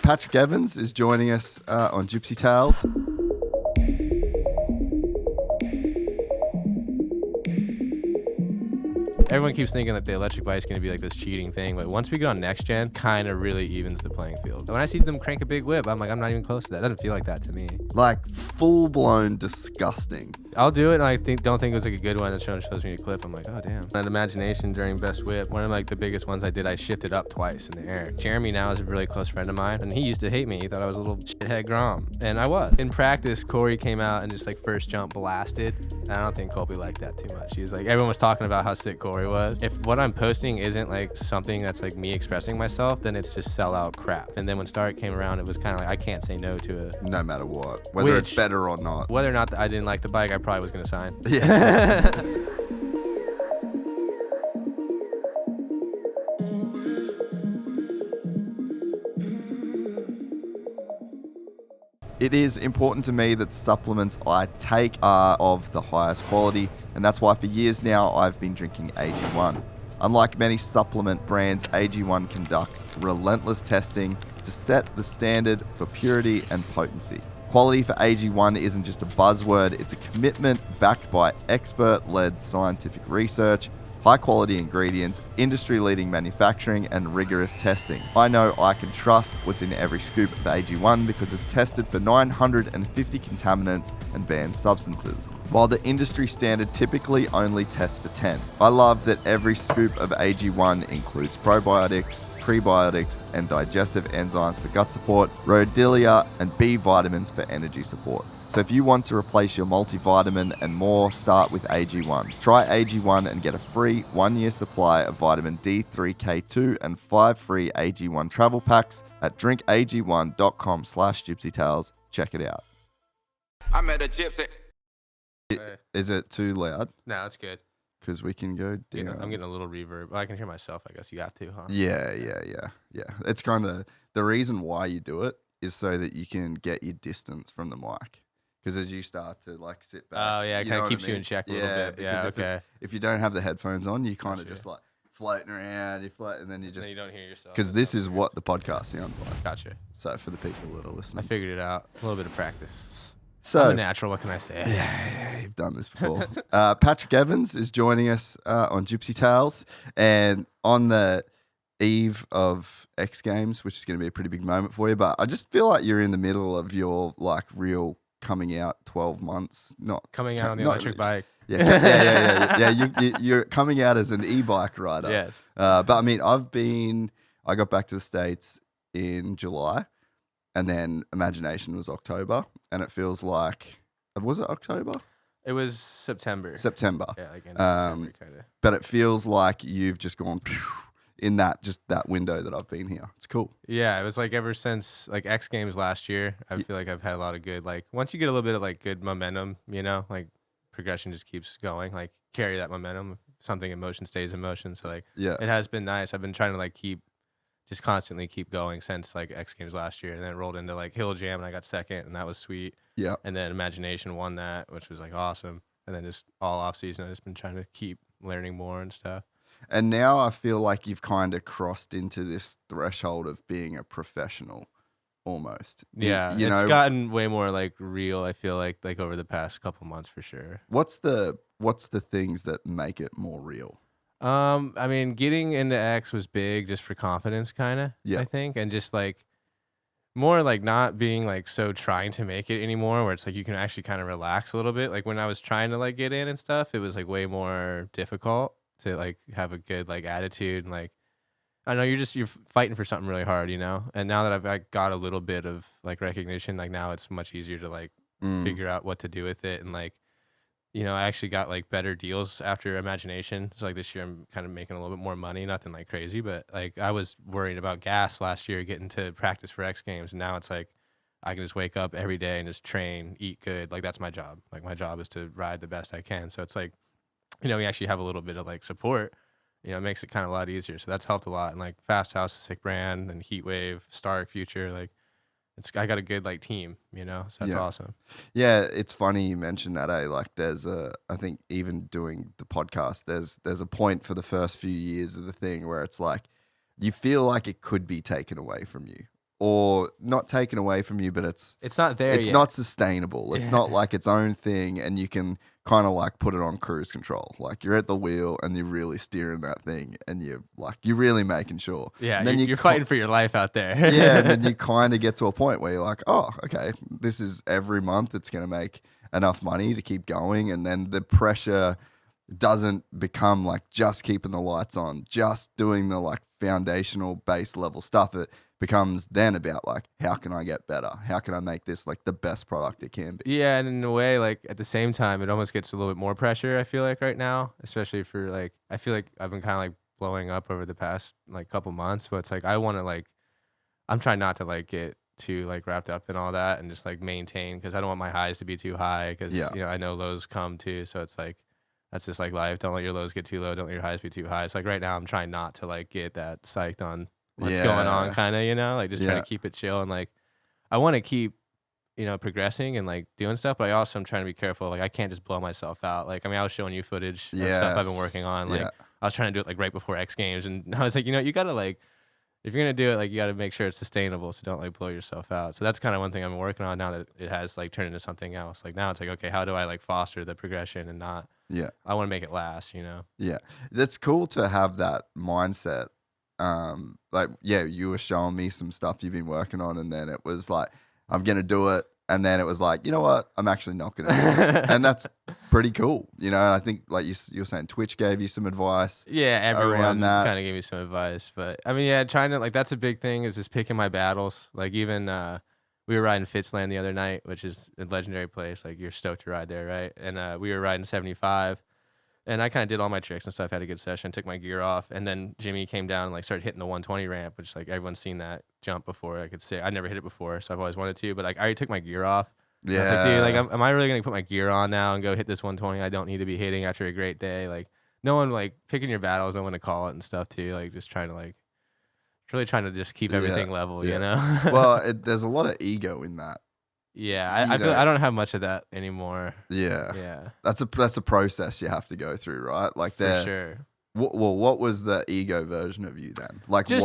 Patrick Evans is joining us on Gypsy Tales. Everyone keeps thinking that the electric bike is going to be like this cheating thing, but once we get on next gen, kind of really evens the playing field. When I see them crank a big whip, I'm like, I'm not even close to that. It doesn't feel like that to me. Like full-blown disgusting. I'll do it, and I don't think it was like a good one that shows me a clip. I'm like, oh damn. That imagination during best whip, one of like the biggest ones I did, I shifted up twice in the air. Jeremy now is a really close friend of mine, and he used to hate me. He thought I was a little shithead Grom, and I was. In practice, Corey came out and just like first jump blasted. And I don't think Colby liked that too much. He was like, everyone was talking about how sick Corey was. If what I'm posting isn't like something that's like me expressing myself, then it's just sellout crap. And then when Start came around, it was kind of like I can't say no to it. No matter what, whether it's better or not. Whether or not I didn't like the bike, I probably was gonna sign. Yeah. It is important to me that supplements I take are of the highest quality, and that's why for years now I've been drinking AG1. Unlike many supplement brands, AG1 conducts relentless testing to set the standard for purity and potency. Quality for AG1 isn't just a buzzword, it's a commitment backed by expert-led scientific research, high-quality ingredients, industry-leading manufacturing, and rigorous testing. I know I can trust what's in every scoop of AG1 because it's tested for 950 contaminants and banned substances, while the industry standard typically only tests for 10. I love that every scoop of AG1 includes probiotics, prebiotics, and digestive enzymes for gut support, rhodiola and B vitamins for energy support. So if you want to replace your multivitamin and more, start with AG1. Try AG1 and get a free 1-year supply of vitamin D3K2 and 5 free AG1 travel packs at drinkag1.com/gypsytales. Check it out. I met a gypsy. Is it too loud? No, that's good. Because we can go down. I'm getting a little reverb. I can hear myself, I guess. You got to, huh? Yeah. It's kind of the reason why you do it is so that you can get your distance from the mic. Because as you start to like sit back, oh yeah, it kind of keeps you in check a little bit. Yeah, okay. If you don't have the headphones on, you kind of just like floating around, and then you just. Then you don't hear yourself. Because this is what the podcast sounds like. Gotcha. So for the people that are listening, I figured it out. A little bit of practice. So I'm a natural. What can I say? Yeah, you've done this before. Patrick Evans is joining us on Gypsy Tales, and on the eve of X Games, which is going to be a pretty big moment for you. But I just feel like you're in the middle of your like real coming out 12 months, not coming out on the electric bike. Yeah. You're coming out as an e-bike rider. Yes. But I mean, I got back to the States in July, and then Imagination was October, and it feels like, was it October? It was September. Yeah, like September, kind of. But it feels like you've just gone in that window that I've been here. It's cool. Yeah, it was like ever since like X Games last year, I feel like I've had a lot of good, like once you get a little bit of like good momentum, you know, like progression just keeps going, like carry that momentum. Something in motion stays in motion. So like, yeah, it has been nice. I've been trying to like constantly keep going since like X Games last year, and then it rolled into like Hill Jam and I got second, and that was sweet. Yeah. And then Imagination won that, which was like awesome. And then just all off season, I've just been trying to keep learning more and stuff. And now I feel like you've kind of crossed into this threshold of being a professional almost. Yeah, you know, it's gotten way more like real, I feel like over the past couple months for sure. What's the things that make it more real? I mean, getting into X was big just for confidence kind of, yeah. I think, and just like more like not being like so trying to make it anymore, where it's like you can actually kind of relax a little bit. Like when I was trying to like get in and stuff, it was like way more difficult to like have a good like attitude, and like I know you're fighting for something really hard, you know. And now that I've like, got a little bit of like recognition, like now it's much easier to like figure out what to do with it. And like, you know, I actually got like better deals after Imagination. So like this year I'm kind of making a little bit more money, nothing like crazy, but like I was worried about gas last year getting to practice for X Games, and now it's like I can just wake up every day and just train, eat good. Like that's my job. Like my job is to ride the best I can. So it's like, you know, we actually have a little bit of like support, you know, it makes it kind of a lot easier. So that's helped a lot. And like Fast House, sick brand, and Heatwave, Stark, Future, like I got a good like team, you know, so that's awesome. Yeah, it's funny you mentioned that. Like there's I think even doing the podcast, there's a point for the first few years of the thing where it's like you feel like it could be taken away from you or not taken away from you, but it's not there it's yet. not sustainable. It's not like its own thing, and you can kind of like put it on cruise control. Like you're at the wheel and you're really steering that thing, and you're really making sure. Yeah, and then you're fighting for your life out there. Yeah, and then you kind of get to a point where you're like, oh, okay, this is every month it's going to make enough money to keep going, and then the pressure doesn't become like just keeping the lights on, just doing the like foundational base level stuff. It becomes then about like, how can I get better? How can I make this like the best product it can be? Yeah, and in a way, like at the same time, it almost gets a little bit more pressure, I feel like right now, especially for like, I feel like I've been kind of like blowing up over the past like couple months, but it's like I want to like, I'm trying not to like get too like wrapped up in all that and just like maintain, because I don't want my highs to be too high, because you know I know lows come too, so it's like that's just like life. Don't let your lows get too low. Don't let your highs be too high. It's like right now I'm trying not to like get that psyched on what's going on, kind of, you know, like just trying to keep it chill, and like I want to keep, you know, progressing and like doing stuff, but I also am trying to be careful. Like I can't just blow myself out. Like I mean, I was showing you footage of stuff I've been working on. Like I was trying to do it like right before X Games, and I was like, you know, you gotta like, if you're gonna do it, like you gotta make sure it's sustainable, so don't like blow yourself out. So that's kind of one thing I'm working on now that it has like turned into something else. Like now it's like, okay, how do I like foster the progression and not? I want to make it last, you know. That's cool to have that mindset. Like you were showing me some stuff you've been working on, and then it was like, I'm gonna do it, and then it was like, you know what, I'm actually not gonna do it. And that's pretty cool, you know. And I think like you were saying, Twitch gave you some advice. Everyone kind of gave me some advice, but I mean, trying to like, that's a big thing, is just picking my battles. Like even we were riding Fitzland the other night, which is a legendary place. Like you're stoked to ride there, right? And we were riding 75. And I kind of did all my tricks and stuff, had a good session, took my gear off, and then Jimmy came down and like started hitting the 120 ramp, which like everyone's seen that jump before. I could say I never hit it before, so I've always wanted to, but like I already took my gear off. I was like, dude, like am I really gonna put my gear on now and go hit this 120 I don't need to be hitting after a great day? Like no one, like picking your battles, no one to call it and stuff too. Like just trying to like really trying to just keep everything level, you know? Well, there's a lot of ego in that. I feel like I don't have much of that anymore. Yeah. That's a process you have to go through, right? Like for sure. What was the ego version of you then? Like, did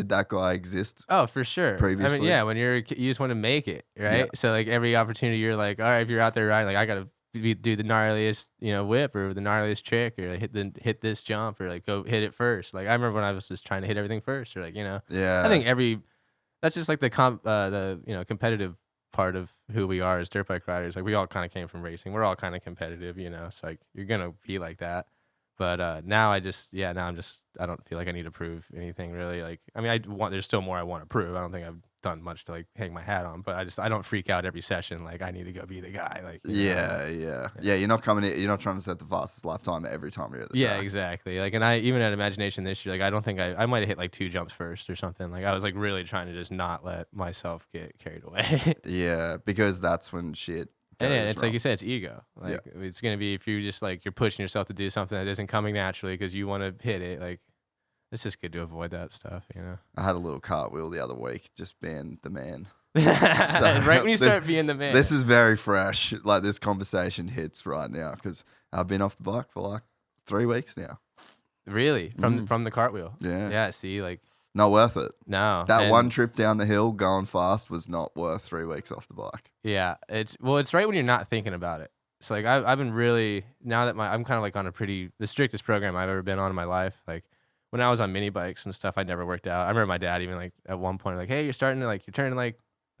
that guy exist? Oh, for sure. Previously? I mean, when you just want to make it, right? So like every opportunity, you're like, all right, if you're out there riding, like I gotta do the gnarliest, you know, whip or the gnarliest trick, or like, hit this jump, or like go hit it first. Like I remember when I was just trying to hit everything first, or like, you know, I think that's just like the competitive part of who we are as dirt bike riders. Like we all kind of came from racing. We're all kind of competitive, you know. So like you're gonna be like that. But now I don't feel like I need to prove anything really. Like I mean, there's still more I want to prove. I don't think I've done much to like hang my hat on, but I don't freak out every session like I need to go be the guy. Like you're not coming in, you're not trying to set the fastest lap time every time you're at the track. Exactly. Like, and I even at Imagination this year, like I don't think I might have hit like 2 jumps first or something. Like I was like really trying to just not let myself get carried away. Because that's when shit. And it's like you said, it's ego. Like it's gonna be, if you just like you're pushing yourself to do something that isn't coming naturally because you want to hit it. Like it's just good to avoid that stuff, you know. I had a little cartwheel the other week, just being the man. Right when you start being the man. This is very fresh. Like this conversation hits right now because I've been off the bike for like 3 weeks now. Really? From the cartwheel? Yeah. See, like. Not worth it. No. That one trip down the hill going fast was not worth 3 weeks off the bike. Yeah. It's right when you're not thinking about it. So like I've been really, now that I'm kind of like on the strictest program I've ever been on in my life. Like when I was on mini bikes and stuff, I never worked out. I remember my dad even like at one point like, hey, you're turning like, you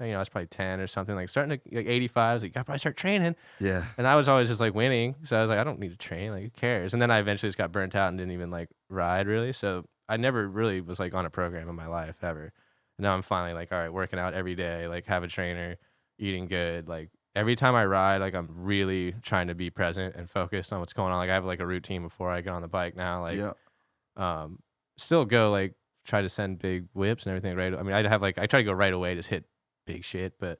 know, I was probably 10 or something, like starting to like 85. I was like, I probably start training. Yeah. And I was always just like winning. So I was like, I don't need to train. Like who cares? And then I eventually just got burnt out and didn't even like ride really. So I never really was like on a program in my life ever. And now I'm finally like, all right, working out every day, like have a trainer, eating good. Like every time I ride, like I'm really trying to be present and focused on what's going on. Like I have like a routine before I get on the bike now. Like, still go like try to send big whips and everything. Right. I mean, I try to go right away, just hit big shit, but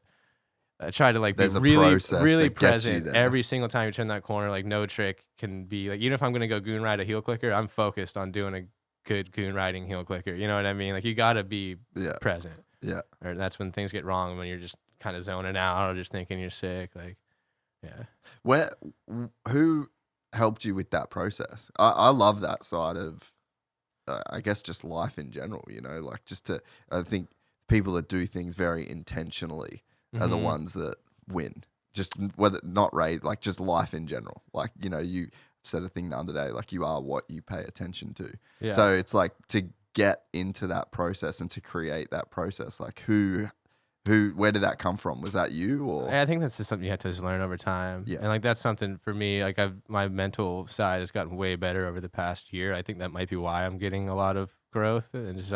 I try to like be really present every single time you turn that corner. Like no trick can be like, even if I'm going to go goon ride a heel clicker, I'm focused on doing a good goon riding heel clicker. You know what I mean? Like you got to be present. Yeah. Or that's when things get wrong, when you're just kind of zoning out or just thinking you're sick. Like, who helped you with that process? I love that side of, I guess just life in general, you know, like I think people that do things very intentionally are the ones that win. Just whether not race, like just life in general. Like, you know, you said a thing the other day, like you are what you pay attention to. Yeah. So it's like to get into that process and to create that process, like where did that come from? Was that you or? I think that's just something you have to just learn over time. Yeah. And like that's something for me, like my mental side has gotten way better over the past year. I think that might be why I'm getting a lot of growth, and just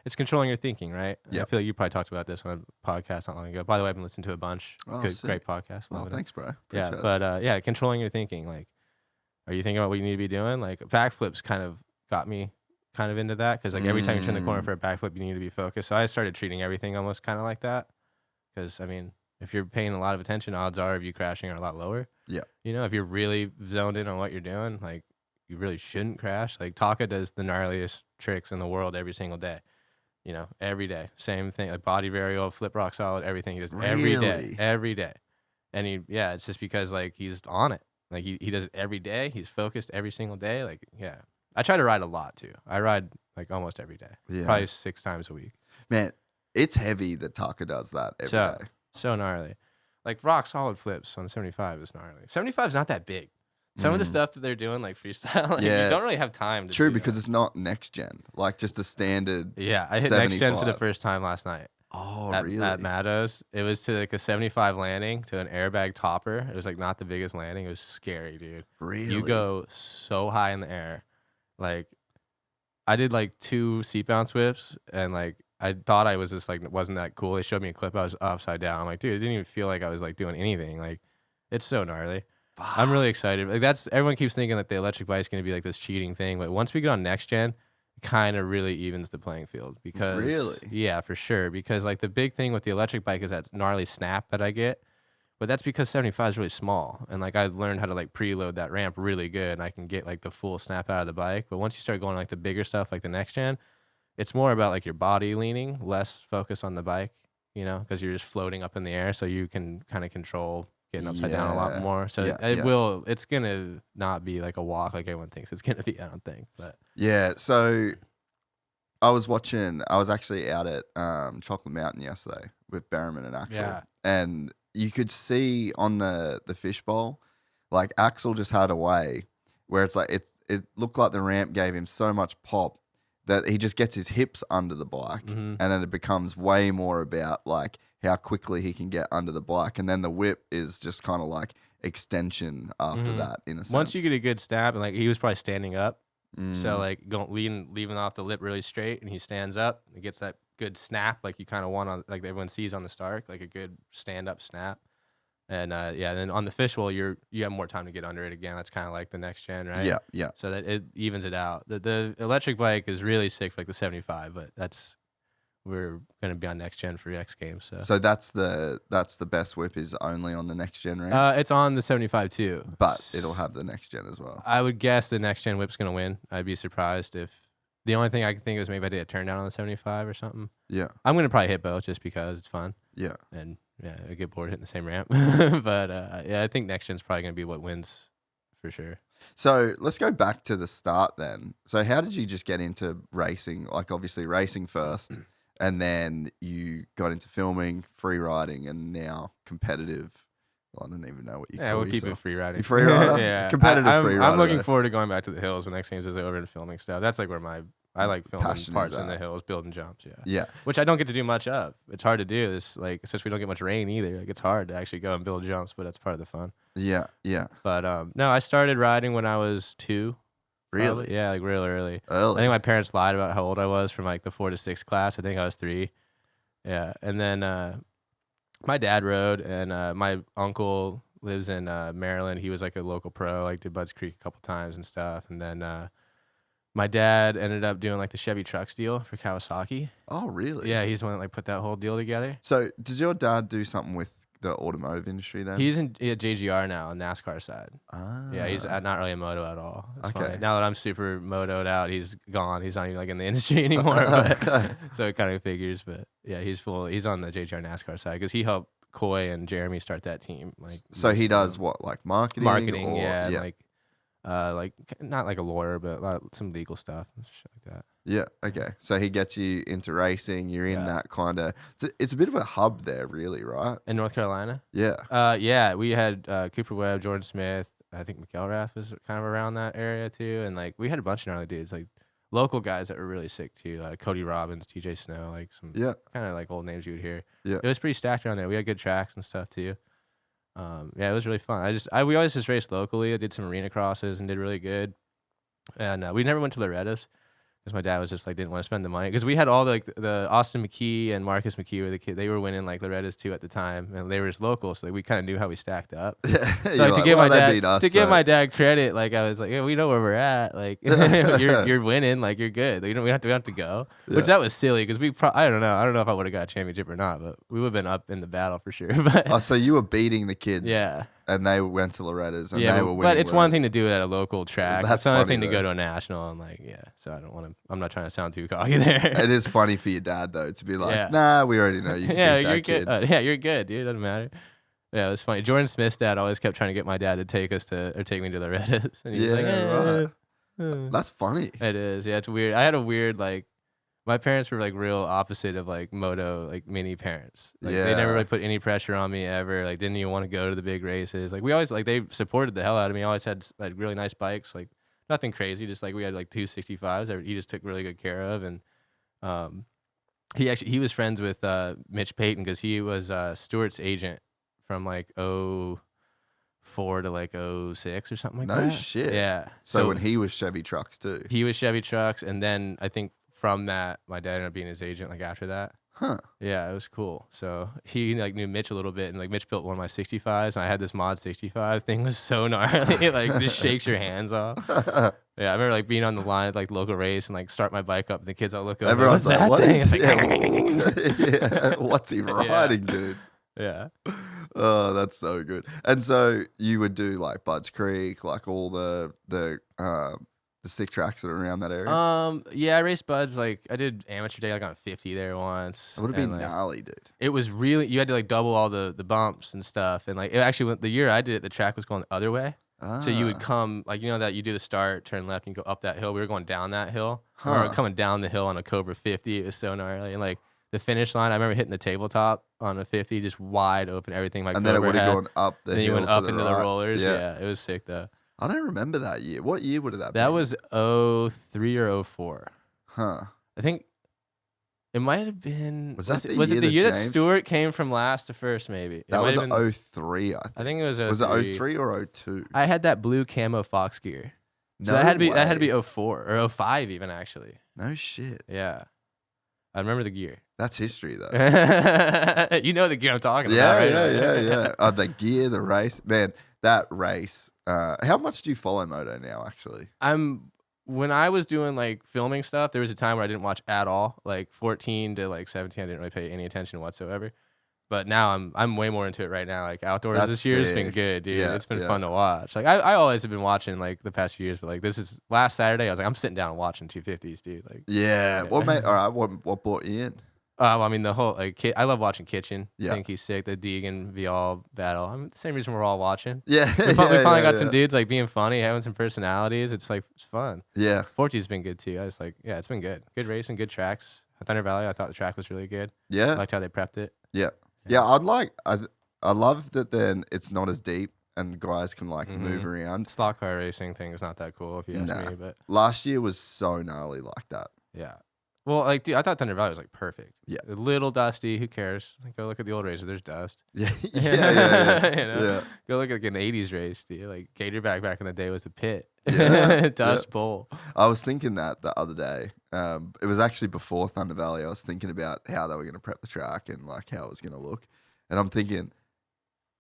it's controlling your thinking, right? Yeah. I feel like you probably talked about this on a podcast not long ago. By the way, I've been listening to a bunch. Oh, Good, sick. great podcast. Oh, Love it. thanks, bro. Yeah, Appreciate it. but yeah, controlling your thinking. Like, are you thinking about what you need to be doing? Like backflips kind of got me kind of into that, because like every time you turn the corner for a backflip, you need to be focused. So I started treating everything almost kind of like that. Because, I mean, if you're paying a lot of attention, odds are of you crashing are a lot lower. Yeah. You know, if you're really zoned in on what you're doing, like, you really shouldn't crash. Like, Taka does the gnarliest tricks in the world every single day. You know, every day. Same thing. Like, body varial, flip rock solid, everything. He does every day. Really? Every day. And it's just because, like, he's on it. Like, he does it every day. He's focused every single day. Like, yeah. I try to ride a lot, too. I ride, like, almost every day. Yeah. Probably 6 times a week. Man, it's heavy that Taka does that every day. So gnarly. Like rock solid flips on 75 is gnarly. 75 is not that big. Some of the stuff that they're doing, like freestyle, like, you don't really have time to True, do because that. it's not next gen. Like just a standard. Yeah, I hit next gen for the 75. first time last night. Oh, at, really? At Matos. It was to like a 75 landing to an airbag topper. It was like not the biggest landing. It was scary, dude. Really? You go so high in the air. Like I did like 2 seat bounce whips, and like I thought I was just like, wasn't that cool. They showed me a clip. I was upside down. I'm like, dude, it didn't even feel like I was like doing anything. Like, it's so gnarly. I'm really excited. Like, everyone keeps thinking that the electric bike is going to be like this cheating thing, but once we get on next gen, it kind of really evens the playing field. Because Really? Yeah, for sure. Because like the big thing with the electric bike is that gnarly snap that I get, but that's because 75 is really small, and like I learned how to like preload that ramp really good, and I can get like the full snap out of the bike. But once you start going like the bigger stuff, like the next gen, it's more about like your body leaning, less focus on the bike, you know, because you're just floating up in the air, so you can kind of control getting upside down a lot more. So it's going to not be like a walk like everyone thinks it's going to be, I don't think. But yeah, so I was actually out at Chocolate Mountain yesterday with Berriman and Axel. And you could see on the fishbowl, like Axel just had a way where it's like it looked like the ramp gave him so much pop that he just gets his hips under the bike, and then it becomes way more about like how quickly he can get under the bike, and then the whip is just kind of like extension after that, in a sense. Once you get a good snap, and like he was probably standing up, so like leaving off the lip really straight, and he stands up and gets that good snap like you kind of want on, like everyone sees on the Stark, like a good stand up snap. And then on the fishbowl, you have more time to get under it again. That's kind of like the next gen, right? Yeah. So that it evens it out. The electric bike is really sick for like the 75, but we're gonna be on next gen for X Games. So that's the best whip is only on the next gen ramp. It's on the 75 too, but it'll have the next gen as well. I would guess the next gen whip's gonna win. I'd be surprised if the only thing I could think is maybe I did a turn down on the 75 or something. Yeah. I'm gonna probably hit both just because it's fun. Yeah. And yeah, I get bored hitting the same ramp. But I think next gen's probably gonna be what wins for sure. So let's go back to the start then. So how did you just get into racing? Like obviously racing first, and then you got into filming, free riding, and now competitive. Well, I don't even know what you call we'll yourself. keep it free riding. You free rider? Yeah. Competitive free rider. I'm looking forward to going back to the hills when X Games is over and filming stuff. That's like where I like filming Passion parts is in the that. hills, building jumps, Yeah. which I don't get to do much of. It's hard to do this, like, especially we don't get much rain either. Like, it's hard to actually go and build jumps, but that's part of the fun. Yeah. But no, I started riding when I was 2. Really? Probably. Yeah, like real early. Early. I think my parents lied about how old I was from like the 4 to 6 class. I think I was 3. Yeah, and then my dad rode, and my uncle lives in Maryland. He was like a local pro, like did Budds Creek a couple times and stuff. And then my dad ended up doing like the Chevy trucks deal for Kawasaki. Oh, really? Yeah, he's the one that like put that whole deal together. So does your dad do something with the automotive industry then? He's in JGR now on NASCAR side. Ah. Yeah, he's not really a moto at all. It's Okay. funny. Now that I'm super motoed out, he's gone. He's not even like in the industry anymore. But, so it kind of figures. But yeah, he's on the JGR NASCAR side because he helped Coy and Jeremy start that team. Like, so he does what, like marketing? Marketing, or, yeah. Like not like a lawyer, but some legal stuff, shit like that. Yeah. Okay. So he gets you into racing. You're in Yeah. that kind of. It's a bit of a hub there, really, right? In North Carolina. Yeah. Yeah, we had Cooper Webb, Jordan Smith. I think McElrath was kind of around that area too, and like we had a bunch of gnarly dudes, like local guys that were really sick too, like Cody Robbins, TJ Snow, like some Yeah. kind of like old names you would hear. Yeah. It was pretty stacked around there. We had good tracks and stuff too. Yeah, it was really fun. We always just raced locally. I did some arena crosses and did really good. And we never went to Loretta's because my dad was just like didn't want to spend the money, because we had all the Austin McKee and Marcus McKee were the kid. They were winning like Loretta's too at the time, and they were just local, so like, we kind of knew how we stacked up. Yeah. So like, to give my dad credit, like I was like, yeah, we know where we're at. Like you're winning, like you're good. Like, we don't have to go. Yeah. Which that was silly because I don't know if I would have got a championship or not, but we would have been up in the battle for sure. But so you were beating the kids. yeah. And they went to Loretta's and Yeah, they were winning. but it's one thing to do it at a local track. That's It's another funny, thing to though. go to a national and like, yeah. So I'm not trying to sound too cocky there. It is funny for your dad though to be like, Yeah. nah, we already know you can Yeah, beat that you're kid. good. Yeah, you're good, dude. Doesn't matter. Yeah, it was funny. Jordan Smith's dad always kept trying to get my dad to take me to the Reddits. And he was like, right. That's funny. It is. Yeah, it's weird. I had a weird, like, my parents were like real opposite of like Moto, like mini parents. Like, they never really put any pressure on me ever. Like, didn't even want to go to the big races. Like, we always, like, they supported the hell out of me. I always had like really nice bikes, like nothing crazy. Just like we had like 265s that he just took really good care of. And he was friends with Mitch Payton because he was Stewart's agent from like 04 to like 06 or something like that. No shit. Yeah. So when he was Chevy Trucks too. He was Chevy Trucks, and then I think from that, my dad ended up being his agent like after that. Huh. Yeah, it was cool. So he like knew Mitch a little bit, and like Mitch built one of my 65s, and I had this mod 65 thing. Was so gnarly. It like just shakes your hands off. Yeah, I remember like being on the line at like local race and like start my bike up, and the kids all look over. Everyone's What's like, that what thing? is It's like, yeah. What's he riding, dude? yeah. Oh, that's so good. And so you would do like Budds Creek, like all the stick tracks that are around that area. Yeah, I raced Buds. Like I did amateur day like on 50 there once. It would have been and, like, gnarly, dude. it was really, you had to like double all the bumps and stuff, and like it actually went, the year I did it, the track was going the other way. So you would come, like, you know that you do the start, turn left, and you go up that hill. We were going down that hill. We were coming down the hill on a Cobra 50. It was so gnarly. And like the finish line, I remember hitting the tabletop on a 50, just wide open, everything. And then it would have gone up the hill. Then you went up into right. the rollers. Yeah. Yeah, it was sick though. I don't remember that year. What year would have that been? That was 03 or 04. Huh. I think it might have been. Was that was it the year that James- Stewart came from last to first? Maybe That was might have been, 03, I think. I think it was 03. Was it 03 or 02? I had that blue camo Fox gear. So No that had to way. be 04 or 05 even actually. No shit. Yeah. I remember the gear. That's history, though. You know the gear I'm talking Yeah, about, right? yeah. Oh, the gear, the race. Man, that race. How much do you follow Moto now, actually? When I was doing like filming stuff, there was a time where I didn't watch at all. Like 14 to like 17, I didn't really pay any attention whatsoever. But now I'm way more into it right now. Like outdoors That's this year has been sick. good, dude. Yeah, It's been yeah. fun to watch. Like I always have been watching like the past few years, but like this is last Saturday. I was like, I'm sitting down and watching 250s, dude. Like Yeah. What made? All right. What brought you in? I mean the whole like I love watching Kitchen. Yeah. I think he's sick. The Deegan Vial battle. I mean, the same reason we're all watching. Yeah. We finally got some dudes like being funny, having some personalities. It's like it's fun. Yeah. Forty's been good too. I was like, yeah, it's been good. Good racing, good tracks. At Thunder Valley, I thought the track was really good. I Yeah. liked how they prepped it. Yeah. Yeah. I love that then it's not as deep and guys can like move around. Slot car racing thing is not that cool if you ask Nah. me, but Last year was so gnarly like that. yeah. Well, like, dude, I thought Thunder Valley was like perfect. Yeah. A little dusty. Who cares? Like, go look at the old races. There's dust. Yeah. You know? Yeah. Go look at like, an 80s race, dude. Like, Gatorback back in the day was a pit. Yeah, Dust yeah. bowl. I was thinking that the other day. It was actually before Thunder Valley. I was thinking about how they were going to prep the track and like how it was going to look. And I'm thinking,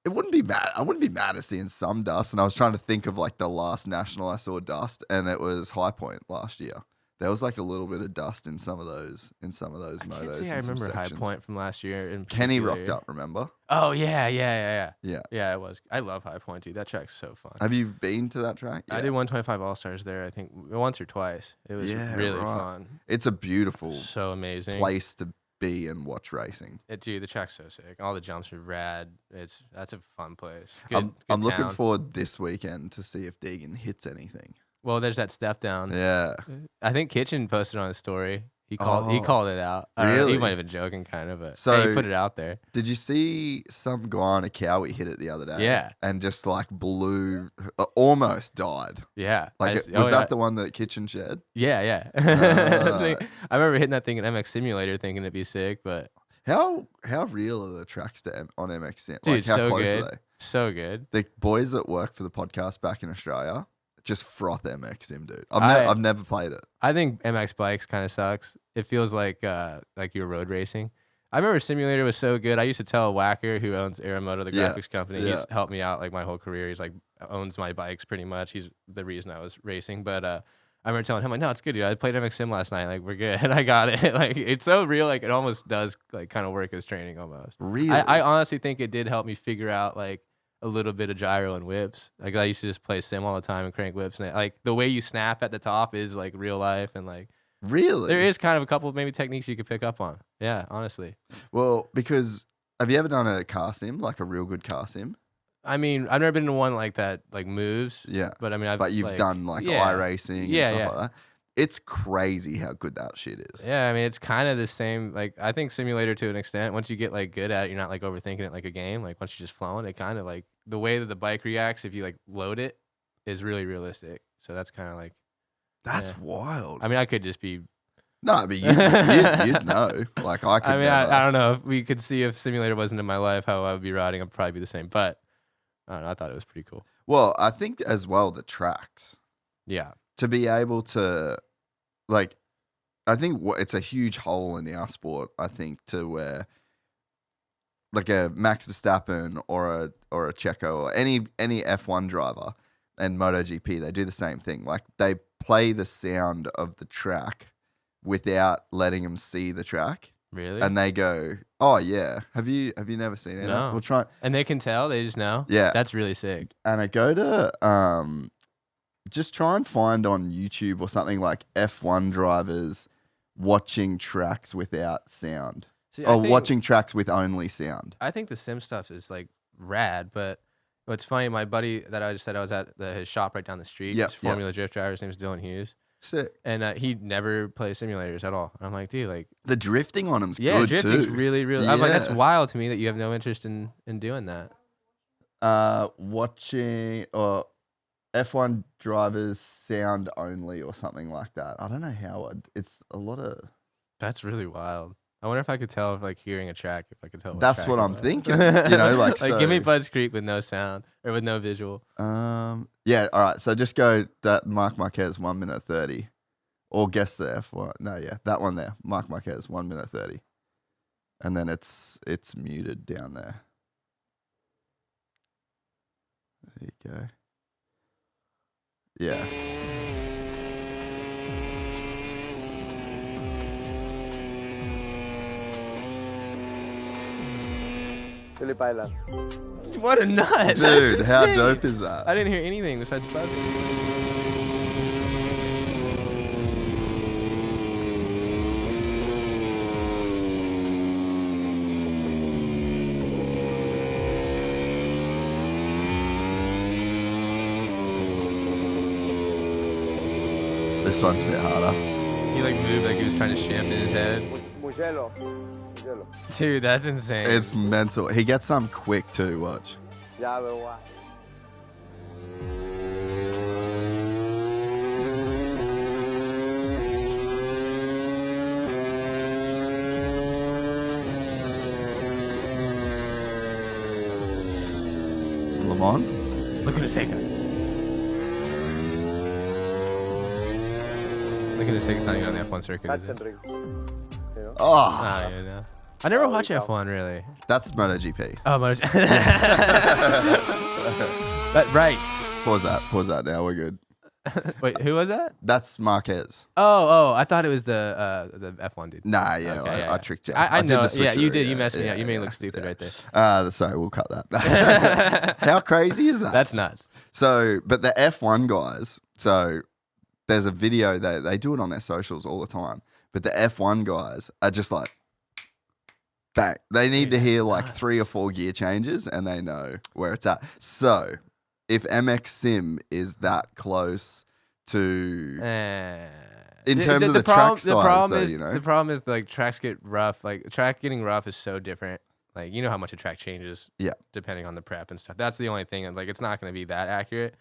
it wouldn't be mad. I wouldn't be mad at seeing some dust. And I was trying to think of like the last national I saw dust, and it was High Point last year. There was like a little bit of dust in some of those I motos. can't say I in some remember High sections. Point from last year. In Kenny particular. rocked up, remember? Oh, yeah. Yeah. Yeah, it was. I love High Point, dude. That track's so fun. Have you been to that track? I did 125 All Stars there, I think, once or twice. It was Yeah, really right. fun. It's a beautiful So amazing. place to be and watch racing. Dude, the track's so sick. All the jumps are rad. That's a fun place. I'm Good looking town. forward this weekend to see if Deegan hits anything. Well, there's that step down. Yeah. I think Kitchen posted on his story. He called it out. I don't know, Really? he might have been joking, kind of, but So- he put it out there. Did you see some guy on a Cowie hit it the other day? Yeah. And just like blew, almost died. Yeah. Like, was that the one that Kitchen shared? Yeah. Ah. I remember hitting that thing in MX Simulator thinking it'd be sick, but How real are the tracks on MX Sim? dude, Like, how so close good. are they? So good. The boys that work for the podcast back in Australia just froth MX Sim, dude. I've never played it. I think MX bikes kind of sucks. It feels like you're road racing. I remember Simulator was so good. I used to tell Whacker, who owns Aeromoto, the Yeah, graphics company, yeah. he's helped me out like my whole career. He's like owns my bikes pretty much. He's the reason I was racing. But I remember telling him like, no, it's good, dude. I played MX Sim last night. Like, we're good. And I got it. Like, it's so real. Like, it almost does like kind of work as training almost. Really? I honestly think it did help me figure out like a little bit of gyro and whips. Like, I used to just play sim all the time and crank whips. And like the way you snap at the top is like real life. And like, Really? there is kind of a couple of maybe techniques you could pick up on. Yeah, honestly. Well, because have you ever done a car sim, like a real good car sim? I mean, I've never been to one like that, like moves. Yeah. But I mean, But you've done like iRacing and Yeah, stuff like that. It's crazy how good that shit is. Yeah, I mean, it's kind of the same. Like, I think Simulator to an extent, once you get like good at it, you're not like overthinking it like a game. Like, once you're just flowing, it kind of like the way that the bike reacts if you like load it is really realistic. So that's kind of like, That's wild. I mean, I could just be. No, but you'd know. Like, I could I mean, never. I don't know if we could see if Simulator wasn't in my life, how I would be riding. I'd probably be the same. But I don't know. I thought it was pretty cool. Well, I think as well the tracks. Yeah. To be able to, like, I think it's a huge hole in our sport. I think to where, like a Max Verstappen or a Checo or any F1 driver and MotoGP, they do the same thing. Like, they play the sound of the track without letting them see the track, Really? and they go, "Oh yeah, have you never seen it? No. We'll try." And they can tell. They just know. Yeah, That's really sick. and I go to just try and find on YouTube or something like F1 drivers watching tracks without sound. See, I Or think- watching tracks with only sound. I think the sim stuff is like rad, but what's funny, my buddy that I just said I was at his shop right down the street, Yep, he's a Formula Drift driver, his name's Dylan Hughes, Sick. and he never plays simulators at all. And I'm like, dude, like, The drifting on them's yeah, good drifting's too. really, really. I'm like, that's Yeah. wild to me that you have no interest in doing that. Watching or F1 drivers sound only or something like that. I don't know how it's a lot of. That's really wild. I wonder if I could tell if like hearing a track, if I could tell. That's track what it I'm was. thinking, you know, like, give me so- Bud's Creek with no sound or with no visual. Yeah, all right. So just go that Marc Marquez 1 minute 30, or guess the F1. No, yeah, that one there, Marc Marquez 1 minute 30, and then it's muted down there. There you go. Yeah. Phillip Island. What a nut, Dude, That's how insane. dope is that? I didn't hear anything besides buzzing. This one's a bit harder. He like moved like he was trying to shift in his head. Mugello. Mugello. Dude, that's insane. It's mental. He gets some quick too. Watch. Ya veo why. Le Mans. Look at Seika. Look at Seika's not even on the F1 circuit. Is it? Sachsenring. You know? Oh, Oh, yeah, no. I never watch F1 really. that's MotoGP. Oh, that right. Pause that now. We're good. Wait, who was that? That's Marquez. Oh, I thought it was the F1 dude. Nah, yeah, Okay, I tricked you. I did know. the Yeah, you switcheroo, did. You messed me up. You made me yeah, look stupid yeah. right there. Sorry, we'll cut that. How crazy is that? That's nuts. So, but the F1 guys, so there's a video, they do it on their socials all the time, but the F1 guys are just like, bang. They need Dude, to hear that's like nuts. 3 or 4 gear changes and they know where it's at. So, if MX Sim is that close to Eh. in terms of the track size, though, is, you know? The problem is like tracks get rough. Like track getting rough is so different. Like you know how much a track changes Yeah. depending on the prep and stuff. That's the only thing. Like it's not going to be that accurate.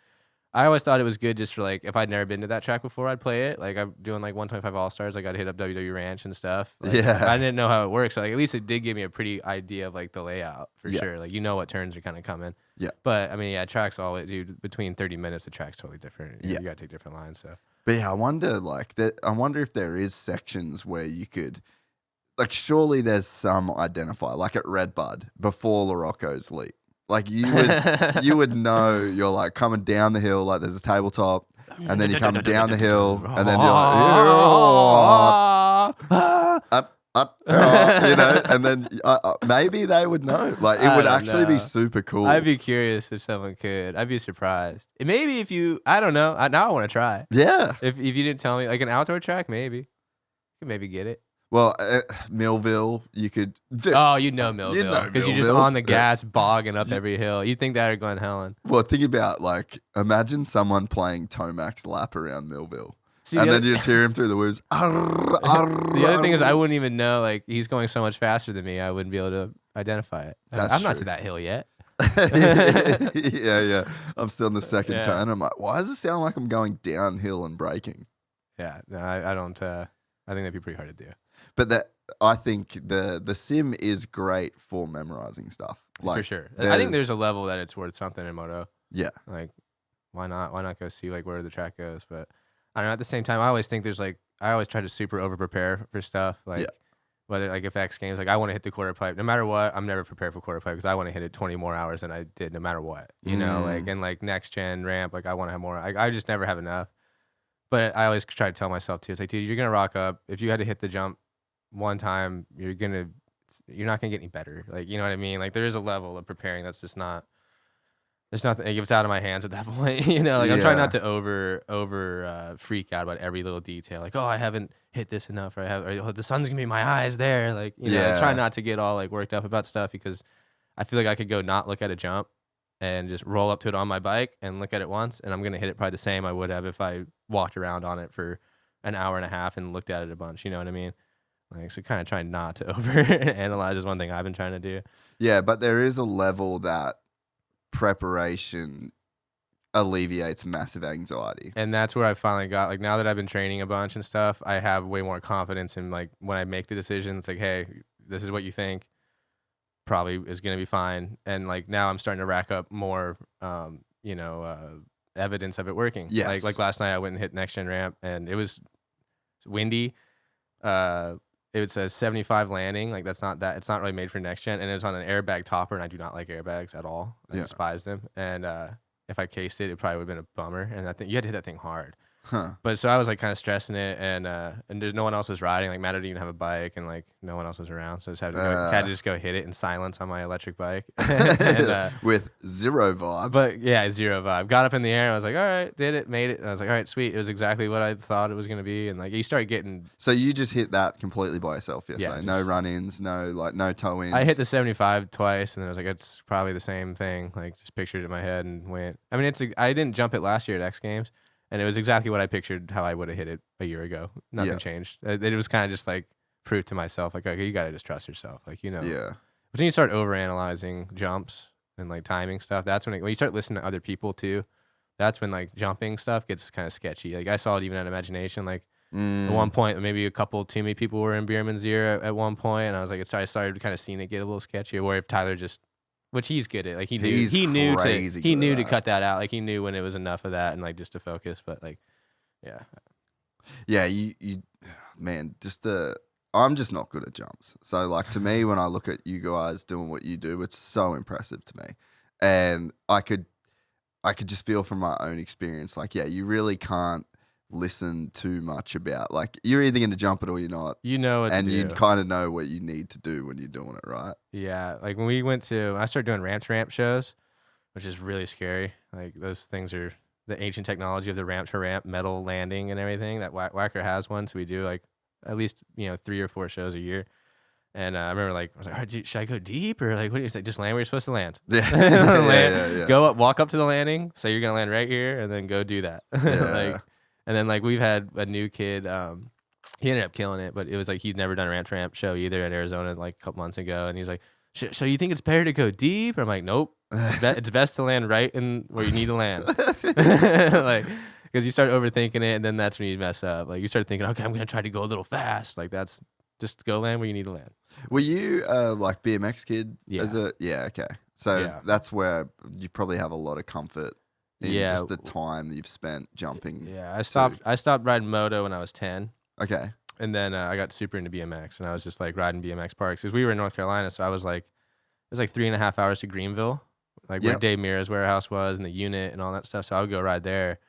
I always thought it was good just for like if I'd never been to that track before, I'd play it. Like I'm doing like 125 All Stars. Like I'd hit up WWE Ranch and stuff. Like, Yeah. I didn't know how it works. So like at least it did give me a pretty idea of like the layout for Yeah. sure. Like you know what turns are kind of coming. Yeah. But I mean, yeah, tracks all dude between 30 minutes. The track's totally different. Yeah. You got to take different lines. So. But yeah, I wonder like that. I wonder if there is sections where you could, like, surely there's some identifier, like at Redbud before Larocco's leap. Like you would know you're like coming down the hill, like there's a tabletop, and then you're coming down the hill, and then you're like, you know, and then maybe they would know. Like it would actually be super cool. I'd be curious if someone could. I'd be surprised. Maybe if you, I don't know. Now I want to try. Yeah. If you didn't tell me, like an outdoor track, maybe you could maybe get it. Well, Millville, you could. Oh, you know Millville because you're just Millville. on the gas, bogging up every hill. You think that or Glen Helen? Well, think about like imagine someone playing Tomac's lap around Millville. See, And the then you just hear him through the woods. the other thing is, I wouldn't even know. Like he's going so much faster than me, I wouldn't be able to identify it. That's I'm not true. to that hill yet. yeah. I'm still in the second Yeah. turn. I'm like, why does it sound like I'm going downhill and braking? Yeah, no, I don't. I think that'd be pretty hard to do. But I think the sim is great for memorizing stuff. Like, For sure. I think there's a level that it's worth something in Moto. Yeah. Like, why not? Why not go see like where the track goes? But I don't know. At the same time, I always think there's like I always try to super over prepare for stuff. Like whether like if X Games, like I want to hit the quarter pipe no matter what. I'm never prepared for quarter pipe because I want to hit it 20 more hours than I did no matter what. You know, like and like next gen ramp, like I want to have more. I just never have enough. But I always try to tell myself too. It's like, dude, you're gonna rock up. If you had to hit the jump one time, you're not gonna get any better. Like you know what I mean? Like there is a level of preparing that's just not. There's nothing. It's out of my hands at that point. You know, like I'm trying not to over freak out about every little detail. Like, oh, I haven't hit this enough, or oh, the sun's gonna be in my eyes there. Like, you know, try not to get all like worked up about stuff because I feel like I could go not look at a jump and just roll up to it on my bike and look at it once, and I'm gonna hit it probably the same I would have if I walked around on it for an hour and a half and looked at it a bunch. You know what I mean? Like, so kind of trying not to over analyze is one thing I've been trying to do. Yeah, but there is a level that preparation alleviates massive anxiety. And that's where I finally got, like, now that I've been training a bunch and stuff, I have way more confidence in, like, when I make the decision, it's like, hey, this is what you think probably is going to be fine. And, like, now I'm starting to rack up more, evidence of it working. Yes. Like last night I went and hit next gen ramp and it was windy. It says 75 landing. Like it's not really made for next gen. And it was on an airbag topper and I do not like airbags at all. I despise them. And if I cased it, it probably would have been a bummer. And you had to hit that thing hard. Huh. But so I was like kind of stressing it, and there's no one else was riding. Like Matt didn't even have a bike, and like no one else was around, so I just had to just go hit it in silence on my electric bike, and, with zero vibe. But yeah, zero vibe. Got up in the air, and I was like, all right, did it, made it. And I was like, all right, sweet. It was exactly what I thought it was gonna be, and like you start getting. So you just hit that completely by yourself, yes? Yeah, no run-ins, no toe-ins. I hit the 75 twice, and then I was like, it's probably the same thing. Like just pictured it in my head and went. I mean, I didn't jump it last year at X Games. And it was exactly what I pictured how I would have hit it a year ago. Nothing changed. It was kind of just like proof to myself, like, okay, you got to just trust yourself. Like, you know. Yeah. But then you start overanalyzing jumps and like timing stuff. That's when you start listening to other people too. That's when like jumping stuff gets kind of sketchy. Like I saw it even at Imagination. Like at one point, maybe a couple too many people were in Bierman's ear at one point, and I was like, I started kind of seeing it get a little sketchy. Or if Tyler just. Which he's good at, like he knew to cut that out, like he knew when it was enough of that and like just to focus, but like, you man, I'm just not good at jumps. So like to me, when I look at you guys doing what you do, it's so impressive to me, and I could just feel from my own experience, like you really can't listen too much about, like you're either going to jump it or you're not, you know what to do. You kind of know what you need to do when you're doing it, right? Yeah, like when I started doing ramp shows, which is really scary. Like those things are the ancient technology of the ramp to ramp metal landing and everything. That Whacker has one, so we do like at least 3 or 4 shows a year. And I remember like I was like, all right, should I go deep or like what do you say? Just land where you're supposed to land. Yeah. Go up, walk up to the landing, say you're gonna land right here, and then go do that. Yeah. And then like we've had a new kid. He ended up killing it, but it was like he'd never done a ramp show either in Arizona like a couple months ago, and he's like, "So you think it's better to go deep?" I'm like, "Nope, it's best to land right in where you need to land." Like, because you start overthinking it, and then that's when you mess up. Like you start thinking, "Okay, I'm gonna try to go a little fast." Like that's just go land where you need to land. Were you like BMX kid? Yeah. Yeah. Okay. So that's where you probably have a lot of comfort in just the time you've spent jumping. Yeah, I stopped riding moto when I was 10. Okay. And then I got super into BMX, and I was just like riding BMX parks because we were in North Carolina. So I was like, it was like 3.5 hours to Greenville, like where Dave Mira's warehouse was and the unit and all that stuff. So I would go ride there,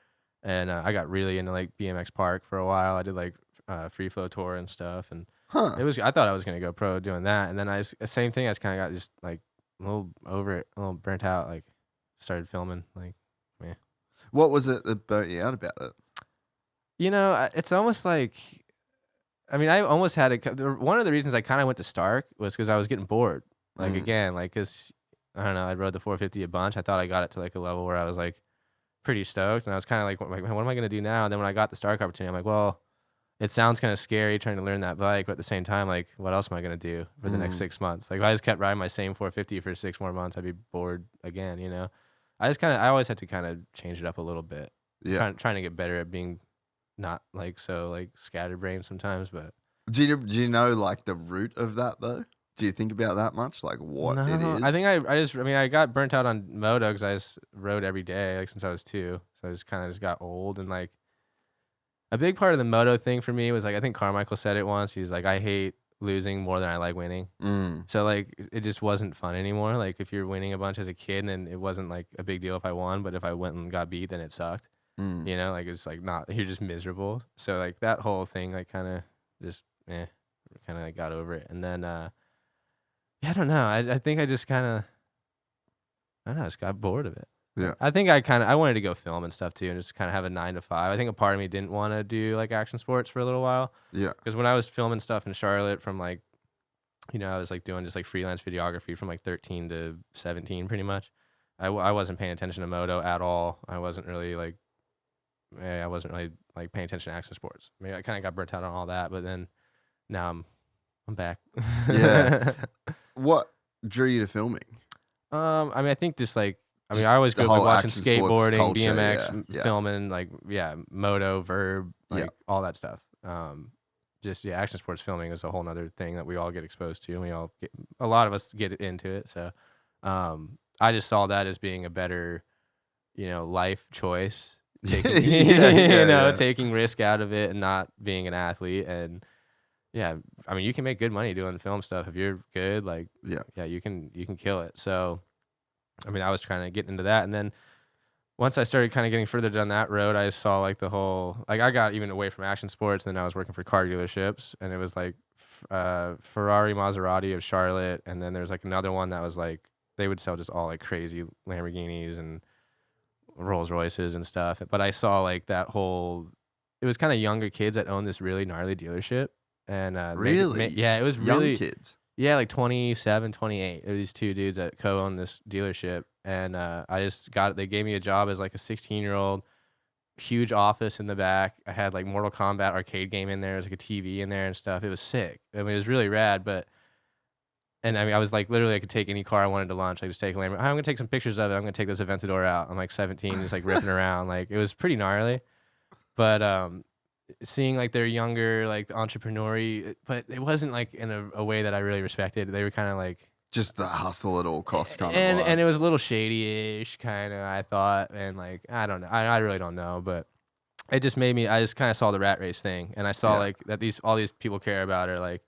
and I got really into like BMX park for a while. I did like free flow tour and stuff, and I thought I was gonna go pro doing that. And then same thing. I just kind of got just like a little over it, a little burnt out. Like started filming. Like, yeah. What was it that burnt you out about it? You know, it's almost like, I mean, I almost had one of the reasons I kind of went to Stark was because I was getting bored. Like, again, like, because, I don't know, I rode the 450 a bunch. I thought I got it to, like, a level where I was, like, pretty stoked. And I was kind of like, man, what am I going to do now? And then when I got the Stark opportunity, I'm like, well, it sounds kind of scary trying to learn that bike. But at the same time, like, what else am I going to do for the next 6 months? Like, if I just kept riding my same 450 for 6 more months, I'd be bored again, you know? I always had to kind of change it up a little bit. Yeah. Trying to get better at being not, like, so, like, scatterbrained sometimes, but. Do you know like the root of that though? Do you think about that much? Like what it is? I think I got burnt out on moto because I just rode every day like since I was 2. So I just kind of got old, and like a big part of the moto thing for me was like I think Carmichael said it once. He's like, I hate losing more than I like winning. So like it just wasn't fun anymore. Like if you're winning a bunch as a kid, then it wasn't like a big deal if I won, but if I went and got beat, then it sucked. You know, like it's like you're just miserable. So like that whole thing like kind of just kind of like got over it. And then I don't know, I think I just kind of I don't know, I just got bored of it. Yeah, I think I wanted to go film and stuff too, and just kind of have a 9 to 5. I think a part of me didn't want to do like action sports for a little while. Yeah, because when I was filming stuff in Charlotte from like, you know, I was like doing just like freelance videography from like 13 to 17 pretty much. I wasn't paying attention to moto at all. I wasn't really like paying attention to action sports. I mean, I kind of got burnt out on all that, but then now I'm back. Yeah. What drew you to filming? I mean, I think just like, I mean, I always grew up watching skateboarding, culture, BMX, filming, like, moto, verb, like all that stuff. Just, action sports filming is a whole nother thing that we all get exposed to, and a lot of us get into it. So, I just saw that as being a better, life choice. Taking risk out of it and not being an athlete. And I mean, you can make good money doing film stuff if you're good. Like, you can kill it. So, I mean, I was trying to get into that, and then once I started kind of getting further down that road, I saw like the whole, like I got even away from action sports, and then I was working for car dealerships, and it was like Ferrari, Maserati of Charlotte, and then there's like another one that was like they would sell just all like crazy Lamborghinis and Rolls Royces and stuff. But I saw like that whole, it was kind of younger kids that owned this really gnarly dealership. And it was really young kids. Yeah, like 27, 28. There were these two dudes that co-owned this dealership. And they gave me a job as like a 16-year-old, huge office in the back. I had like Mortal Kombat arcade game in there. There's like a TV in there and stuff. It was sick. I mean, it was really rad, and I mean, I was like, literally, I could take any car I wanted to launch. I just take a Lamborghini. I'm going to take some pictures of it. I'm going to take this Aventador out. I'm like 17, just like ripping around. Like, it was pretty gnarly. But seeing like their younger, like the entrepreneur-y, but it wasn't like in a way that I really respected. They were kind of like, just the hustle at all costs kind of vibe. And it was a little shady-ish kind of, I thought. And like, I don't know. I really don't know. But it just made me, I just kind of saw the rat race thing. And I saw like that all these people care about are like,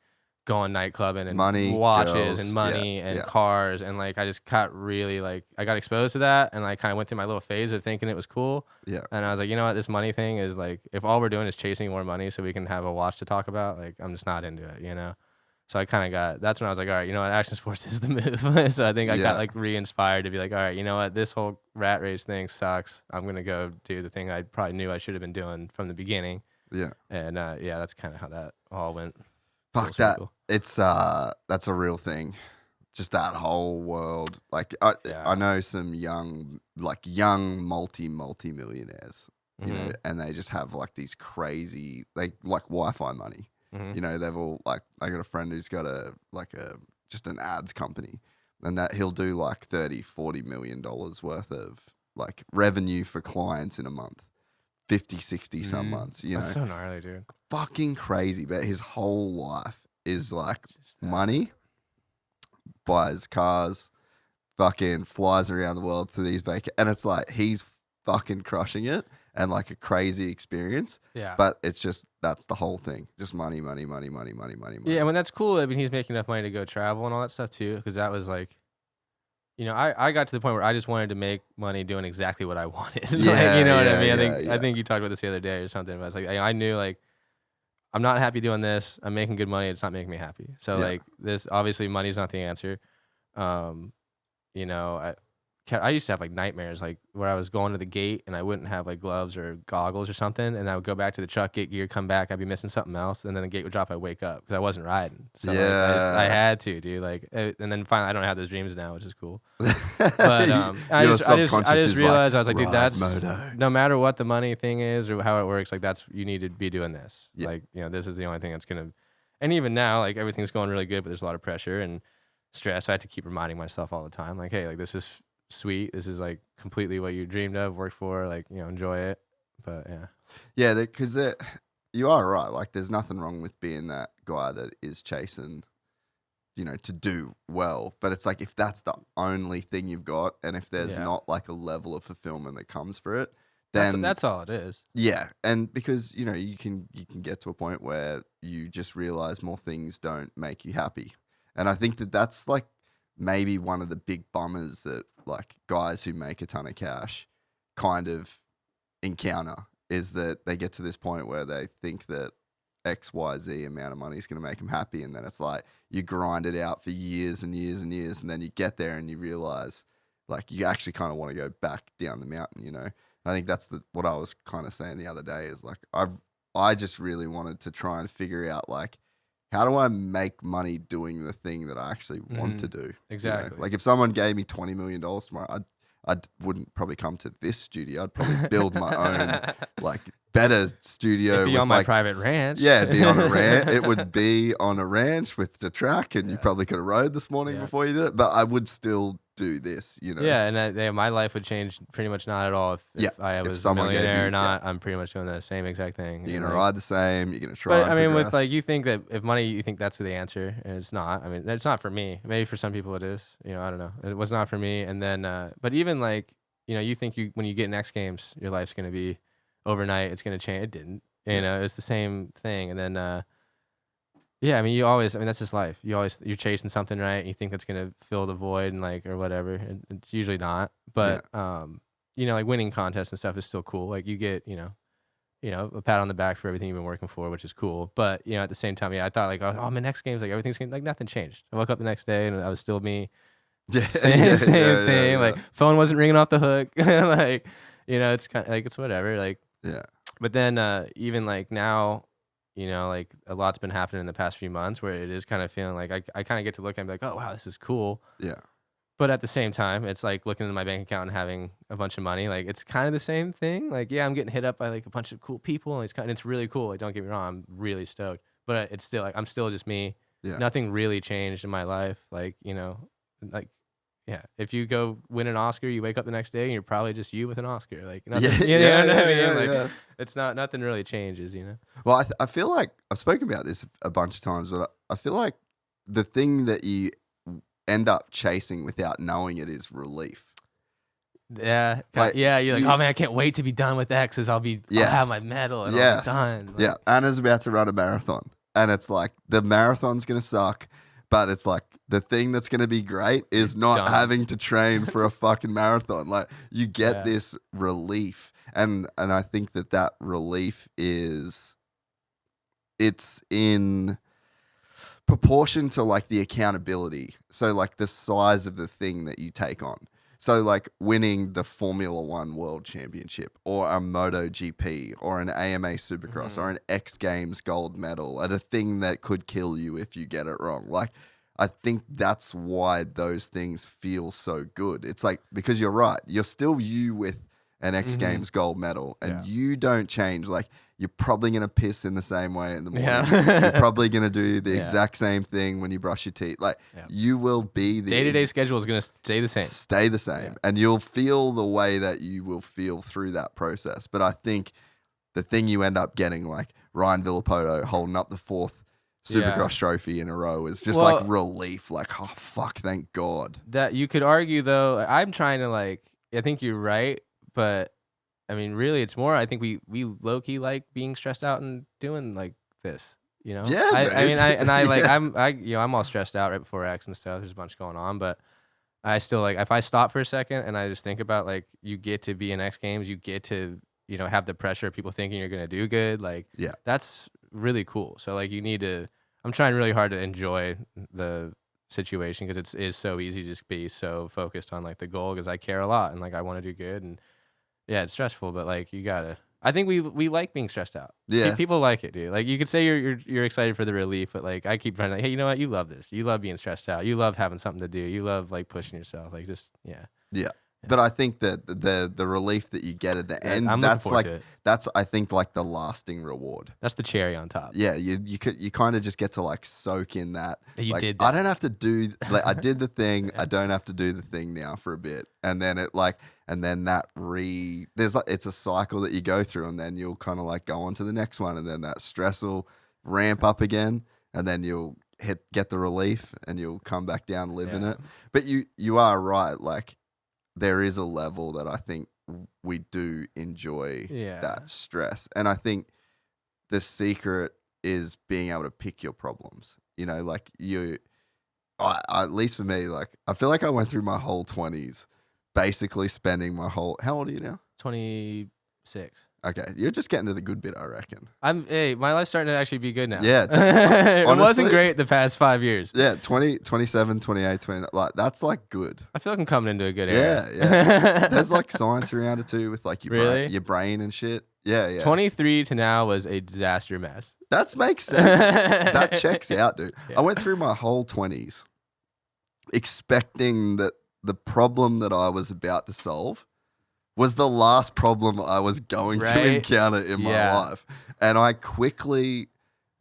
going nightclubbing and money, watches, girls, and money and cars, and like I just got really like I got exposed to that, and I kind of went through my little phase of thinking it was cool. And I was like, you know what, this money thing is like, if all we're doing is chasing more money so we can have a watch to talk about, like I'm just not into it, So I kind of that's when I was like, all right, you know what, action sports is the move. So I think I got like re-inspired to be like, all right, you know what, this whole rat race thing sucks. I'm gonna go do the thing I probably knew I should have been doing from the beginning. And that's kind of how that all went. Fuck that. It's that's a real thing. Just that whole world. Like I know some young multi-millionaires you know, and they just have like these crazy, like Wi-Fi money. You know, they've all like, I got a friend who's got just an ads company, and that he'll do like $30-40 million worth of like revenue for clients in a month, 50-60 some months, you know. That's so gnarly, dude. Fucking crazy. But his whole life is like money, buys cars, fucking flies around the world to these and it's like he's fucking crushing it and like a crazy experience. Yeah. But it's just, that's the whole thing. Just money. Yeah, I mean, that's cool. I mean, he's making enough money to go travel and all that stuff too, because that was like, you know, I got to the point where I just wanted to make money doing exactly what I wanted. Like, you know what I mean? I think you talked about this the other day or something. But I was like, I knew like, I'm not happy doing this. I'm making good money. It's not making me happy. So like this, obviously money's not the answer. You know, I used to have like nightmares, like where I was going to the gate and I wouldn't have like gloves or goggles or something, and I would go back to the truck, get gear, come back, I'd be missing something else, and then the gate would drop, I'd wake up because I wasn't riding. So like, I had to, dude. Like, and then finally, I don't have those dreams now, which is cool. But I just realized, I was like, dude, that's Moto. No matter what the money thing is or how it works, like that's, you need to be doing this. Like, you know, this is the only thing that's gonna. And even now, like everything's going really good, but there's a lot of pressure and stress. So I had to keep reminding myself all the time, like, hey, like this is sweet. This is like completely what you dreamed of, worked for, like, you know, enjoy it. But yeah, because you are right. Like, there's nothing wrong with being that guy that is chasing, you know, to do well. But it's like, if that's the only thing you've got, and if there's not like a level of fulfillment that comes for it, then that's all it is. Yeah, and because, you know, you can get to a point where you just realize more things don't make you happy, and I think that that's like maybe one of the big bummers that like guys who make a ton of cash kind of encounter, is that they get to this point where they think that XYZ amount of money is going to make them happy. And then it's like you grind it out for years and years and years. And then you get there and you realize like you actually kind of want to go back down the mountain, you know? I think that's what I was kind of saying the other day is like, I just really wanted to try and figure out like, how do I make money doing the thing that I actually want to do? Exactly. You know? Like if someone gave me $20 million tomorrow, I wouldn't probably come to this studio. I'd probably build my own like better studio. It'd be on my like, private ranch. Yeah, it'd be on a ranch. It would be on a ranch with the track, and you probably could have rode this morning before you did it. But I would still do this, you know. Yeah, and my life would change pretty much not at all if I was a millionaire or not. I'm pretty much doing the same exact thing. You're gonna ride the same. You're gonna try. But I mean, with like, you think that if money, you think that's the answer, and it's not. I mean, it's not for me. Maybe for some people it is. You know, I don't know. It was not for me. And then, but even like, you know, you think when you get in X Games, your life's gonna be overnight. It's gonna change. It didn't. You know, it's the same thing. And then, yeah, I mean, that's just life. You're chasing something, right? And you think that's gonna fill the void and like, or whatever. And it's usually not. But you know, like winning contests and stuff is still cool. Like you get, you know, a pat on the back for everything you've been working for, which is cool. But you know, at the same time, I thought like, oh, my next game's like everything's gonna, like nothing changed. I woke up the next day and I was still me. Same thing. Like phone wasn't ringing off the hook. Like, you know, it's kind of like, it's whatever. Like, yeah. But then even like now, you know, like a lot's been happening in the past few months where it is kind of feeling like I kind of get to look and be like, oh wow, this is cool. Yeah. But at the same time, it's like looking into my bank account and having a bunch of money. Like it's kind of the same thing. Like, yeah, I'm getting hit up by like a bunch of cool people, and it's really cool. Like, don't get me wrong, I'm really stoked. But it's still like I'm still just me. Yeah. Nothing really changed in my life. Like, you know, like, yeah, if you go win an Oscar, you wake up the next day and you're probably just you with an Oscar. Like, nothing, you know what I mean? Like, it's not, nothing really changes, you know? Well, I feel like I've spoken about this a bunch of times, but I feel like the thing that you end up chasing without knowing it is relief. Yeah. Like, yeah. You're like, oh man, I can't wait to be done with that because I'll have my medal and I'll be done. Like, yeah. Anna's about to run a marathon and it's like the marathon's going to suck, but it's like the thing that's going to be great is not having to train for a fucking marathon. Like you get this relief. And I think that relief it's in proportion to like the accountability. So like the size of the thing that you take on. So like winning the Formula One World Championship or a Moto GP or an AMA Supercross or an X Games gold medal at a thing that could kill you if you get it wrong. Like I think that's why those things feel so good. It's like, because you're right, you're still you with an X Games gold medal, and Yeah. you don't change. Like, you're probably going to piss in the same way in the morning. Yeah. You're probably going to do the Yeah. exact same thing when you brush your teeth. Like, Yeah. you will be the Day-to-day schedule is going to stay the same. Stay the same. Yeah. And you'll feel the way that you will feel through that process. But I think the thing you end up getting, like Ryan Villapoto holding up the 4th Supercross trophy in a row, is just like relief. Like, oh, fuck, thank God. That you could argue, though, I'm trying to, like, I think you're right, but I mean, really, it's more, I think we low-key like being stressed out and doing like this, you know? Yeah, I mean, yeah. I'm all stressed out right before X and stuff. There's a bunch going on, but I still, like, if I stop for a second and I just think about, like, you get to be in X Games, you get to, you know, have the pressure of people thinking you're going to do good. Like, Yeah. that's really cool. So, like, I'm trying really hard to enjoy the situation, because it is so easy to just be so focused on, like, the goal, because I care a lot and, like, I want to do good. And yeah, it's stressful, but, like, you gotta, I think we like being stressed out. Yeah. People like it, dude. Like, you could say you're excited for the relief, but, like, I keep trying to, like, hey, you know what? You love this. You love being stressed out. You love having something to do. You love, like, pushing yourself. Like, just, yeah. Yeah. But I think that the relief that you get at the end, I'm looking that's forward like, to it. that's, I think, like the lasting reward. That's the cherry on top. Yeah, you kind of just get to like soak in that. That you like, did I that. don't have to do, like, I did the thing. I don't have to do the thing now for a bit, and then it's a cycle that you go through, and then you'll kind of like go on to the next one, and then that stress will ramp up again, and then you'll get the relief, and you'll come back down, live in it. But you are right, like, there is a level that I think we do enjoy that stress. And I think the secret is being able to pick your problems. You know, like at least for me, like, I feel like I went through my whole 20s basically spending my whole, how old are you now? 26. Okay, you're just getting to the good bit, I reckon. Hey, my life's starting to actually be good now. Yeah. It Honestly, wasn't great the past 5 years. Yeah, 20, 27, 28, 29, like, that's like good. I feel like I'm coming into a good era. Yeah. There's like science around it too, with like Really? your brain and shit. Yeah. 23 to now was a disaster mess. That makes sense. That checks out, dude. Yeah. I went through my whole 20s expecting that the problem that I was about to solve was the last problem I was going to encounter in my life. And I quickly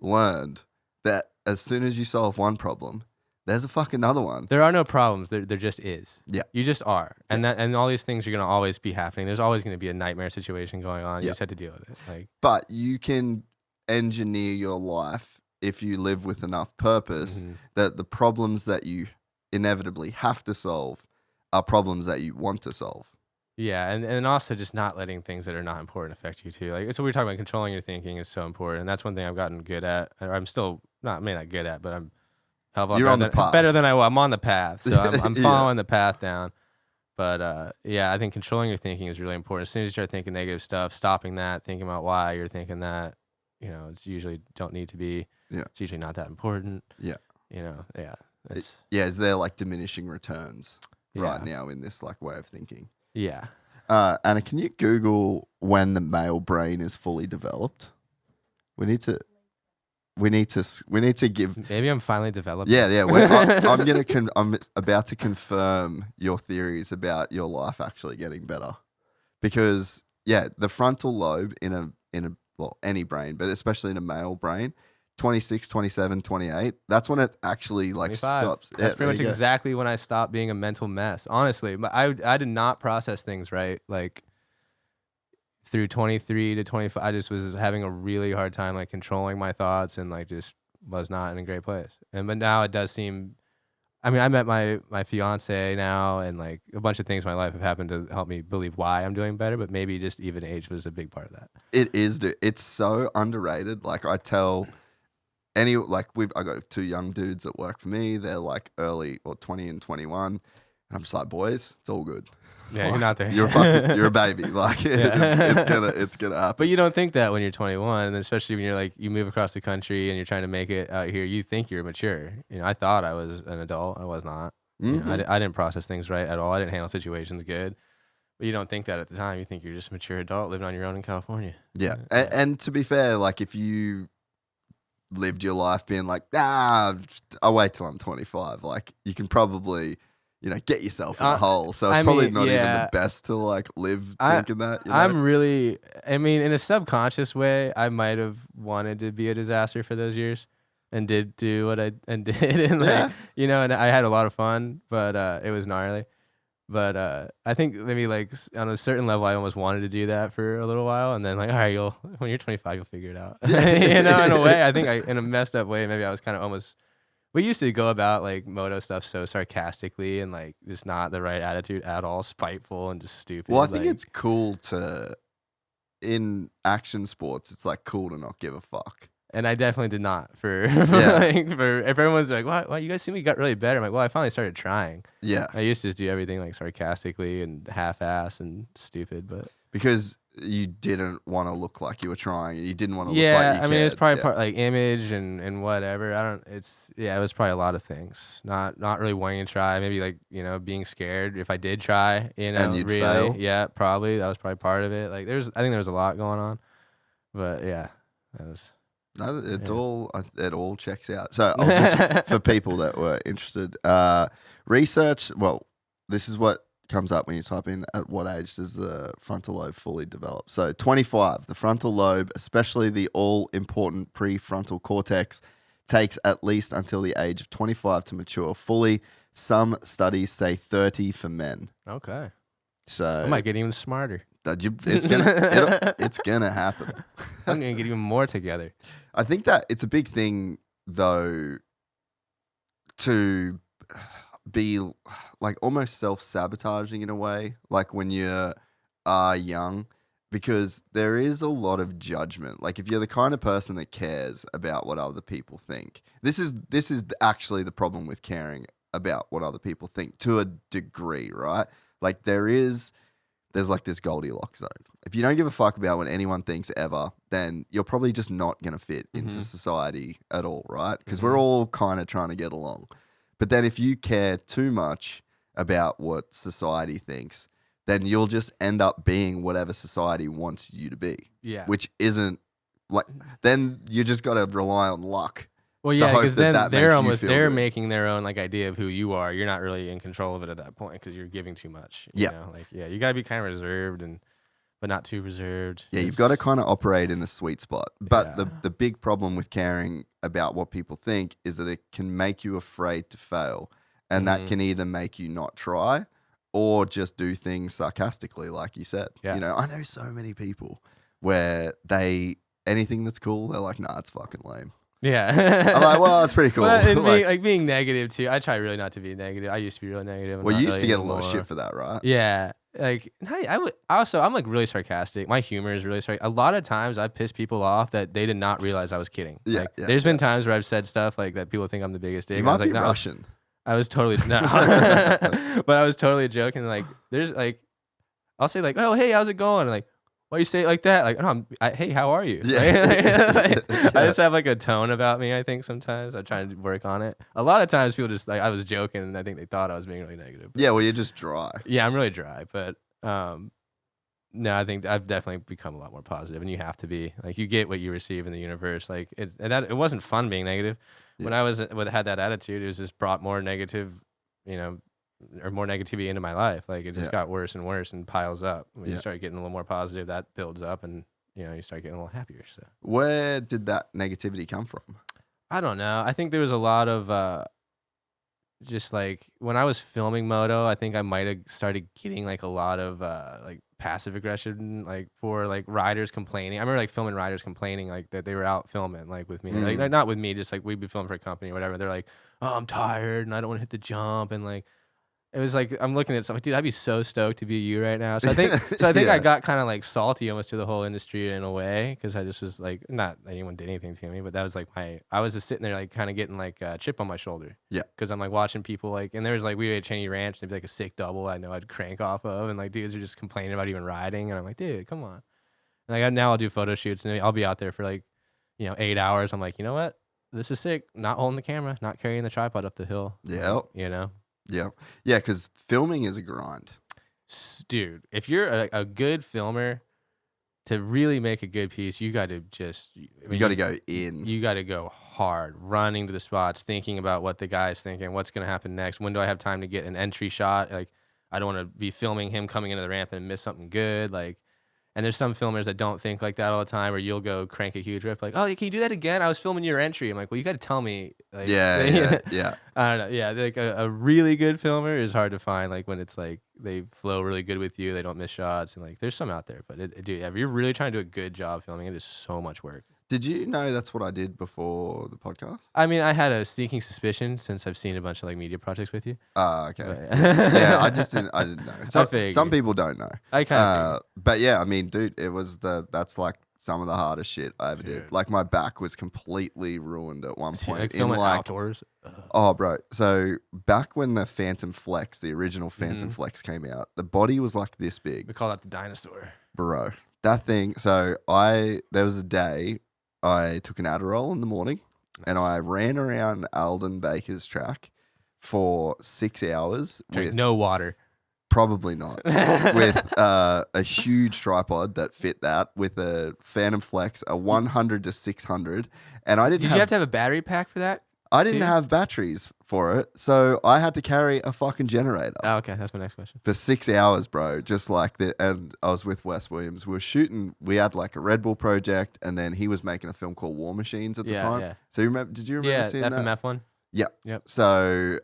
learned that as soon as you solve one problem, there's a fucking another one. There are no problems. There just is. Yeah. You just are. And and all these things are going to always be happening. There's always going to be a nightmare situation going on. You just have to deal with it. Like, but you can engineer your life if you live with enough purpose that the problems that you inevitably have to solve are problems that you want to solve. yeah, and also just not letting things that are not important affect you too. Like, so we were talking about controlling your thinking is so important, and that's one thing I've gotten good at. Or I'm still not good at, but I'm hell of a lot You're on the path. better than I was. I'm on the path, so I'm Yeah. following the path down. But yeah, I think controlling your thinking is really important. As soon as you start thinking negative stuff, stopping that, thinking about why you're thinking that, you know, it's usually don't need to be. Yeah. It's usually not that important. Yeah. You know, yeah. It's Is there like diminishing returns right Yeah. now in this like way of thinking? yeah. Anna, can you Google when the male brain is fully developed? We need to give. Maybe I'm finally developing. Yeah. I'm about to confirm your theories about your life actually getting better, because the frontal lobe in any brain, but especially in a male brain, 26, 27, 28, that's when it actually like 25. stops. That's pretty much exactly when I stopped being a mental mess. Honestly, but I did not process things right. Like through 23 to 25, I just was having a really hard time like controlling my thoughts, and like just was not in a great place. But now it does seem. I mean, I met my fiance now, and like a bunch of things in my life have happened to help me believe why I'm doing better. But maybe just even age was a big part of that. It is, dude. It's so underrated. Like, I tell I got two young dudes that work for me. They're like early or 20 and 21. And I'm just like, boys, it's all good. Yeah, Like, you're not there. You're a baby. Like, it's gonna happen. But you don't think that when you're 21, and especially when you're like you move across the country and you're trying to make it out here. You think you're mature. You know, I thought I was an adult. I was not. You know, I didn't process things right at all. I didn't handle situations good. But you don't think that at the time. You think you're just a mature adult living on your own in California. Yeah. And to be fair, like, if you lived your life being like, I'll wait till I'm 25, like, you can probably get yourself in a hole. So it's probably not even the best to like live thinking that. I'm really, I mean, in a subconscious way, I might have wanted to be a disaster for those years, and did do what I did, and like and I had a lot of fun, but it was gnarly. But I think maybe like on a certain level, I almost wanted to do that for a little while, and then like, all right, when you're 25, you'll figure it out. In a way, I think in a messed up way, maybe I was kind of almost. We used to go about like moto stuff so sarcastically and like just not the right attitude at all, spiteful and just stupid. Well, I think it's cool in action sports, it's like cool to not give a fuck. And I definitely did not for if everyone's like, "Wow, you guys see me got really better." I'm like, "Well, I finally started trying." Yeah. I used to just do everything like sarcastically and half-ass and stupid, but because you didn't want to look like you were trying. You didn't want to look like you cared. I mean, it's probably part like image and whatever. It was probably a lot of things. Not really wanting to try. Maybe like being scared if I did try. And you'd really, fail. yeah, probably that was probably part of it. Like I think there was a lot going on, but yeah, that was. No, it all checks out. So I'll just, for people that were interested, research. Well, this is what comes up when you type in at what age does the frontal lobe fully develop. So 25, the frontal lobe, especially the all-important prefrontal cortex, takes at least until the age of 25 to mature fully. Some studies say 30 for men. Okay. So I might get even smarter. It's gonna happen. I'm gonna get even more together. I think that it's a big thing though to be like almost self-sabotaging in a way, like when you are young, because there is a lot of judgment. Like if you're the kind of person that cares about what other people think, this is actually the problem with caring about what other people think to a degree, right? Like there's like this Goldilocks zone. If you don't give a fuck about what anyone thinks ever, then you're probably just not going to fit into society at all, right? Because we're all kind of trying to get along. But then if you care too much about what society thinks, then you'll just end up being whatever society wants you to be. Yeah. Which isn't like, then you just got to rely on luck. Well, yeah, because then they're good. Making their own like idea of who you are. You're not really in control of it at that point because you're giving too much. You got to be kind of reserved but not too reserved. Yeah, you've got to kind of operate in a sweet spot. But the big problem with caring about what people think is that it can make you afraid to fail, and that can either make you not try or just do things sarcastically, like you said. Yeah. I know so many people where anything that's cool, they're like, nah, it's fucking lame. Yeah. I'm like, well, it's pretty cool. But being negative too. I try really not to be negative. I used to be really negative. Well, you used to get a lot of shit for that, right? Yeah. Like I'm like really sarcastic. My humor is really sarcastic. A lot of times I piss people off that they did not realize I was kidding. Yeah. Like, there's been times where I've said stuff like that people think I'm the biggest dick. You might I was be like, Russian. I was totally no. But I was totally joking. Like there's like I'll say like, oh hey, how's it going? And like, why you say it like that? Like, oh, hey, how are you? Yeah. I just have like a tone about me, I think sometimes. I try to work on it. A lot of times people just like, I was joking and I think they thought I was being really negative. Yeah, well, you're just dry. Yeah, I'm really dry. But no, I think I've definitely become a lot more positive, and you have to be. Like, you get what you receive in the universe. Like, it wasn't fun being negative. Yeah. When I had that attitude, it was just brought more negative, or more negativity into my life. Like it just got worse and worse and piles up. When you start getting a little more positive, that builds up, and you start getting a little happier. So where did that negativity come from? I don't know. I think there was a lot of just like when I was filming Moto, I think I might have started getting like a lot of like passive aggression, like for like riders complaining. I remember like filming riders complaining like that they were out filming like with me, like not with me, just like we'd be filming for a company or whatever. They're like, oh, I'm tired and I don't want to hit the jump, and like. It was like I'm looking at something, dude. I'd be so stoked to be you right now. So I think, I got kind of like salty almost to the whole industry in a way, because I just was like, not that anyone did anything to me, but that was like I was just sitting there like kind of getting like a chip on my shoulder. Yeah. Because I'm like watching people like, and there was like we were at Cheney Ranch, and there'd be like a sick double I know I'd crank off of, and like dudes are just complaining about even riding, and I'm like, dude, come on. And like now I'll do photo shoots, and I'll be out there for like 8 hours. I'm like, you know what? This is sick. Not holding the camera, not carrying the tripod up the hill. Yeah. Yeah, because filming is a grind. Dude, if you're a good filmer, to really make a good piece, you got to just You got to go in. You got to go hard, running to the spots, thinking about what the guy's thinking, what's going to happen next. When do I have time to get an entry shot? Like, I don't want to be filming him coming into the ramp and miss something good. Like, and there's some filmers that don't think like that all the time, where you'll go crank a huge rip, like, oh, can you do that again? I was filming your entry. I'm like, well, you got to tell me. Like, Yeah. I don't know. Yeah, like a really good filmer is hard to find. Like when it's like they flow really good with you, they don't miss shots, and like there's some out there. But dude, if you're really trying to do a good job filming, it is so much work. Did you know that's what I did before the podcast? I mean, I had a sneaking suspicion since I've seen a bunch of like media projects with you. Okay. But- Yeah, I didn't know. figured. Some people don't know. I kind of But yeah, I mean, dude, that's like some of the hardest shit I ever did. Dude. Like my back was completely ruined at one point. like in filming like, outdoors. oh, bro. So back when the Phantom Flex, the original Phantom Flex came out, the body was like this big, We call that the dinosaur. bro. That thing. So there was a day I took an Adderall in the morning and I ran around Alden Baker's track for 6 hours. Drink with no water. Probably not. With a huge tripod that fit that, with a Phantom Flex, a 100 to 600, and I didn't. Did you have to have a battery pack for that? I didn't too? have batteries for it, so I had to carry a fucking generator Oh, okay, that's my next question. for 6 hours, bro. Just like that, and I was with Wes Williams. We were shooting. We had like a Red Bull project, and then he was making a film called War Machines at the Yeah, time. yeah. So you remember? Did you remember Yeah, seeing that? FMF one. Yeah. Yep. So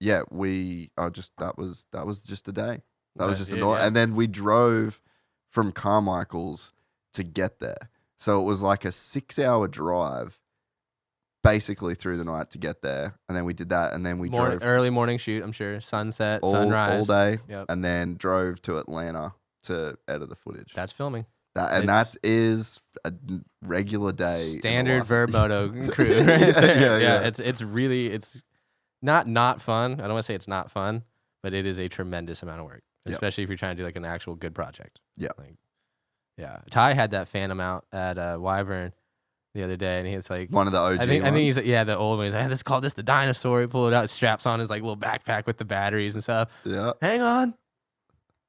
yeah, that was just a day. That was just annoying. yeah. And then we drove from Carmichael's to get there. So it was like a 6-hour drive basically through the night to get there. And then we did that, and then we drove Early morning shoot, I'm sure. Sunset, all sunrise. day, Yep. and then drove to Atlanta to edit the footage. That's filming. That is a regular day. in the Standard life. Verb Moto crew. Yeah, Right there. yeah. It's really not fun. I don't want to say it's not fun, but it is a tremendous amount of work, Yep. especially if you're trying to do like an actual good project. Yeah. Like, yeah. Ty had that Phantom out at Wyvern the other day, and he's like, One of the OG I think ones. he's the old one. He's like, let's call this the dinosaur. He pulled it out, straps on his like little backpack with the batteries and stuff. Yeah. Hang on,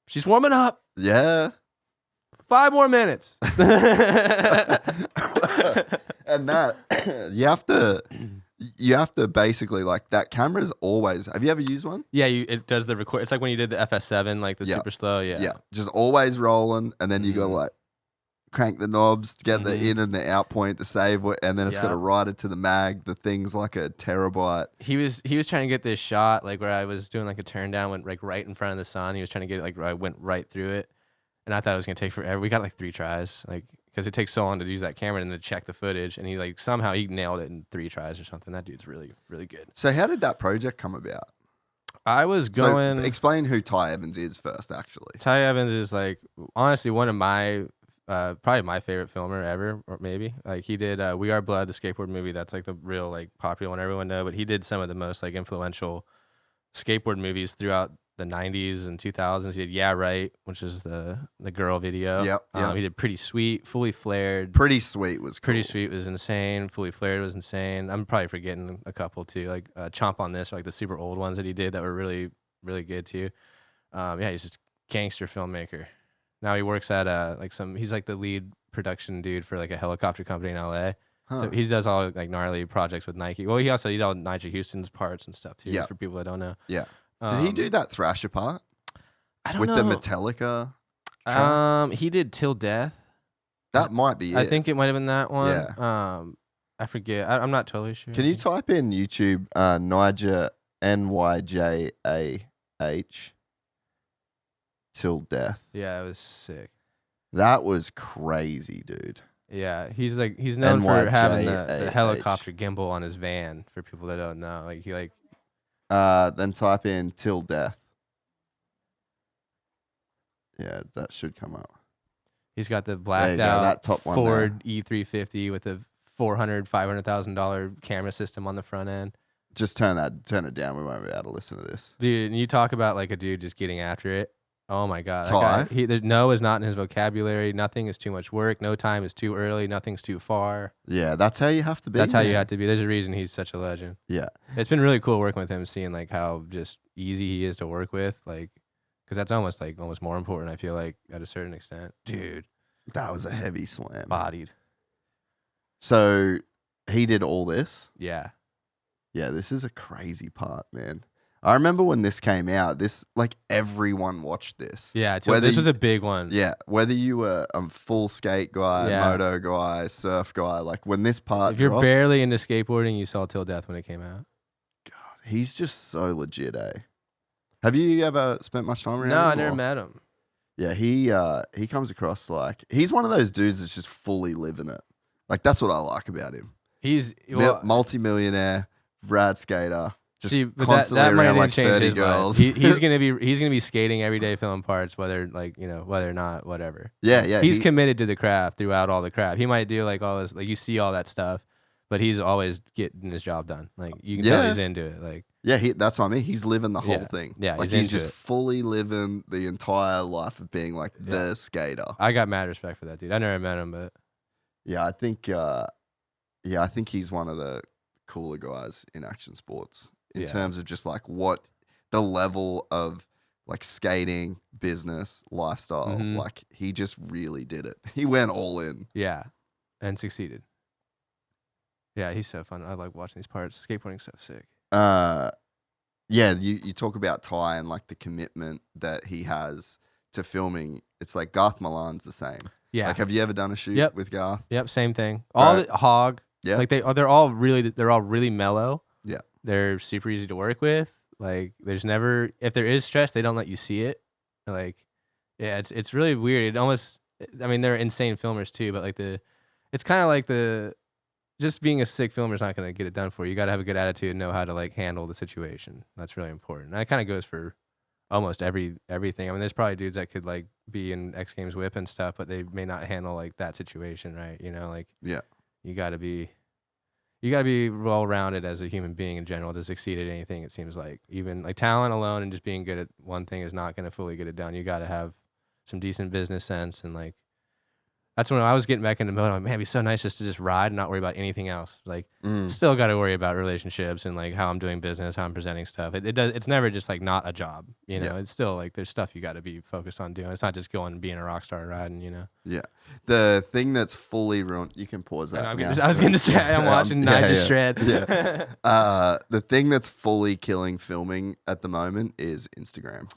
she's warming up. Yeah. 5 more minutes. And that you have to basically, like, that camera's always. Have you ever used one? Yeah, it does the record. It's like when you did the FS7, like the Yeah. super slow. Yeah. Just always rolling, and then you got to like crank the knobs to get the in and the out point to save it, and then it's got to write it to the mag. The thing's like a terabyte. He was trying to get this shot like where I was doing like a turn down, went like right in front of the sun. He was trying to get it like I went right through it, and I thought it was gonna take forever. We got like 3 tries, like because it takes so long to use that camera and then to check the footage. And he like somehow he nailed it in 3 tries or something. That dude's really really good. So how did that project come about? I was going. So explain who Ty Evans is first, actually. Ty Evans is like honestly one of my probably my favorite filmer ever, or maybe like he did We Are Blood, the skateboard movie. That's like the real like popular one everyone know. But he did some of the most like influential skateboard movies throughout the 90s and 2000s. He did Yeah Right, which is the girl video. Yep. He did Pretty Sweet, Fully Flared. Pretty Sweet was cool. Pretty Sweet was insane. Fully Flared was insane. I'm probably forgetting a couple too, like Chomp on This, like the super old ones that he did that were really really good too. Yeah, he's just a gangster filmmaker. Now he works at he's like the lead production dude for like a helicopter company in LA. Huh. So he does all like gnarly projects with Nike. Well, he also did all Nigel Houston's parts and stuff too. Yeah. For people that don't know. Yeah. Did he do that Thrasher part I don't with know. the Metallica? track? He did Till Death. That might be it. I think it might have been that one. Yeah. I forget. I'm not totally sure. Can you type in YouTube Niger NYJAH Till Death? Yeah, it was sick. That was crazy, dude. Yeah, he's known for having the NYJAH. helicopter gimbal on his van. For people that don't know, like he like Then type in Till Death. Yeah, that should come up. he's got the There you blacked go, out that top one Ford E350 with a $500,000 camera system on the front end. Just turn it down. We won't be able to listen to this. Dude, and you talk about like a dude just getting after it. Oh my god, that Ty? guy, no is not in his vocabulary. Nothing is too much work. No time is too early. Nothing's too far. Yeah, that's how you have to be. That's how you man. have to be. There's a reason he's such a legend. Yeah. It's been really cool working with him, seeing like how just easy he is to work with, like because that's almost more important. I feel like at a certain extent, dude. That was a heavy slam. bodied. So he did all this. Yeah. Yeah, this is a crazy part, man. I remember when this came out, this like everyone watched this. Yeah, Whether this was you- a big one. Yeah, whether you were a full skate guy, Yeah. moto guy, surf guy, like when this part If you're dropped, barely into skateboarding, you saw Till Death when it came out. he's just so legit, eh? Have you ever spent much time around No, him? I never or- met him. Yeah, he comes across like he's one of those dudes that's just fully living it. Like that's what I like about him. He's well, Multi-millionaire, rad skater, just see, but constantly that might around didn't like change 30 his life. girls. He's gonna be skating every day, filming parts, whether whether or not, whatever. yeah, He's committed to the craft throughout all the crap. He might do like all this, like you see all that stuff, but he's always getting his job done. Like you can tell Yeah. he's into it. Like Yeah, that's what I mean. He's living the whole Yeah. thing. Yeah, like he's he's into just it. fully living the entire life of being like the skater. I got mad respect for that dude. I never met him, but Yeah, I think he's one of the cooler guys in action sports in Yeah. terms of just like what the level of like skating, business, lifestyle. Mhm. Like he just really did it. He went all in. yeah, and succeeded. Yeah, he's so fun. I like watching these parts. Skateboarding's so sick. Yeah, you talk about Ty and like the commitment that he has to filming. It's like Garth Milan's the same. Yeah. Like, have you ever done a shoot Yep. with Garth? Yep, same thing. Right. All the Hog. Yeah. Like they're all really mellow. Yeah. They're super easy to work with. Like there's never, if there is stress, they don't let you see it. Like, yeah, it's really weird. It almost, I mean, they're insane filmers too, but like it's kind of like just being a sick filmer is not going to get it done for you. You got to have a good attitude and know how to like handle the situation. That's really important. And that kind of goes for almost everything. I mean, there's probably dudes that could like be in X Games whip and stuff, but they may not handle like that situation, right? You know, like Yeah. you got to be well rounded as a human being in general to succeed at anything. It seems like even like talent alone and just being good at one thing is not going to fully get it done. You got to have some decent business sense and like. That's when I was getting back into moto. Man, it'd be so nice just to just ride and not worry about anything else. Like, still got to worry about relationships and like how I'm doing business, how I'm presenting stuff. It's never just like not a job, you know. Yeah. It's still like there's stuff you got to be focused on doing. It's not just going and being a rock star and riding, you know. Yeah. The thing that's fully ruined, you can pause that. I now. was getting distracted. I'm watching Nigel shred. Yeah. The thing that's fully killing filming at the moment is Instagram.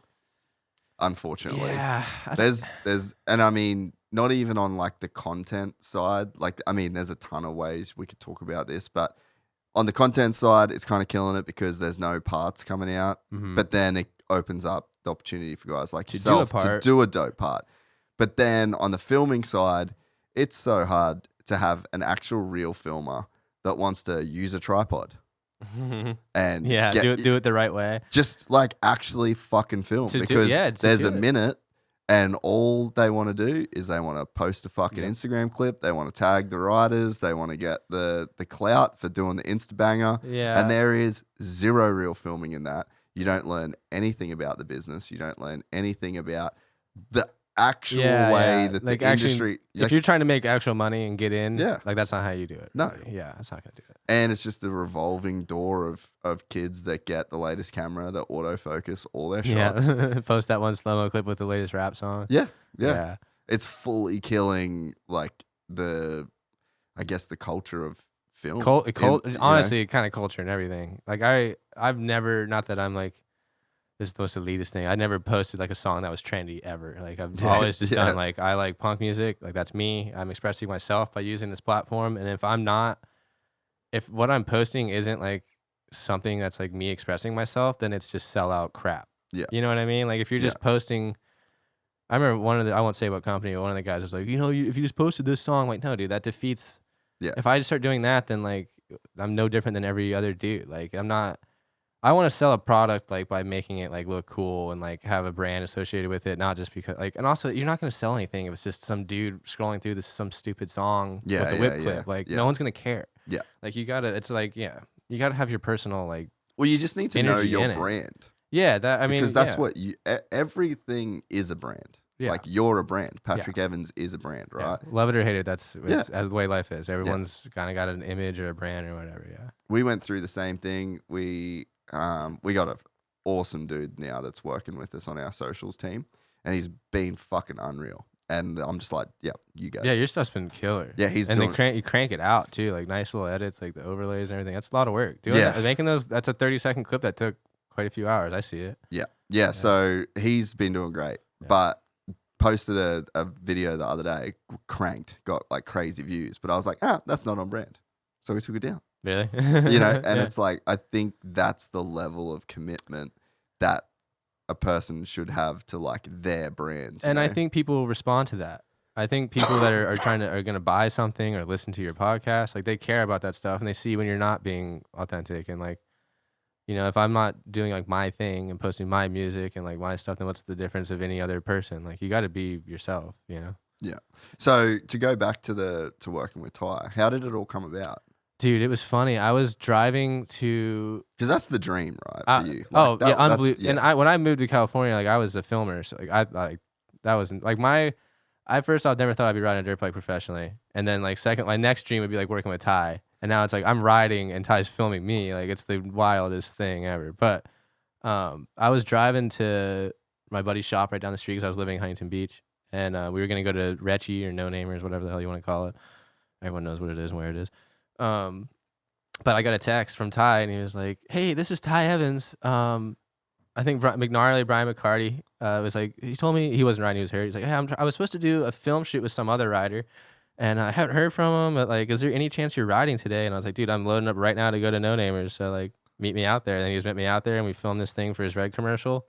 Unfortunately. Yeah. There's and I mean, not even on like the content side. Like, I mean, there's a ton of ways we could talk about this, but on the content side, it's kind of killing it because there's no parts coming out. Mhm. But then it opens up the opportunity for guys like To do a yourself to part. do a dope part. But then on the filming side, it's so hard to have an actual real filmer that wants to use a tripod and Yeah, do it the right way. just like actually fucking film To do- because yeah, to there's do a it. minute and all they want to do is they want to post a fucking Yeah. Instagram clip. They want to tag the riders. They want to get the clout for doing the Insta banger. Yeah. And there is zero real filming in that. You don't learn anything about the business. You don't learn anything about the actual way that like the industry. If like, you're trying to make actual money and get in, Yeah. like that's not how you do it. No. Like, yeah, that's not gonna do it. and it's just the revolving door of kids that get the latest camera that autofocus all their shots. Yeah, post that one slow mo clip with the latest rap song. Yeah. It's fully killing like I guess the culture of film. Honestly, kind of culture and everything. Like I've never, not that I'm like, this is the most elitist thing. I never posted like a song that was trendy ever. Like I've always just done like, I like punk music. Like that's me. I'm expressing myself by using this platform. And if what I'm posting isn't like something that's like me expressing myself, then it's just sellout crap. Yeah. You know what I mean? Like if you're just posting, I remember I won't say what company, but one of the guys was like, if you just posted this song, I'm like, no, dude, that defeats. Yeah. If I just start doing that, then like I'm no different than every other dude. Like I want to sell a product like by making it like look cool and like have a brand associated with it, not just because like, and also you're not going to sell anything if it's just some dude scrolling through some stupid song with a whip clip. Like no one's going to care. Yeah. Like you gotta have your personal like, Well, you just need to know energy your in it. brand. yeah, Because that's what everything is a brand. Yeah. Like you're a brand. Patrick Evans is a brand, right? yeah. Love it or hate it. That's the way life is. Everyone's kind of got an image or a brand or whatever. Yeah. We went through the same thing. We got an awesome dude now that's working with us on our socials team, and he's been fucking unreal. And I'm just like, yeah, you go. Yeah, your stuff's been killer. Yeah, he's and doing then you crank it out too, like nice little edits, like the overlays and everything. That's a lot of work. Making those. That's a 30-second clip that took quite a few hours. I see it. Yeah. So he's been doing great, but posted a video the other day, cranked, got like crazy views, but I was like, that's not on brand, so we took it down. Really? And it's like, I think that's the level of commitment that a person should have to like their brand. And I think people will respond to that. I think people that are going to buy something or listen to your podcast, like they care about that stuff and they see when you're not being authentic. And like, if I'm not doing like my thing and posting my music and like my stuff, then what's the difference of any other person? Like you got to be yourself, Yeah. So to go back to working with Ty, how did it all come about? Dude, it was funny. I was driving to, because that's the dream, right? For you. Like, unbelievable. And when I moved to California, like I was a filmer, so like that wasn't like I first off never thought I'd be riding a dirt bike professionally, and then like second, my next dream would be like working with Ty, and now it's like I'm riding and Ty's filming me, like it's the wildest thing ever. But I was driving to my buddy's shop right down the street because I was living in Huntington Beach, and we were gonna go to Retchy or No Namers, whatever the hell you want to call it. Everyone knows what it is and where it is. But I got a text from Ty, and he was like, "Hey, this is Ty Evans. I think Brian McCarty was like, he told me he wasn't riding, he was hurt. He's like, hey, I was supposed to do a film shoot with some other rider, and I haven't heard from him. But like, is there any chance you're riding today?" And I was like, dude, I'm loading up right now to go to No Namers. So like, meet me out there. And then he just met me out there, and we filmed this thing for his Red commercial.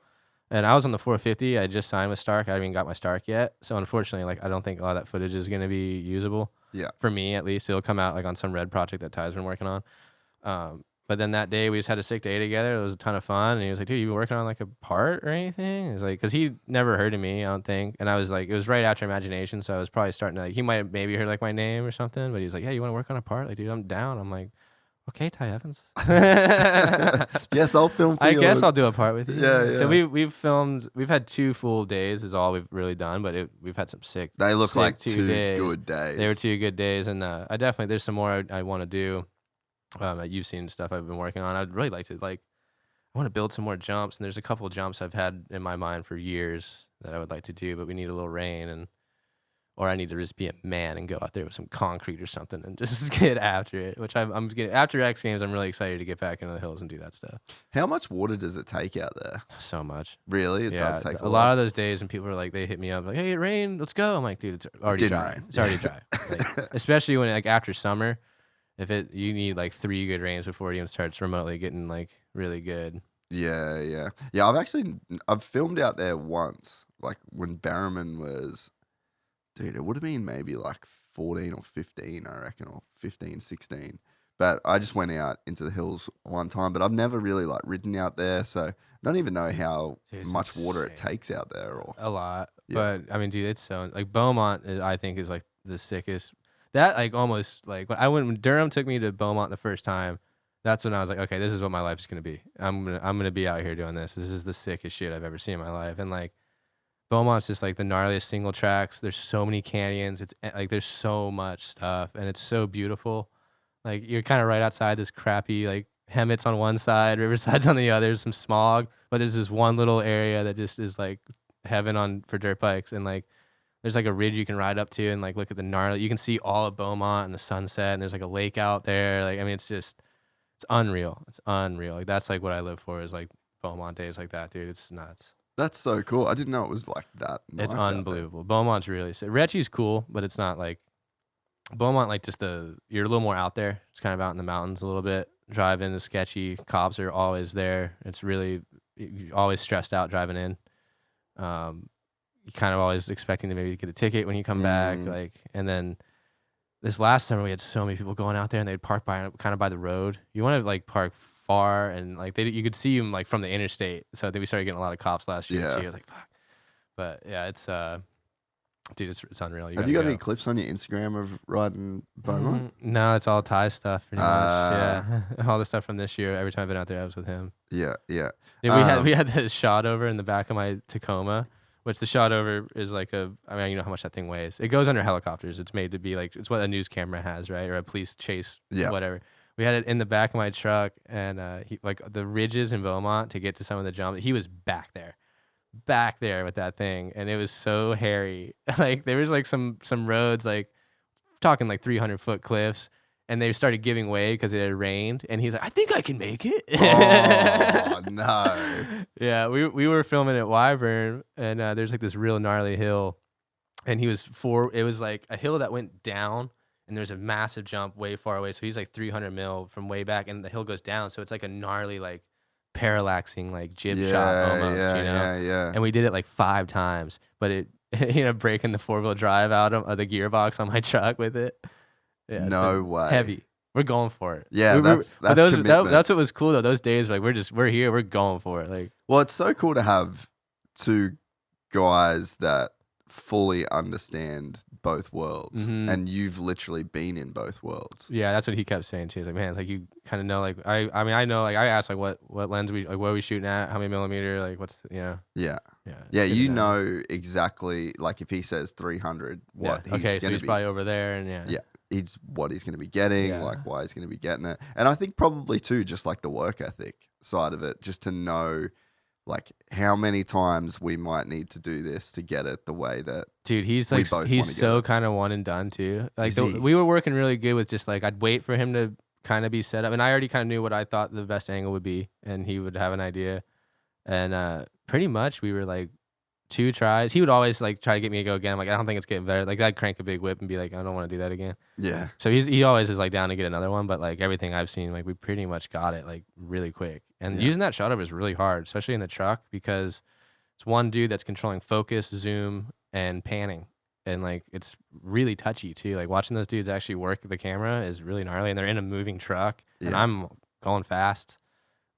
And I was on the 450. I just signed with Stark. I haven't even got my Stark yet. So unfortunately, like, I don't think a lot of that footage is going to be usable. Yeah. For me, at least. It'll come out like on some Red project that Ty's been working on. But then that day we just had a sick day together. It was a ton of fun. And he was like, dude, you been working on like a part or anything? He's like, because he never heard of me, I don't think. And I was like, it was right after Imagination. So I was probably starting to like, he might have maybe heard like my name or something. But he was like, yeah, you want to work on a part? Like, dude, I'm down. I'm like, okay, Ty Evans. Yes, I'll film for I you. guess I'll do a part with you. Yeah. So we've filmed, we've had 2 full days is all we've really done. But we've had some sick. They look sick like 2 two days. good days. They were 2 good days. And I definitely, there's some more I want to do. That you've seen stuff I've been working on. I'd really like to I want to build some more jumps, and there's a couple of jumps I've had in my mind for years that I would like to do, but we need a little rain, or I need to just be a man and go out there with some concrete or something and just get after it. Which I'm getting after X Games. I'm really excited to get back into the hills and do that stuff. How much water does it take out there? So much. Really, it does take a lot of those days, and people are like, they hit me up like, "Hey, it rained, let's go." I'm like, dude, it's already dry. It's already dry. Like, especially when like after summer. You need like 3 good rains before it even starts remotely getting like really good. Yeah. I've filmed out there once, like when Barrowman was, dude, it would have been maybe like 14 or 15, I reckon, or 15, 16. But I just went out into the hills one time, but I've never really like ridden out there, so I don't even know how much water it takes out there. Or a lot. Yeah. But I mean, dude, it's so like Beaumont I think is like the sickest. That like almost like when Durham took me to Beaumont the first time, that's when I was like, okay, this is what my life is gonna be. I'm gonna be out here doing this. This is the sickest shit I've ever seen in my life. And like Beaumont's just like the gnarliest single tracks. There's so many canyons. It's like there's so much stuff, and it's so beautiful. Like you're kind of right outside this crappy like Hemet's on one side, Riverside's on the other, some smog, but there's this one little area that just is like heaven for dirt bikes, and like. There's like a ridge you can ride up to and like look at the gnarly. You can see all of Beaumont and the sunset, and there's like a lake out there. Like, I mean, it's unreal. It's unreal. Like that's like what I live for is like Beaumont days like that, dude. It's nuts. That's so cool. I didn't know it was like that. Nice. It's unbelievable. Beaumont's really sick. Retchy's cool, but it's not like Beaumont. Like just you're a little more out there. It's kind of out in the mountains a little bit. Driving is sketchy. Cops are always there. It's really you're always stressed out driving in. You kind of always expecting to maybe get a ticket when you come back, like, and then this last summer we had so many people going out there and they'd park kind of by the road. You want to like park far and like you could see them like from the interstate. So then we started getting a lot of cops last year too. Like fuck, but yeah, it's dude, it's unreal. Have you got any clips on your Instagram of riding Beaumont? No, it's all Ty stuff pretty much. Yeah, all the stuff from this year. Every time I've been out there, I was with him. Yeah. We had this shot over in the back of my Tacoma. Which the shot over is like you know how much that thing weighs. It goes under helicopters. It's made to be like, it's what a news camera has, right? Or a police chase, whatever. We had it in the back of my truck, and he, like the ridges in Beaumont to get to some of the jumps, he was back there. back there with that thing, and it was so hairy. Like there was like some roads, like talking like 300-foot cliffs, and they started giving way because it had rained. And he's like, "I think I can make it." Oh no! Yeah, we were filming at Wyvern, and there's like this real gnarly hill, and it was like a hill that went down, and there's a massive jump way far away. So he's like 300 mil from way back, and the hill goes down, so it's like a gnarly like parallaxing like jib shot almost, Yeah. And we did it like 5 times, but it breaking the 4-wheel drive out of the gearbox on my truck with it. Yeah, No way. Heavy. We're going for it. Yeah, that's commitment. That's what was cool though. Those days, like we're here, we're going for it. Like, well, it's so cool to have 2 guys that fully understand both worlds, and you've literally been in both worlds. Yeah, that's what he kept saying too. He's like, man, it's like you kind of know, like I mean, I know, like I asked, like what lens we, like, what are we shooting at, how many millimeter, like what's the, Yeah. Yeah, You know exactly, like if he says 300, what he's okay, so gonna he's be, probably over there, and it's what he's going to be getting, like why he's going to be getting it, and I think probably too, just like the work ethic side of it, just to know like how many times we might need to do this to get it the way that. Dude, he's like, he's so kind of one and done too. Like we were working really good with just like, I'd wait for him to kind of be set up, and I already kind of knew what I thought the best angle would be, and he would have an idea, and pretty much we were like 2 tries. He would always like try to get me to go again. I'm like, I don't think it's getting better. Like I'd crank a big whip and be like, I don't want to do that again. Yeah. So he always is like down to get another one, but like everything I've seen, like we pretty much got it like really quick. And using that shutter was really hard, especially in the truck, because it's one dude that's controlling focus, zoom, and panning. And like it's really touchy too. Like watching those dudes actually work the camera is really gnarly, and they're in a moving truck, and I'm going fast.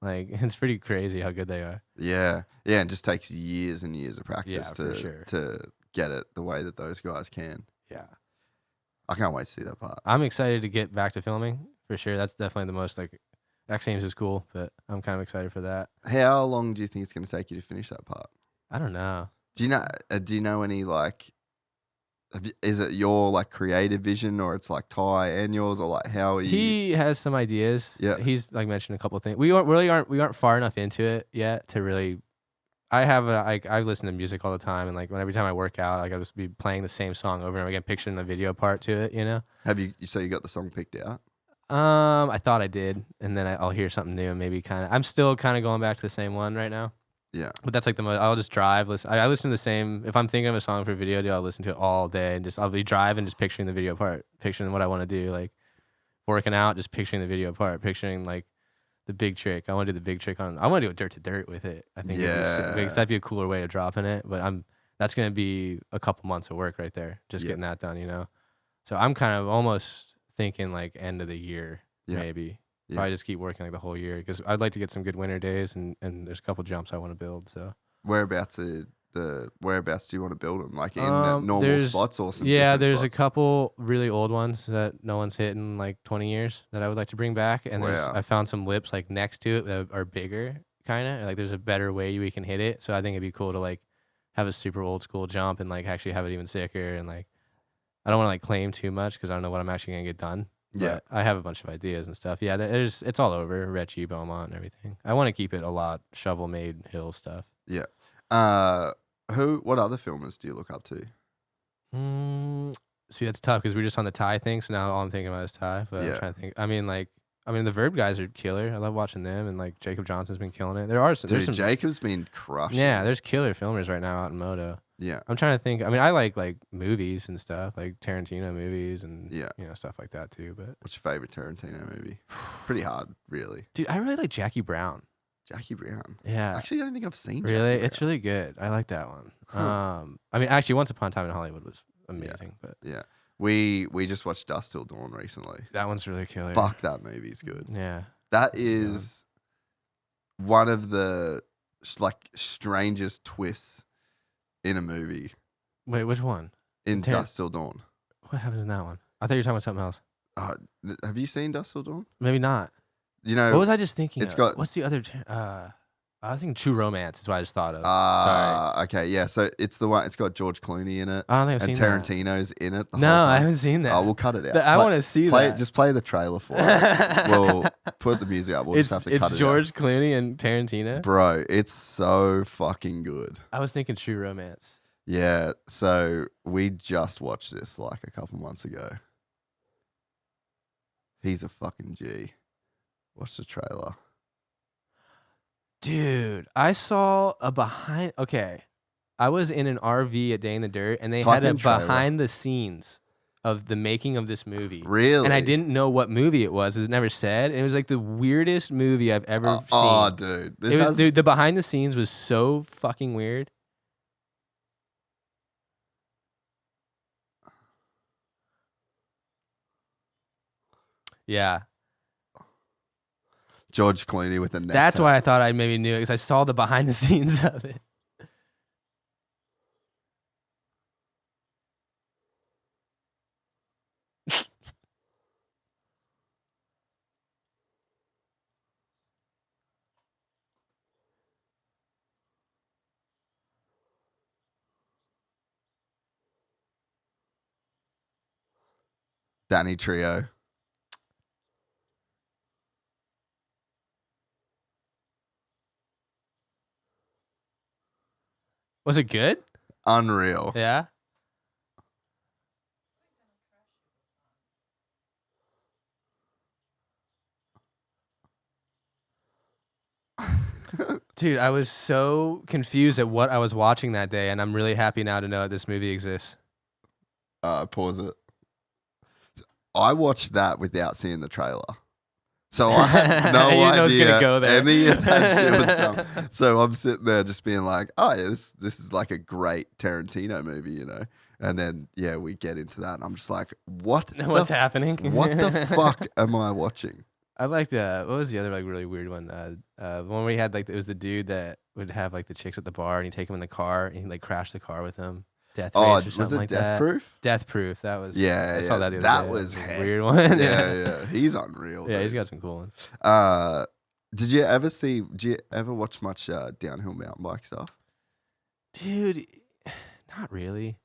Like it's pretty crazy how good they are. Yeah, and it just takes years and years of practice to to get it the way that those guys can. Yeah, I can't wait to see that part. I'm excited to get back to filming for sure. That's definitely the most like. X Games is cool, but I'm kind of excited for that. How long do you think it's going to take you to finish that part? I don't know. Do you know any like? Is it your like creative vision, or it's like Ty and yours, or like how are you? He has some ideas. Yeah, he's like mentioned a couple of things. We aren't far enough into it yet to really. I listen to music all the time, and like every time I work out, like I'll just be playing the same song over and over again, picturing the video part to it. Have you? So you got the song picked out? I thought I did, and then I'll hear something new, and maybe kind of. I'm still kind of going back to the same one right now. Yeah, but that's like the most. I'll just drive. I listen to the same. If I'm thinking of a song for a video, I'll listen to it all day, and I'll be driving, just picturing the video part, picturing what I want to do, like working out, just picturing the video part, picturing like the big trick. I want to do the big trick on. I want to do a dirt to dirt with it. I think that'd be a cooler way to drop in it. But that's gonna be a couple months of work right there, just getting that done. So I'm kind of almost thinking like end of the year, maybe. Probably just keep working like the whole year, because I'd like to get some good winter days, and there's a couple jumps I want to build. So whereabouts do you want to build them? Like in normal spots or some? Yeah, there's spots? a couple really old ones that no one's hit in like 20 years that I would like to bring back, and I found some lips like next to it that are bigger, kind of like there's a better way we can hit it. So I think it'd be cool to like have a super old school jump and like actually have it even sicker, and like I don't want to like claim too much because I don't know what I'm actually gonna get done. Yeah, I have a bunch of ideas and stuff. Yeah, it's all over Retchie, Beaumont, and everything. I want to keep it a lot shovel made hill stuff. Yeah. What other filmers do you look up to? See, that's tough because we're just on the Thai thing, so now all I'm thinking about is Thai. But I'm trying to think. I mean, the Verb guys are killer. I love watching them, and like Jacob Johnson's been killing it. There's some Jacob's been crushing. Yeah, there's killer filmers right now out in Moto. Yeah, I'm trying to think. I mean, I like movies and stuff, like Tarantino movies and stuff like that too. But what's your favorite Tarantino movie? Pretty hard, really. Dude, I really like Jackie Brown. Jackie Brown. Yeah. Actually, I don't think I've seen. Really, it's really good. I like that one. I mean, actually, Once Upon a Time in Hollywood was amazing. But we just watched Dusk Till Dawn recently. That one's really killer. Fuck, that movie's good. Yeah. That is one of the like strangest twists in a movie. Wait, which one? In Dusk Till Dawn. What happens in that one? I thought you were talking about something else. Have you seen Dusk Till Dawn? Maybe not. What was I just thinking? It's got. What's the other? I was thinking True Romance is what I just thought of. Sorry. Okay, yeah. So it's the one. It's got George Clooney in it. I don't think I've and seen that. Tarantino's in it. The No, whole time. I haven't seen that. Oh, we'll cut it out. I want to see that. Just play the trailer for it. We'll put the music up. We'll just have to cut it It's George Clooney and Tarantino. Bro, it's so fucking good. I was thinking True Romance. Yeah. So we just watched this like a couple months ago. He's a fucking G. Watch the trailer. Dude, I saw a behind. Okay, I was in an RV at Day in the Dirt, and they Type had a in trailer. behind the scenes of the making of this movie. Really? And I didn't know what movie it was. It never said. It was like the weirdest movie I've ever seen. Oh, dude. Dude, the behind the scenes was so fucking weird. Yeah. George Clooney with a neck. That's why I thought I maybe knew it, because I saw the behind the scenes of it. Danny Trio. Was it good? Unreal. Yeah. Dude, I was so confused at what I was watching that day, and I'm really happy now to know that this movie exists. Pause it. I watched that without seeing the trailer. So I had no You know it's idea gonna go there. any of that shit was coming. So I'm sitting there just being like, oh yeah, this is like a great Tarantino movie, you know? And then, yeah, we get into that and I'm just like, what's happening? What the fuck am I watching? I liked, what was the other like really weird one? One where he had like, it was the dude that would have like the chicks at the bar and he'd take them in the car and he'd like crash the car with them. Death Race or something was it like Death that. Proof? Death Proof. That was. Yeah, I saw that the other day. That was a weird one. Yeah. He's unreal. Yeah, dude. he's got some cool ones. Did you ever watch much downhill mountain bike stuff? Dude, not really.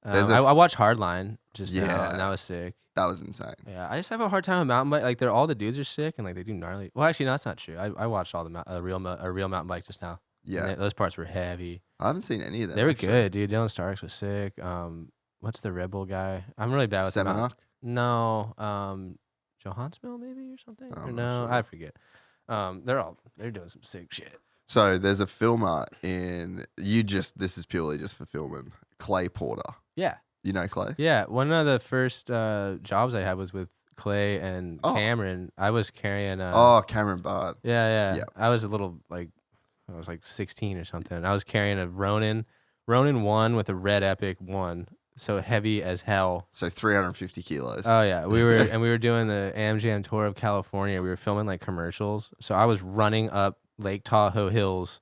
There's I watched Hardline just now, and that was sick. That was insane. Yeah, I just have a hard time with mountain bike. Like, all the dudes are sick, and like they do gnarly. Well, actually, no, that's not true. I watched all the real mountain bike just now. Yeah, those parts were heavy. I haven't seen any of them. They were actually. good, dude. Dylan Starks was sick. What's the Red Bull guy? I'm really bad with the Semenuk? No, Johansmill maybe or something. Oh, or I'm no, not sure. I forget. They're doing some sick shit. So there's a filmer in this is purely just for filming. Clay Porter. Yeah. You know Clay? Yeah, one of the first jobs I had was with Clay and Cameron. I was carrying. Cameron Bard. Yeah. Yeah. I was I was like 16 or something. I was carrying a Ronin 1 with a Red Epic 1, so heavy as hell. So 350 kilos. Oh yeah, we were doing the AmJam tour of California. We were filming like commercials, so I was running up Lake Tahoe hills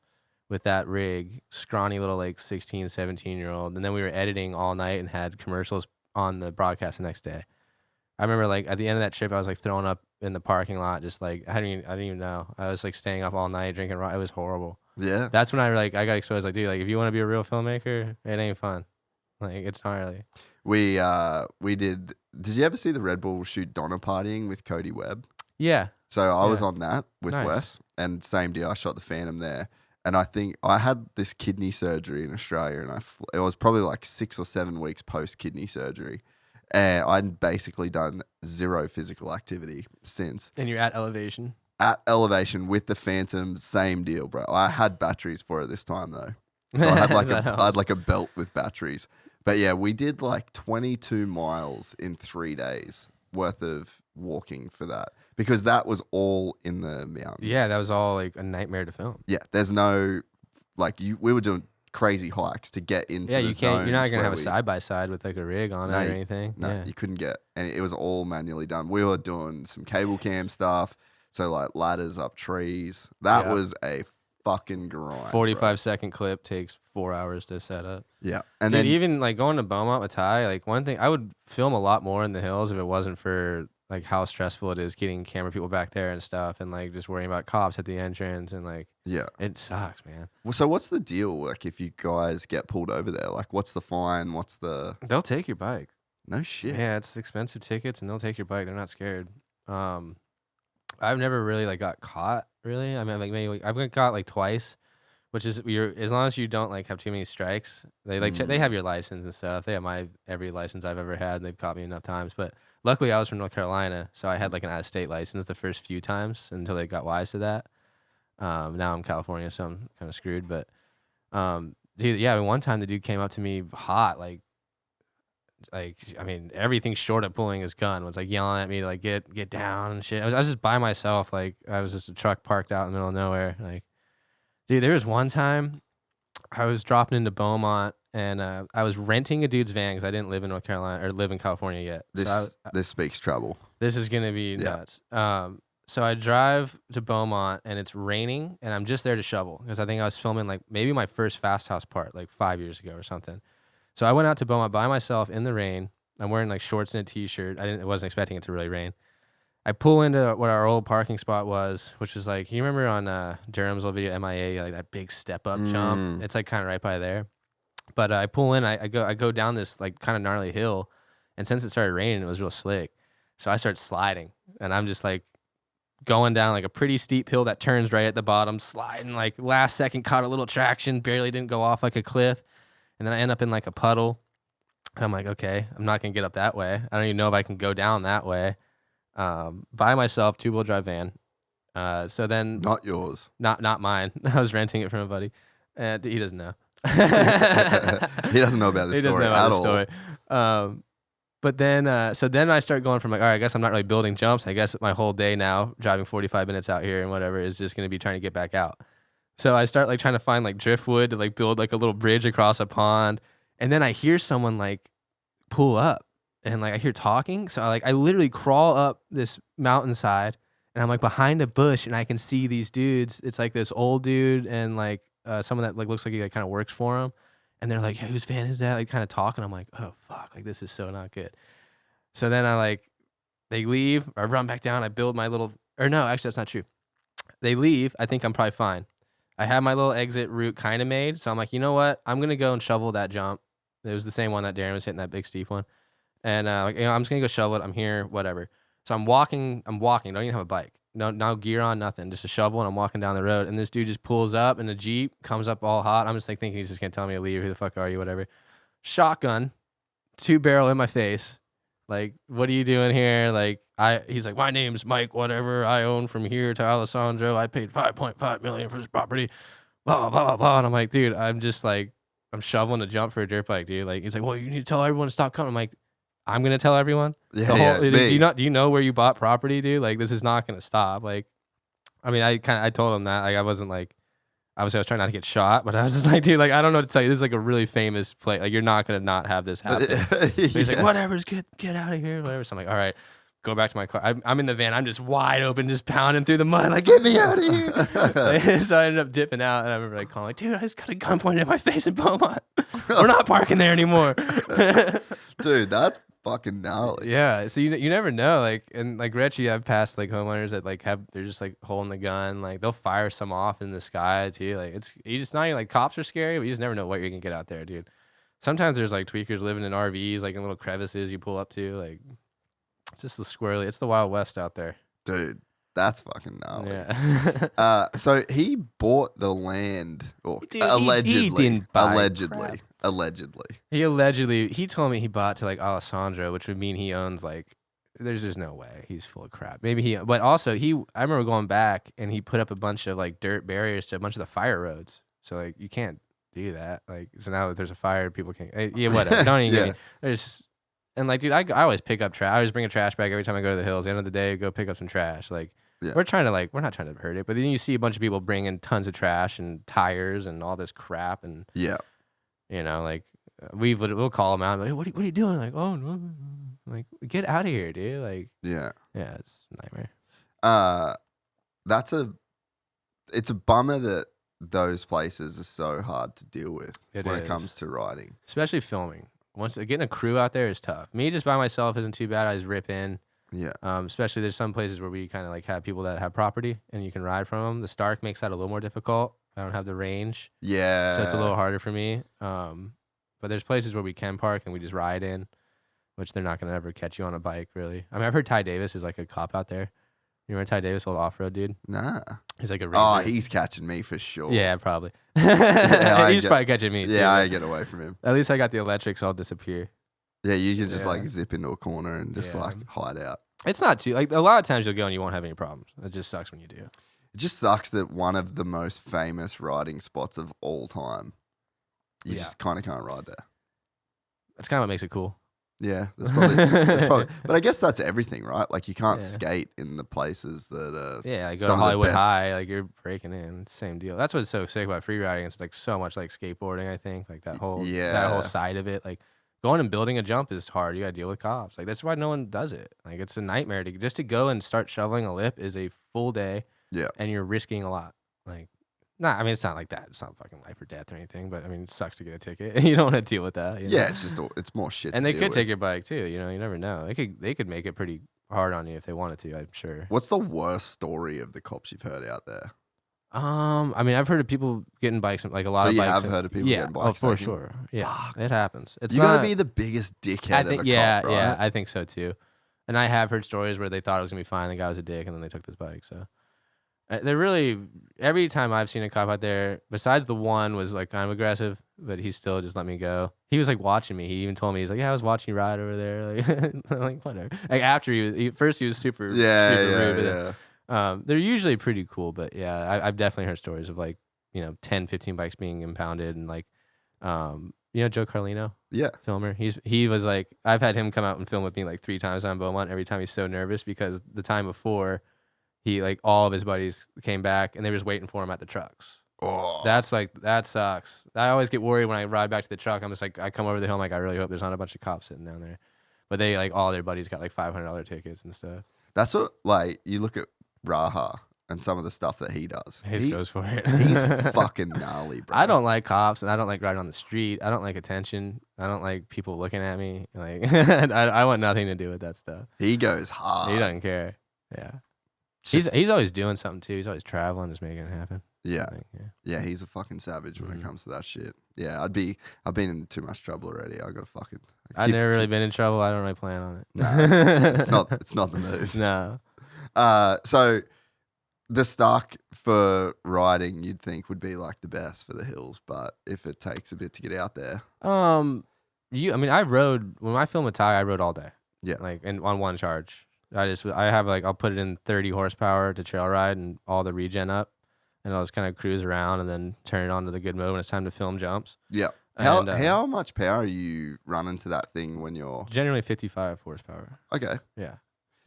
with that rig, scrawny little like 16, 17-year-old. And then we were editing all night and had commercials on the broadcast the next day. I remember like at the end of that trip, I was like throwing up in the parking lot, just like, I didn't even know. I was like staying up all night drinking. It was horrible. Yeah. That's when I got exposed. Like, dude, like if you want to be a real filmmaker, it ain't fun. Like, it's gnarly. We did you ever see the Red Bull shoot Donna partying with Cody Webb? Yeah. So I was on that with Nice. Wes, and same deal. I shot the Phantom there. And I think I had this kidney surgery in Australia, and it was probably like 6 or 7 weeks post kidney surgery. And I'd basically done zero physical activity since. And you're at elevation. At elevation with the Phantom, same deal, bro. I had batteries for it this time though. So I had like I had like a belt with batteries. But yeah, we did like 22 miles in 3 days worth of walking for that, because that was all in the mountains. Yeah, that was all like a nightmare to film. Yeah, there's no we were doing crazy hikes to get into Yeah, the you can't. You're not zones gonna have a where side by side with like a rig on it or anything. No, Yeah. you couldn't get, and it was all manually done. We were doing some cable cam stuff, so like ladders up trees. That was a fucking grind. 45-second clip takes 4 hours to set up. Yeah, and Dude, then even like going to Beaumont with Ty, like one thing I would film a lot more in the hills if it wasn't for like how stressful it is getting camera people back there and stuff, and like just worrying about cops at the entrance and like Yeah. It sucks, man. Well, so what's the deal? Like, if you guys get pulled over there, like, what's the fine? What's the They'll take your bike. no shit? Yeah, it's expensive tickets, and they'll take your bike. They're not scared. I've never really like got caught. Really, I mean, like maybe I've been caught like twice, which is as long as you don't like have too many strikes. They like they have your license and stuff. They have every license I've ever had, and they've caught me enough times. But luckily, I was from North Carolina, so I had like an out of state license the first few times until they got wise to that. Now I'm California, so I'm kind of screwed. But dude, yeah, one time the dude came up to me hot, like I mean, everything short of pulling his gun was like yelling at me to like get down and shit. I was just by myself, like I was just a truck parked out in the middle of nowhere. Like, dude, there was one time I was dropping into Beaumont and I was renting a dude's van because I didn't live in North Carolina or live in California yet. This speaks trouble. This is gonna be nuts. So I drive to Beaumont and it's raining and I'm just there to shovel because I think I was filming like maybe my first Fast House part like 5 years ago or something. So I went out to Beaumont by myself in the rain. I'm wearing like shorts and a t-shirt. I wasn't expecting it to really rain. I pull into what our old parking spot was, which was like, you remember on Durham's old video MIA, like that big step up jump? It's like kind of right by there. But I pull in, I go down this like kind of gnarly hill, and since it started raining, it was real slick. So I start sliding, and I'm just like going down like a pretty steep hill that turns right at the bottom, sliding like last second, caught a little traction, barely didn't go off like a cliff. And then I end up in like a puddle. And I'm like, okay, I'm not going to get up that way. I don't even know if I can go down that way. By myself, 2-wheel drive van. So then... Not yours. Not mine. I was renting it from a buddy. And he doesn't know. He doesn't know about this story at all. But then, so then I start going from like, all right, I guess I'm not really building jumps. I guess my whole day now, driving 45 minutes out here and whatever, is just going to be trying to get back out. So I start like trying to find like driftwood to like build like a little bridge across a pond. And then I hear someone like pull up and like I hear talking. So I literally crawl up this mountainside and I'm like behind a bush and I can see these dudes. It's like this old dude and like someone that like looks like he like kind of works for him. And they're like, hey, whose van is that? Like kind of talking. I'm like, oh fuck, like this is so not good. So then they leave, I run back down, I build my little, or no, actually that's not true. They leave, I think I'm probably fine. I have my little exit route kind of made. So I'm like, you know what? I'm going to go and shovel that jump. It was the same one that Darren was hitting, that big steep one. And I'm just going to go shovel it. I'm here, whatever. So I'm walking. Don't even have a bike. No gear on, nothing. Just a shovel, and I'm walking down the road. And this dude just pulls up in a Jeep, comes up all hot. I'm just like thinking he's just going to tell me to leave. Who the fuck are you, whatever. Shotgun, 2-barrel in my face. Like, what are you doing here? Like, he's like, my name's Mike, whatever. I own from here to Alessandro. I paid $5.5 million for this property. Blah, blah, blah, blah. And I'm like, dude, I'm shoveling a jump for a dirt bike, dude. Like, he's like, well, you need to tell everyone to stop coming. I'm like, I'm going to tell everyone? Do you know where you bought property, dude? Like, this is not going to stop. Like, I mean, I told him that. Like, I wasn't like, obviously I was trying not to get shot, but I was just like, dude, like, I don't know what to tell you. This is like a really famous place. Like, you're not going to not have this happen. He's like, whatever, just get out of here, whatever. So I'm like, all right, go back to my car. I'm in the van. I'm just wide open, just pounding through the mud, like, get me out of here. So I ended up dipping out, and I remember like calling, like, dude, I just got a gun pointed at my face in Beaumont. We're not parking there anymore. Dude, that's fucking gnarly. Yeah, so you never know. Like, and like Reggie, I've passed like homeowners that like they're just like holding the gun, like they'll fire some off in the sky too. Like you just not even like cops are scary, but you just never know what you're gonna get out there, dude. Sometimes there's like tweakers living in RVs, like in little crevices you pull up to. Like it's just the squirrely. It's the Wild West out there, dude. That's fucking gnarly. Yeah. So he bought the land, or Dude, allegedly. he didn't buy Allegedly. He told me he bought to like Alessandro, which would mean he owns like. There's just no way he's full of crap. Maybe but also I remember going back and he put up a bunch of like dirt barriers to a bunch of the fire roads. So like you can't do that. Like so now that there's a fire, people can't. Yeah, whatever. Don't even get me. There's. And like, dude, I always pick up trash. I always bring a trash bag every time I go to the hills. At the end of the day, go pick up some trash. Like, we're not trying to hurt it. But then you see a bunch of people bringing tons of trash and tires and all this crap. And, you know, like, we'll call them out. Like, what are you doing? Like, oh, no. Like, get out of here, dude. Like, yeah, it's a nightmare. It's a bummer that those places are so hard to deal with when it comes to riding. Especially filming. Once getting a crew out there is tough. Me just by myself isn't too bad. I just rip in. Yeah. Especially there's some places where we kind of like have people that have property and you can ride from them. The Stark makes that a little more difficult. I don't have the range, Yeah. so it's a little harder for me. But there's places where we can park and we just ride in, which they're not gonna ever catch you on a bike, really. I mean, I've heard Ty Davis is like a cop out there. You remember Ty Davis, old off-road dude? Nah. He's like a Oh, ranger. he's catching me for sure. Yeah, probably. I He's get- probably catching me too. Yeah, I get away from him. At least I got the electrics, I'll disappear. Yeah, you can just Yeah. like zip into a corner and just Yeah. like hide out. It's not too like a lot of times you'll go and you won't have any problems. It just sucks when you do. It just sucks that one of the most famous riding spots of all time, you Yeah. just kind of can't ride there. That's kind of what makes it cool. Yeah, that's probably. But I guess that's everything, right? Like you can't Yeah. skate in the places that are. Yeah, like go Some to of the Hollywood best. High, like you're breaking in. It's the same deal. That's what's so sick about free riding. It's like so much like skateboarding, I think. Like that whole Yeah. side of it. Like going and building a jump is hard. You gotta deal with cops. Like that's why no one does it. Like it's a nightmare to go and start shoveling a lip is a full day. Yeah. And you're risking a lot. Like I mean it's not like that. It's not fucking life or death or anything, but I mean it sucks to get a ticket. You don't want to deal with that. You know? Yeah, it's more shit. And to they deal could with. take your bike too, you know, you never know. They could make it pretty hard on you if they wanted to, I'm sure. What's the worst story of the cops you've heard out there? I mean, I've heard of people getting bikes, like a lot So of you bikes. have heard of people yeah, getting bikes oh, for taken? sure. Yeah, Fuck. it happens. It's You not, gotta be the biggest dickhead I of think, a yeah, cop, right? yeah, I think so too. And I have heard stories where they thought it was gonna be fine, the guy was a dick, and then they took this bike. So they're really every time I've seen a cop out there, besides the one was like kind of aggressive, but he still just let me go. He was like watching me. He even told me he's like, "Yeah, I was watching you ride over there." Like, I'm like whatever. Like after first he was super rude. But then, they're usually pretty cool, but yeah, I've definitely heard stories of like 10, 15 bikes being impounded and like Joe Carlino, Yeah. filmer. He was like, I've had him come out and film with me like 3 times on Beaumont. Every time he's so nervous because the time before he like all of his buddies came back and they were just waiting for him at the trucks. Oh. That sucks. I always get worried when I ride back to the truck. I'm just like, I come over the hill, I'm like, I really hope there's not a bunch of cops sitting down there. But they like all their buddies got like $500 tickets and stuff. That's what like you look at Raha and some of the stuff that he does. He just goes for it. He's fucking gnarly, bro. I don't like cops and I don't like riding on the street. I don't like attention. I don't like people looking at me. Like I want nothing to do with that stuff. He goes hard. He doesn't care. Yeah. Just- He's always doing something too. He's always traveling, just making it happen. yeah. Like, yeah. Yeah, he's a fucking savage when Mhm. it comes to that shit. Yeah, I've been in too much trouble already. I gotta fucking. I've never really been in trouble. I don't really plan on it. Nah, it's not the move. No. So the stock for riding, you'd think would be like the best for the hills, but if it takes a bit to get out there, I mean, I rode when I filmed with Ty. I rode all day. Yeah. Like and on one charge. I have like I'll put it in 30 horsepower to trail ride and all the regen up, and I'll just kind of cruise around and then turn it on to the good mode when it's time to film jumps. yeah. And, How much power are you running to that thing when you're Generally 55 horsepower. okay? Yeah.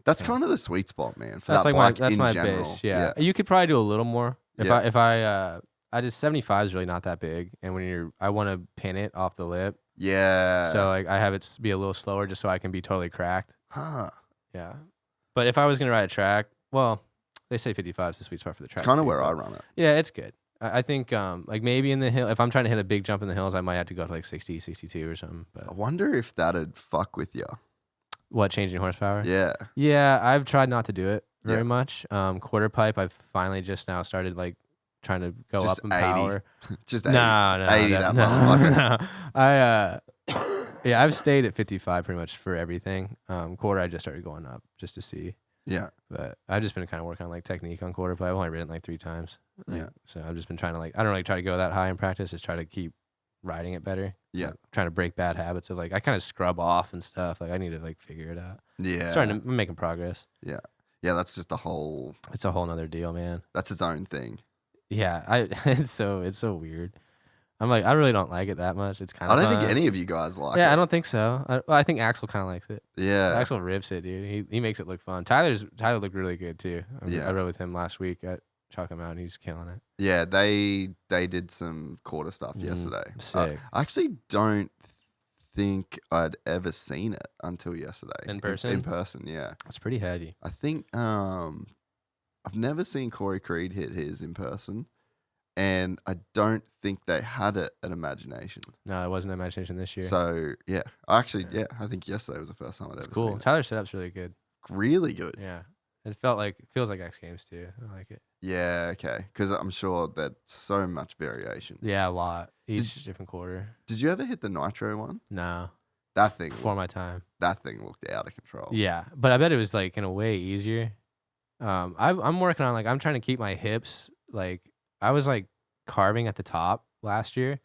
That's Yeah. kind of the sweet spot, man. For That's that like bike my in general. base. Yeah. You could probably do a little more. Yeah. I just 75 is really not that big, and when I want to pin it off the lip, Yeah. so like I have it be a little slower just so I can be totally cracked. Huh. Yeah. But if I was gonna ride a track, well, they say 55 is the sweet spot for the track. It's kind of too, where but I run it. Yeah, it's good. I think like maybe in the hill, if I'm trying to hit a big jump in the hills, I might have to go to like 60, 62 or something. I But wonder if that'd fuck with you. what, changing horsepower? Yeah. Yeah, I've tried not to do it very Yeah. much. Quarter pipe, I've finally just now started like trying to go Just up in 80. power. Just No, 80 that motherfucker. No. Yeah, I've stayed at 55 pretty much for everything. Quarter, I just started going up just to see. Yeah. But I've just been kind of working on like technique on quarter pipe. I've only ridden like 3 times. Yeah. So I've just been trying to like, I don't really try to go that high in practice. Just try to keep riding it better. Yeah. Like, trying to break bad habits of like, I kind of scrub off and stuff. Like I need to like figure it out. Yeah. I'm making progress. Yeah. Yeah. That's just a whole. It's a whole nother deal, man. That's its own thing. Yeah. It's so weird. I'm like, I really don't like it that much. It's kind I of don't think any of you guys like Yeah, it. I don't think so. I think Axel kind of likes it. Yeah. Axel rips it, dude. He makes it look fun. Tyler looked really good too. Yeah. I rode with him last week at Chalk Him Out, and he's killing it. Yeah. They did some quarter stuff yesterday. Sick. I actually don't think I'd ever seen it until yesterday. In person? In person, yeah. It's pretty heavy. I think I've never seen Corey Creed hit his in person, and I don't think they had it at Imagination. No, it wasn't Imagination this year. So yeah, I think yesterday was the first time I'd It's ever cool. seen it. Tyler's setup's really good. really good. Yeah. It feels like X Games too. I like it. Yeah, okay. Because I'm sure that so much variation. Yeah, a lot. Each different quarter. Did you ever hit the nitro one? No. That thing Before my time. That thing looked out of control. Yeah. But I bet it was like in a way easier. I'm working on I'm trying to keep my hips I was carving at the top last year.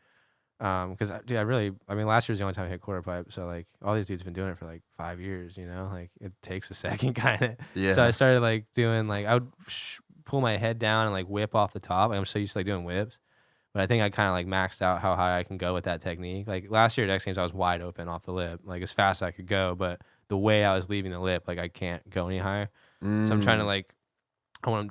Because last year was the only time I hit quarter pipe. So all these dudes have been doing it for 5 years, it takes a second kind of. Yeah. So I started doing I would pull my head down and whip off the top. I'm so used to doing whips, but I think I kind of maxed out how high I can go with that technique. Last year at X Games, I was wide open off the lip, as fast as I could go, but the way I was leaving the lip, I can't go any higher. So I'm trying to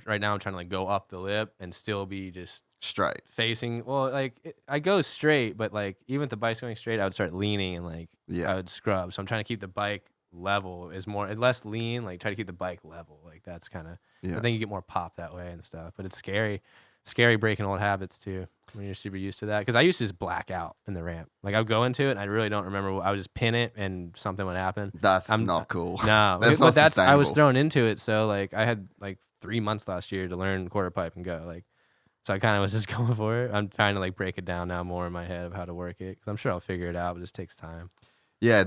right now I'm trying to go up the lip and still be just straight facing. Well, I go straight, but even with the bike going straight, I would start leaning and I would scrub. So I'm trying to keep the bike level less lean, try to keep the bike level. That's kind of, I think you get more pop that way and stuff, but it's scary. It's scary breaking old habits too when you're super used to that. Cause I used to just black out in the ramp. I would go into it and I really don't remember. I would just pin it and something would happen. That's not cool. No, that's not sustainable. I was thrown into it. So I had 3 months last year to learn quarter pipe and go so I kind of was just going for it. I'm trying to break it down now more in my head of how to work it. Cause I'm sure I'll figure it out, but it just takes time. Yeah.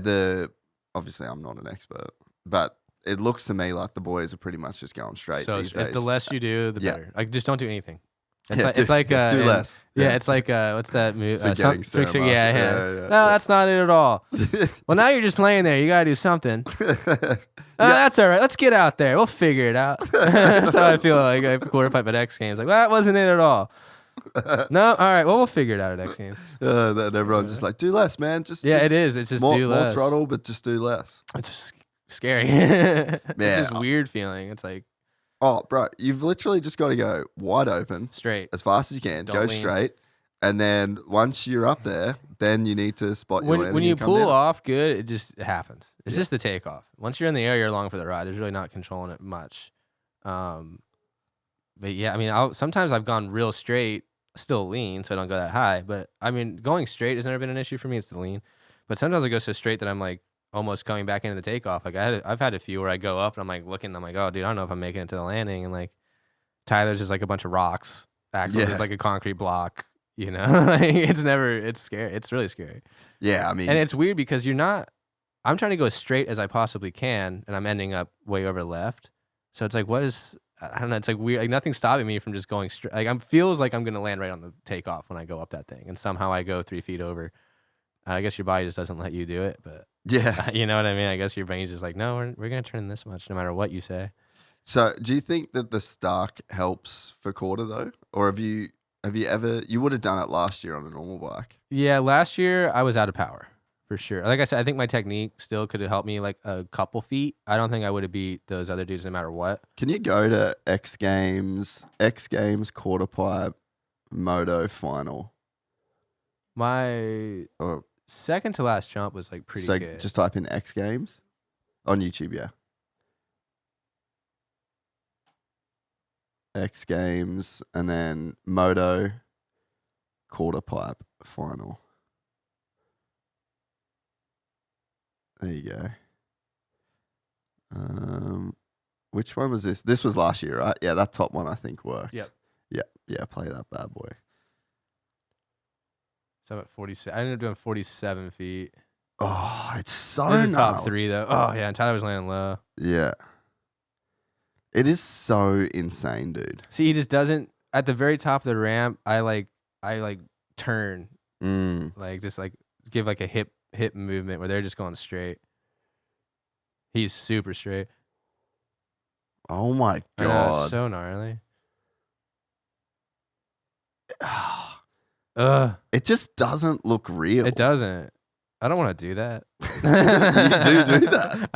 Obviously I'm not an expert, but it looks to me like the boys are pretty much just going straight. So these if days. the less you do, the better. Just don't do anything. It's do less. Yeah, it's what's that move? Forgetting Sarah yeah. No, that's not it at all. Well, now you're just laying there. You gotta do something. That's all right. Let's get out there. We'll figure it out. That's how I feel I quarter pipe at X Games. That wasn't it at all. No, all right. Well, we'll figure it out at X Games. Everyone's just do less, man. It is. It's just do less. More throttle, but just do less. It's scary. It's just weird feeling. It's oh, bro, you've literally just got to go wide open, straight, as fast as you can. Don't go lean. Straight, and then once you're up there, then you need to spot your landing. When you and come pull down. off good, it just happens. It's just the takeoff. Once you're in the air, you're along for the ride. There's really not controlling it much. But yeah, sometimes I've gone real straight, still lean, so I don't go that high. But going straight has never been an issue for me. It's the lean. But sometimes I go so straight that I'm almost coming back into the takeoff. I've had a few where I go up and I'm looking, I'm oh dude, I don't know if I'm making it to the landing, and Tyler's just a bunch of rocks. Axel's just a concrete block, it's scary. It's really scary. Yeah, and it's weird because I'm trying to go as straight as I possibly can, and I'm ending up way over left. So it's what is, I don't know, it's weird. Nothing's stopping me from just going straight. Feels like I'm gonna land right on the takeoff when I go up that thing, and somehow I go 3 feet over. I guess your body just doesn't let you do it, but yeah, you know what I mean? I guess your brain's just no, we're going to turn this much no matter what you say. So do you think that the Stark helps for quarter though? Or have you ever, you would have done it last year on a normal bike? Yeah, last year I was out of power for sure. Like I said, I think my technique still could have helped me a couple feet. I don't think I would have beat those other dudes no matter what. Can you go to X Games quarter pipe Moto final? My second to last jump was pretty good. Just type in X Games on YouTube, yeah. X Games and then Moto quarter pipe final. There you go. Which one was this? This was last year, right? Yeah, that top one I think worked. Yep. Yeah, play that bad boy. So I'm at 47. I ended up doing 47 feet. Oh, it's so This is the top gnarly. 3 though. Oh yeah, and Tyler was landing low. Yeah. It is so insane, dude. See, he just doesn't at the very top of the ramp. I turn, just give a hip movement where they're just going straight. He's super straight. Oh my I know, god. it's so gnarly. It just doesn't look real. It doesn't. I don't want to do that. You do that.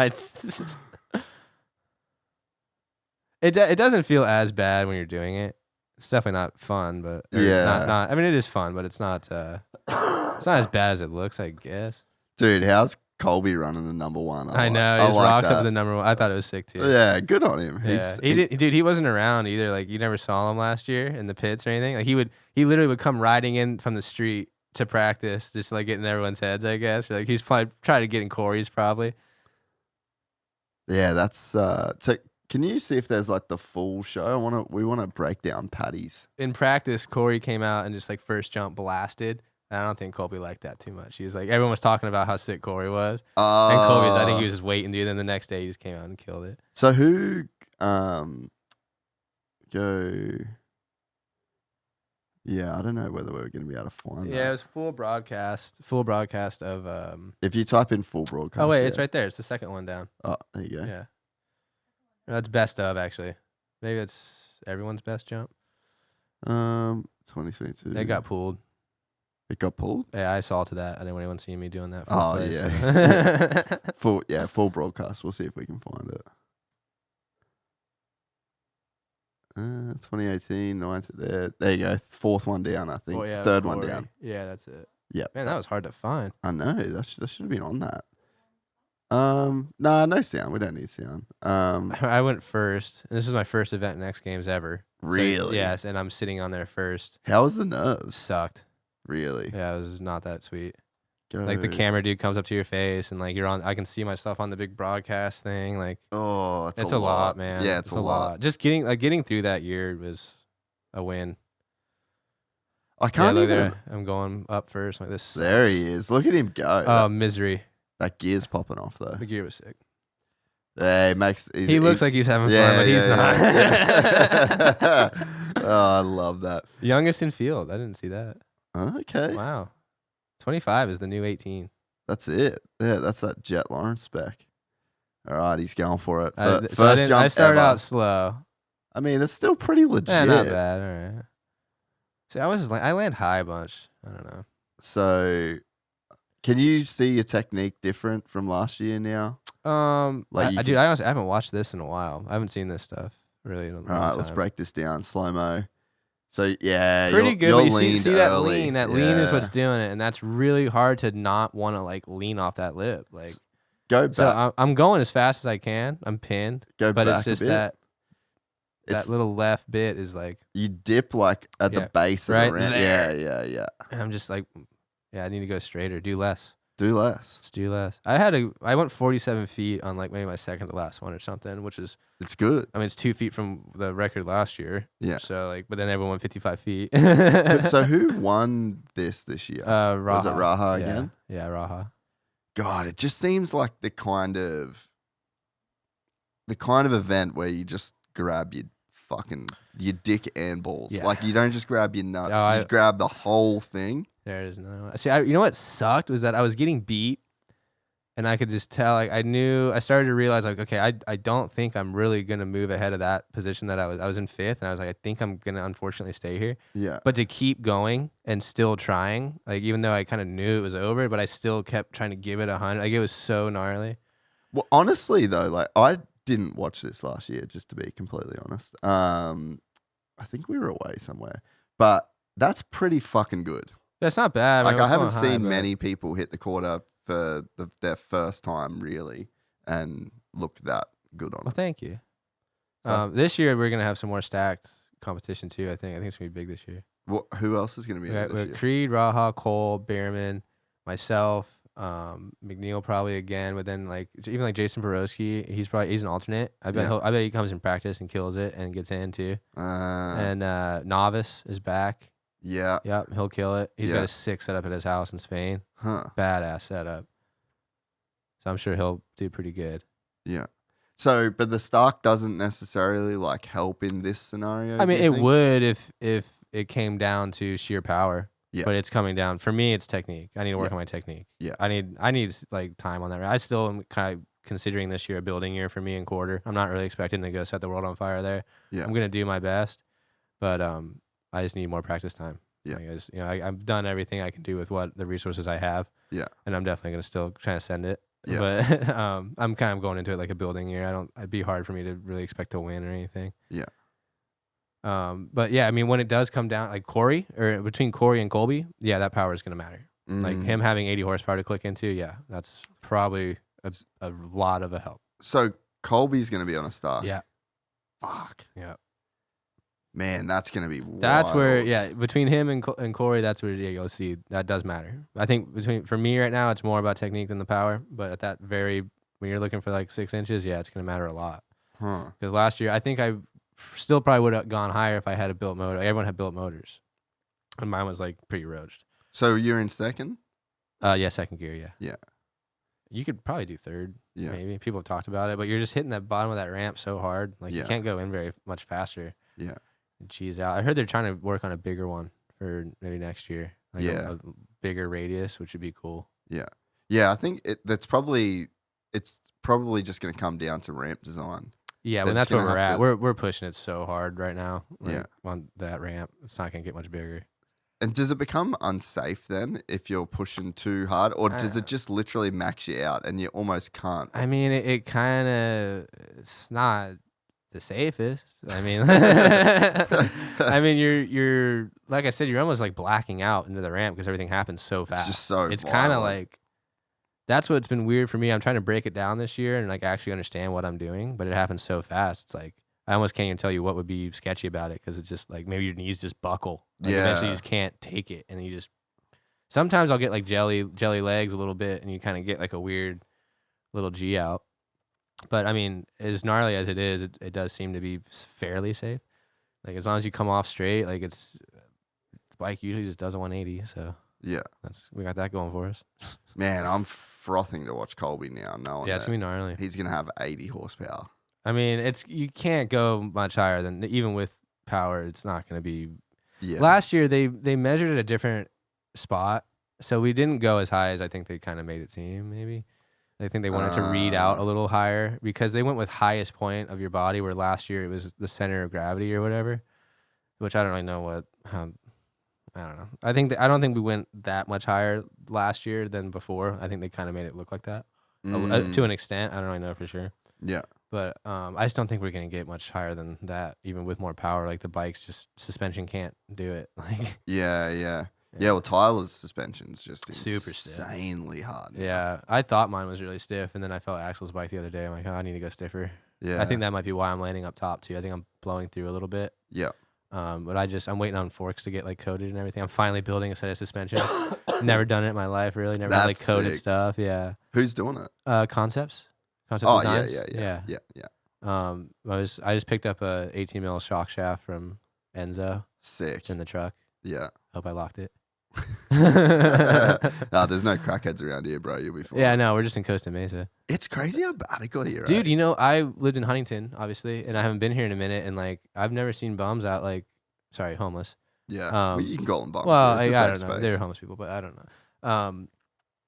It doesn't feel as bad when you're doing it. It's definitely not fun, but not. I mean, it is fun, but it's not. It's not as bad as it looks, I guess. Dude, how's Colby running the number 1? I know. He rocks up the number 1. I thought it was sick too. Yeah, good on him. Yeah. He wasn't around either. You never saw him last year in the pits or anything. He literally would come riding in from the street to practice, just, like, getting everyone's heads, I guess. Or, like, he's probably trying to get in Corey's, probably. Yeah, that's so. Can you see if there's like the full show? We want to break down Paddy's. In practice, Corey came out and just like first jump blasted. And I don't think Colby liked that too much. He was like, everyone was talking about how sick Corey was. And Colby's, I think he was just waiting, dude. Then the next day he just came out and killed it. So who go? Yeah, I don't know whether we're going to be able to find that. Yeah, it was full broadcast of. If you type in full broadcast. Oh wait, yeah. it's right there. It's the second one down. Oh, there you go. Yeah, that's best of actually. Maybe it's everyone's best jump. 2022. It got pulled. It got pulled. Yeah, I saw to that. I didn't want anyone seeing me doing that. Oh play, yeah. So. full broadcast. We'll see if we can find it. 2018, ninth there. There you go. Fourth one down, I think. Oh, yeah, Third Corey. one down. Yeah, that's it. Yeah. Man, that was hard to find. I know. That should have been on that. Nah, no sound. We don't need sound. I went first. And this is my first event in X Games ever. Really? So, yes, and I'm sitting on there first. How was the nerves? Sucked. Really? Yeah, it was not that sweet. Go. Like the camera dude comes up to your face and like you're on. I can see myself on the big broadcast thing. Like, oh, it's a lot, man. Yeah, it's a lot. Just getting through that year was a win. I can't look even. there. I'm going up first. Like this. There sucks. he is. Look at him go. Oh, misery. That gear's popping off though. The gear was sick. Hey, He looks like he's having fun, but he's not. Yeah. Oh, I love that. Youngest in field. I didn't see that. Okay. Wow. 25 is the new 18. That's it. Yeah, that's that Jet Lawrence spec. All right, he's going for it. First jump I started ever. out slow. I mean, that's still pretty legit. Yeah, not bad. All right. See, I land high a bunch. I don't know. So, can you see your technique different from last year now? Dude, I honestly haven't watched this in a while. I haven't seen this stuff really in a long time. All right, let's break this down. Slow mo. So yeah, pretty good. But you see that early. lean. That lean is what's doing it, and that's really hard to not want to like lean off that lip. Like go back. So I'm going as fast as I can. I'm pinned, but back it's just a bit. that little left bit is like you dip like at the base of right the ramp. there. Yeah. And I'm just like, I need to go straighter. Do less. Do less. Just do less. I went 47 feet on like maybe my second to last one or something, which is it's good. I mean, it's 2 feet from the record last year. Yeah. So like, but then everyone went 55 feet. So who won this year? Raha. Was it Raha again? Yeah, Raha. God, it just seems like the kind of event where you just grab your dick and balls. Yeah. Like you don't just grab your nuts. No, you grab the whole thing. There is another one. See, you know what sucked was that I was getting beat, and I could just tell. Like I started to realize, like, okay, I don't think I'm really gonna move ahead of that position that I was in fifth, and I was like, I think I'm gonna unfortunately stay here. Yeah. But to keep going and still trying, like even though I kind of knew it was over, but I still kept trying to give it 100. Like it was so gnarly. Well, honestly though, like I didn't watch this last year, just to be completely honest. I think we were away somewhere, but that's pretty fucking good. That's not bad. Like I haven't seen many people hit the quarter for their first time really and look that good on Well, it. thank you. This year we're gonna have some more stacked competition too. I think it's gonna be big this year. Who else is gonna be in it this year? Creed, Raha, Cole, Behrman, myself, McNeil probably again. But then like even like Jason Borowski, he's an alternate. I bet he comes in practice and kills it and gets in too. And Novice is back. Yeah. Yep, he'll kill it. He's got a 6 set up at his house in Spain. Huh. Badass setup. So I'm sure he'll do pretty good. Yeah. So, but the Stark doesn't necessarily like help in this scenario. I mean, it would if it came down to sheer power. Yeah. But it's coming down. For me, it's technique. I need to work on my technique. Yeah. I need like time on that. I still am kind of considering this year a building year for me in quarter. I'm not really expecting to go set the world on fire there. Yeah. I'm gonna do my best, but I just need more practice time. Yeah. I've done everything I can do with what the resources I have. Yeah. And I'm definitely gonna still try to send it. Yeah. But I'm kind of going into it like a building year. It'd be hard for me to really expect to win or anything. Yeah. But yeah, I mean, when it does come down, like between Corey and Colby, yeah, that power is gonna matter. Like him having 80 horsepower to click into, yeah, that's probably a lot of a help. So Colby's gonna be on a Stark. Yeah. Fuck. Yeah. Man, that's gonna be. That's wild. where, between him and Corey, that's where you'll see that does matter. I think for me right now, it's more about technique than the power. But at that very when you're looking for like 6 inches, yeah, it's gonna matter a lot. Huh. Because last year, I think I still probably would have gone higher if I had a built motor. Everyone had built motors, and mine was like pretty roached. So you're in second? Yeah, second gear, yeah. Yeah. You could probably do third, Yeah. maybe. People have talked about it, but you're just hitting that bottom of that ramp so hard. Like, Yeah. you can't go in very much faster. Yeah. Cheese out. I heard they're trying to work on a bigger one for maybe next year. Like Yeah. a bigger radius, which would be cool. Yeah. Yeah, I think it's probably just going to come down to ramp design. Yeah, They're when that's just where gonna we're have at. to- We're pushing it so hard right now. Like, Yeah. on that ramp. It's not going to get much bigger. And does it become unsafe then if you're pushing too hard, or does it just literally max you out and you almost can't? I mean, it kind of, it's not the safest. I mean, I mean, you're like I said, you're almost like blacking out into the ramp because everything happens so fast. just so It's kind of violent. like, that's what's been weird for me. I'm trying to break it down this year and like actually understand what I'm doing, but it happens so fast. It's like, I almost can't even tell you what would be sketchy about it because it's just like maybe your knees just buckle. Like eventually you Yeah. just can't take it, and you just. Sometimes I'll get like jelly legs a little bit, and you kind of get like a weird little G out. But I mean, as gnarly as it is, it does seem to be fairly safe. Like as long as you come off straight, like the bike usually just does a 180. So Yeah. we got that going for us. Man, I'm frothing to watch Colby now, knowing Yeah, it's that gonna be gnarly. he's going to have 80 horsepower. I mean, you can't go much higher than even with power. It's not gonna be. Yeah. Last year they measured at a different spot, so we didn't go as high as I think they kind of made it seem. Maybe I think they wanted to read out a little higher because they went with highest point of your body, where last year it was the center of gravity or whatever, which I don't really know how. I don't know. I don't think we went that much higher last year than before. I think they kind of made it look like that to an extent. I don't really know for sure. Yeah. But I just don't think we're gonna get much higher than that, even with more power. Like the bike's just suspension can't do it. Like Yeah. Well, Tyler's suspension's just Super stiff. insanely hard. yeah, I thought mine was really stiff, and then I felt Axel's bike the other day. I'm like, oh, I need to go stiffer. Yeah. I think that might be why I'm landing up top too. I think I'm blowing through a little bit. Yeah. But I'm waiting on forks to get like coated and everything. I'm finally building a set of suspension. Never done it in my life, really. Never had like That's coated sick. stuff. Yeah. Who's doing it? Concept Oh, designs. yeah. I just picked up a 18 mil shock shaft from Enzo. Sick. It's in the truck. Yeah. Hope I locked it. No, there's no crackheads around here, bro. You'll be fine. Yeah, no, we're just in Costa Mesa. It's crazy how bad it got here, Dude, right? you know, I lived in Huntington, obviously, and I haven't been here in a minute, and like I've never seen bums out homeless. Yeah. Um, well, you can call them bums. Well, It's I the don't same know. space. They're homeless people, but I don't know.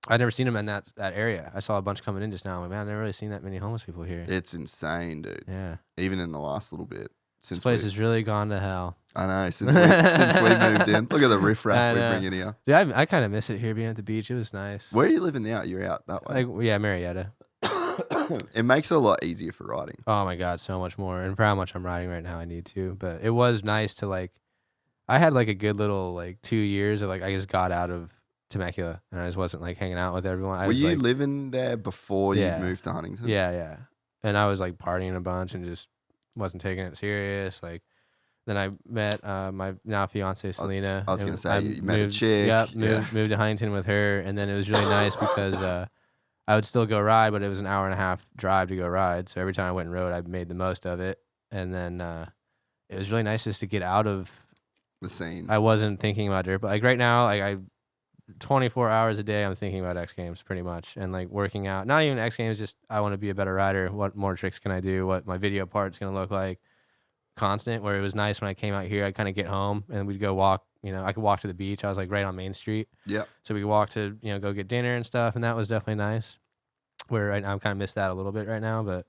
I've never seen them in that area. I saw a bunch coming in just now. I'm like, man, I've never really seen that many homeless people here. It's insane, dude. Yeah. Even in the last little bit. This Since place we, has really gone to hell. I know, since we moved in. Look at the I riffraff we know. bring in here. Dude, I kind of miss it here being at the beach. It was nice. Where are you living now? You're out that way. Like, yeah, Marietta. It makes it a lot easier for riding. Oh my God, so much more. And for how much I'm riding right now, I need to. But it was nice to I had like a good little 2 years of I just got out of Temecula and I just wasn't hanging out with everyone. I Were was you living there before Yeah. you moved to Huntington? Yeah. And I was partying a bunch and just wasn't taking it serious. Then I met my now fiance Selena. I was and gonna say, I you met a moved- chick, Yep, yeah. moved to Huntington with her, and then it was really nice because I would still go ride, but it was an hour and a half drive to go ride. So every time I went and rode, I made the most of it. And then it was really nice just to get out of. The scene. I wasn't thinking about dirt, but right now, I 24 hours a day, I'm thinking about X Games pretty much, and working out. Not even X Games, just I want to be a better rider. What more tricks can I do? What my video part's gonna look like? Constant. Where it was nice when I came out here, I'd kind of get home and we'd go walk. I could walk to the beach. I was right on Main Street. Yep. So we could walk to go get dinner and stuff, and that was definitely nice. Where right now I kind of miss that a little bit right now, but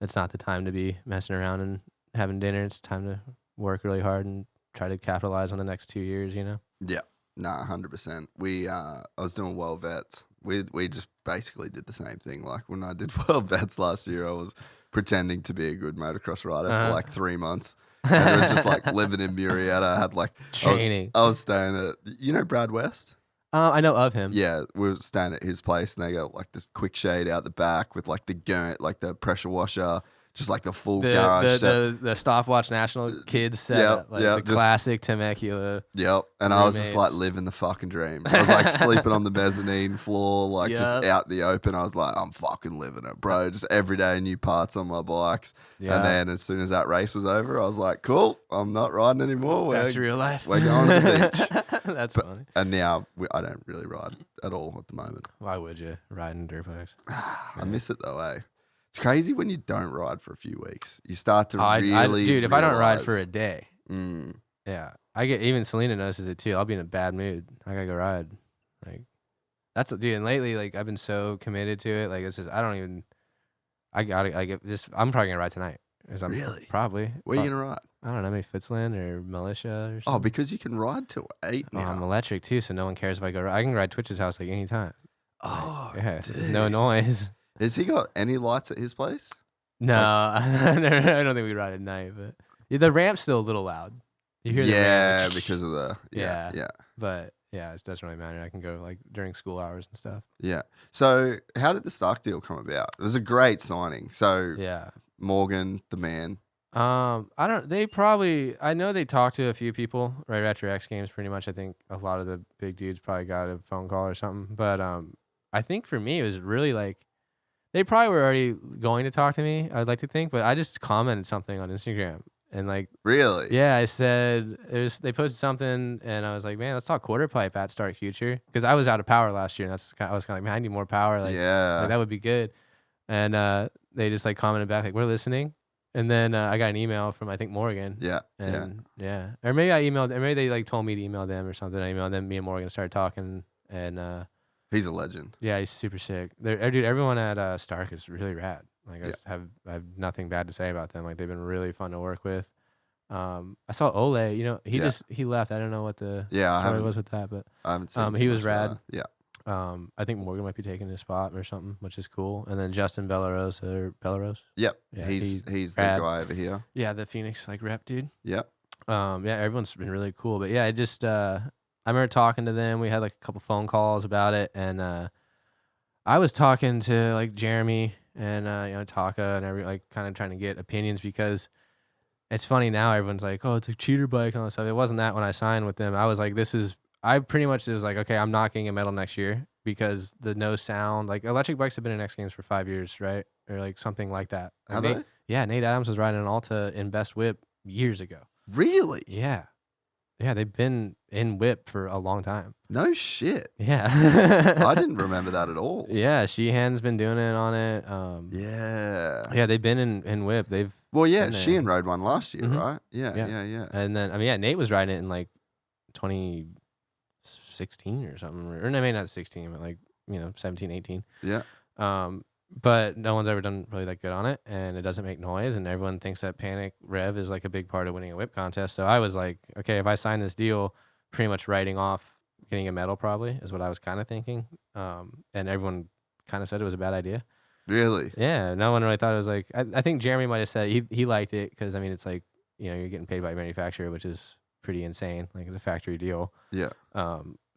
it's not the time to be messing around and having dinner. It's time to work really hard and try to capitalize on the next 2 years. Yeah. Nah, 100%. I was doing World Vets. We just basically did the same thing. When I did World Vets last year, I was pretending to be a good motocross rider for 3 months. And it was just living in Murrieta. I had Training. I was staying at Brad West? I know of him. Yeah, we were staying at his place and they got this quick shade out the back with the gurney, the pressure washer, Just like the full garage set. the stopwatch national kids setup, like the classic Temecula. Yep. And I was just like living the fucking dream. I was like sleeping on the mezzanine floor, like just out in the open. I was like, I'm fucking living it, bro. Just every day new parts on my bikes. Yeah. And then as soon as that race was over, I was like, cool, I'm not riding anymore. That's real life. We're going to the beach. That's funny. And now I don't really ride at all at the moment. Why would you riding dirt bikes? I miss it though, eh? It's crazy when you don't ride for a few weeks. You start to really dude, if I don't ride for a day, yeah. I get, even Selena notices it too. I'll be in a bad mood. I gotta go ride. Like, that's, dude, and lately, like, I've been so committed to it. Like, it's just, I don't even, I gotta, like, I'm probably gonna ride tonight. Really? Probably. Where are you gonna ride? I don't know, maybe Fitzland or Militia or something. Oh, because you can ride till 8 now. I'm electric too, so no one cares if I go ride. I can ride Twitch's house like anytime. Oh, yeah, dude. no noise. Has he got any lights at his place? No, I don't think we ride at night, but the ramp's still a little loud. You hear the ramp, because of the yeah. But yeah, it doesn't really matter. I can go like during school hours and stuff. Yeah. So how did the Stark deal come about? It was a great signing. So yeah, Morgan, the man. I know they talked to a few people right after X Games. Pretty much, I think a lot of the big dudes probably got a phone call or something. But I think for me, it was really like, they probably were already going to talk to me, I'd like to think, but I just commented something on Instagram and like, really? Yeah, I said they posted something and I was like, man, let's talk quarter pipe at Stark Future, because I was out of power last year and I was kind of like, man, I need more power. Like, like, that would be good. And they just like commented back like, we're listening. And then I got an email from, I think, Morgan. Yeah. Yeah. Or maybe I emailed, or maybe they like told me to email them or something. I emailed them. Me and Morgan started talking, and he's a legend. yeah, he's super sick. Dude, everyone at Stark is really rad. Like, I have nothing bad to say about them. Like, they've been really fun to work with. I saw Ole. You know, he left. I don't know what the story was with that, but I haven't seen he was rad. Yeah. I think Morgan might be taking his spot or something, which is cool. And then Justin Belarus. Yep. Yeah, he's the rad. guy over here. Yeah, the Phoenix like rep dude. Yep. Yeah, everyone's been really cool. But yeah, I just I remember talking to them. We had like a couple phone calls about it, and I was talking to like Jeremy and Taka and like kind of trying to get opinions, because it's funny now everyone's like, oh, it's a cheater bike and all that stuff. It wasn't that when I signed with them. I was like, I pretty much was like, okay, I'm not getting a medal next year because the no sound, like electric bikes have been in X Games for 5 years, right? Or like something like that. Have they? Yeah, Nate Adams was riding an Alta in Best Whip years ago. Really? Yeah. Yeah, they've been in Whip for a long time. No shit. Yeah. I didn't remember that at all. Yeah, Sheehan's been doing it on it. Yeah, they've been in Whip. Sheehan rode one last year, right? Yeah. And then, Nate was riding it in like 2016 or something. Or maybe not 16, but like, 17, 18. Yeah. But no one's ever done really that good on it, and it doesn't make noise, and everyone thinks that panic rev is like a big part of winning a whip contest. So I was like, okay, if I sign this deal, pretty much writing off getting a medal probably is what I was kind of thinking. And everyone kind of said it was a bad idea. Really? Yeah, no one really thought it was like, I think Jeremy might have said he liked it because, it's like, you're getting paid by a manufacturer, which is pretty insane. Like, it's a factory deal. Yeah.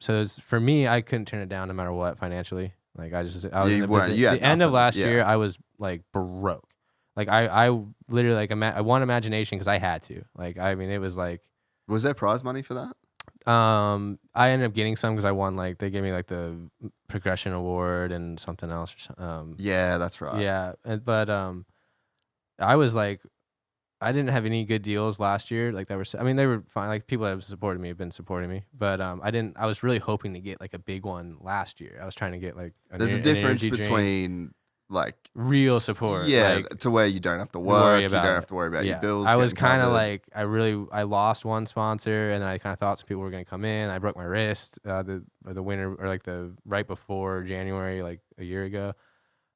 So for me, I couldn't turn it down no matter what financially. Like, I was in the business. The end of last year, I was like broke. Like, I literally like I won Imagination because I had to. Like, it was like. Was there prize money for that? I ended up getting some because I won. Like, they gave me like the progression award and something else. Yeah, that's right. Yeah, but I was like, I didn't have any good deals last year. Like, they were fine. Like, people that have supported me have been supporting me, but I was really hoping to get like a big one last year. I was trying to get like there's a difference between like real support, to where you don't have to work, you don't have to worry about your bills. I was kind of like, I lost one sponsor, and then I kind of thought some people were going to come in. I broke my wrist the winter, or like the right before January, like a year ago.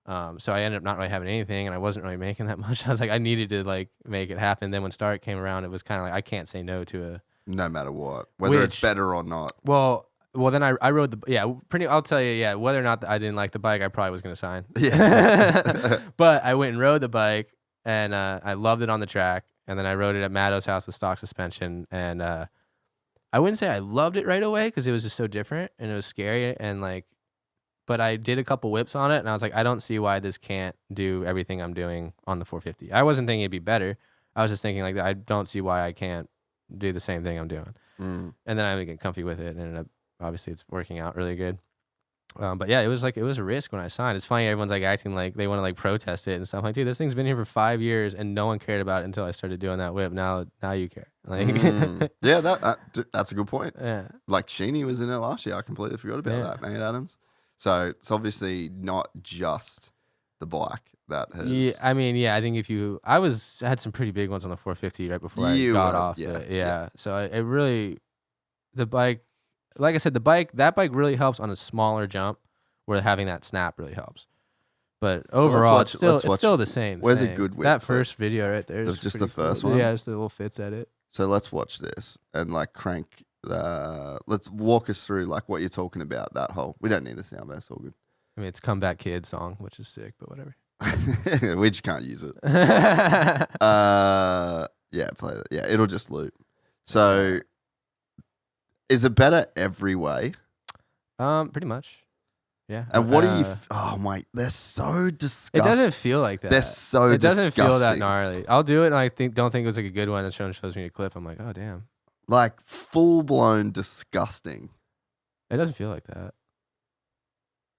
So I ended up not really having anything, and I wasn't really making that much. I was like, I needed to like make it happen. Then when Start came around, it was kind of like, I can't say no to no matter what, whether it's better or not. Well, then I rode I'll tell you, whether or not I didn't like the bike, I probably was going to sign. Yeah. But I went and rode the bike, and I loved it on the track. And then I rode it at Matto's house with stock suspension, and I wouldn't say I loved it right away because it was just so different and it was scary, and like, but I did a couple whips on it, and I was like, I don't see why this can't do everything I'm doing on the 450. I wasn't thinking it'd be better. I was just thinking like I don't see why I can't do the same thing I'm doing. And then I get comfy with it, and ended up, obviously it's working out really good. But yeah, it was a risk when I signed. It's funny, everyone's like acting like they want to like protest it and stuff. I'm like, dude, this thing's been here for 5 years and no one cared about it until I started doing that whip. Now you care. Like, yeah, that's a good point. Yeah, like Sheeny was in it last year. I completely forgot about that. Nate Adams. So it's obviously not just the bike that has. Yeah, I mean, yeah, I think I had some pretty big ones on the 450 right before I got off. Yeah. So it really, the bike. Like I said, that bike really helps on a smaller jump where having that snap really helps. But overall, it's still the same. Where's a good whip? That first video right there is just the first cool. one? Yeah, just the little fits at it. So let's watch this and like crank let's walk us through like what you're talking about, that whole. We don't need the sound, but it's all good. I mean, it's Comeback Kid song, which is sick, but whatever. We just can't use it. Yeah, play that. Yeah, it'll just loop. So is it better every way? Pretty much. Yeah. And what do you? Oh my, they're so disgusting. It doesn't feel like that. They're so. It doesn't feel that gnarly. I'll do it, and I don't think it was like a good one. And someone shows me a clip. I'm like, oh damn. Like full blown disgusting. It doesn't feel like that.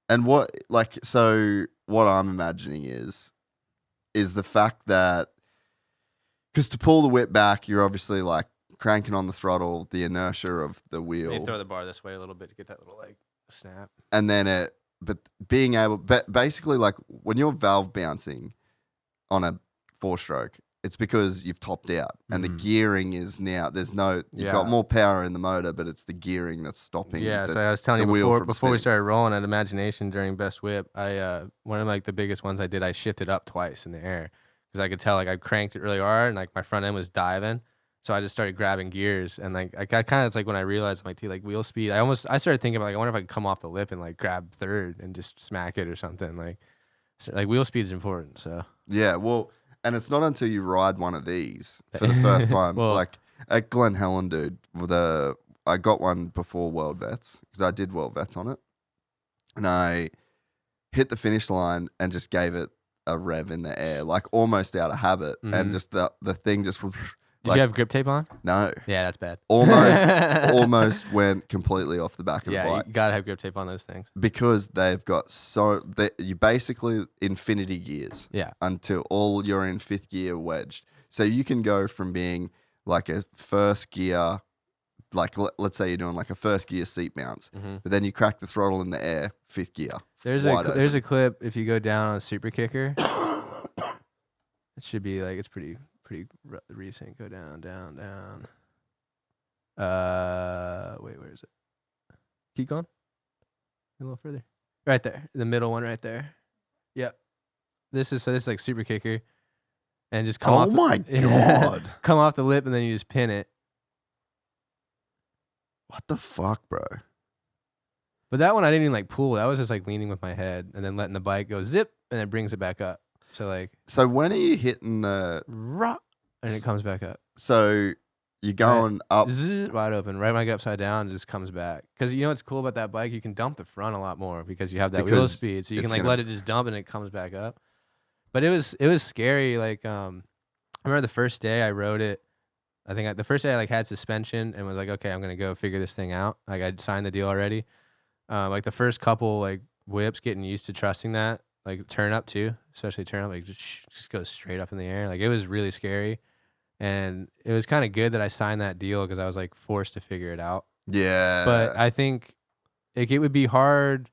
And what I'm imagining is the fact that because to pull the whip back, you're obviously like cranking on the throttle, the inertia of the wheel. You throw the bar this way a little bit to get that little like snap. And then basically like when you're valve bouncing on a 4-stroke, it's because you've topped out and the gearing is now, you've got more power in the motor, but it's the gearing that's stopping. Yeah, so I was telling you before we started rolling at Imagination during Best Whip, one of like the biggest ones I did, I shifted up twice in the air because I could tell like I cranked it really hard and like my front end was diving. So I just started grabbing gears and like I kind of, it's like when I realized I'm like, dude, like wheel speed, I started thinking about like, I wonder if I could come off the lip and like grab third and just smack it or something. Like wheel speed is important. So yeah, well, and it's not until you ride one of these for the first time, well, like at Glen Helen, dude, I got one before World Vets because I did World Vets on it, and I hit the finish line and just gave it a rev in the air, like almost out of habit, and just the thing just. Did you have grip tape on? No. Yeah, that's bad. Almost went completely off the back of the bike. Yeah, you gotta have grip tape on those things because they've got you basically infinity gears. Yeah. Until you're in 5th gear wedged, so you can go from being like a first gear, like let's say you're doing like a first gear seat bounce, but then you crack the throttle in the air, 5th gear. There's a clip if you go down on a super kicker. It should be like it's pretty recent. Go down. Wait, where is it? Keep going. A little further. Right there. The middle one right there. Yep. This is like super kicker. And just come off. Oh my God. Come off the lip and then you just pin it. What the fuck, bro? But that one I didn't even like pull. That was just like leaning with my head and then letting the bike go zip and then brings it back up. So when are you hitting the and it comes back up? So you're going up wide open. Right when I get upside down, it just comes back. Because you know what's cool about that bike? You can dump the front a lot more because you have that wheel speed. So you can like let it just dump and it comes back up. But it was scary. Like I remember the first day I rode it. I think the first day I like had suspension and was like, okay, I'm gonna go figure this thing out. Like I'd signed the deal already. Like the first couple like whips, getting used to trusting that. Like turn up too, especially turn up, like just goes straight up in the air. Like it was really scary, and it was kind of good that I signed that deal because I was like forced to figure it out. Yeah. But I think like it would be hard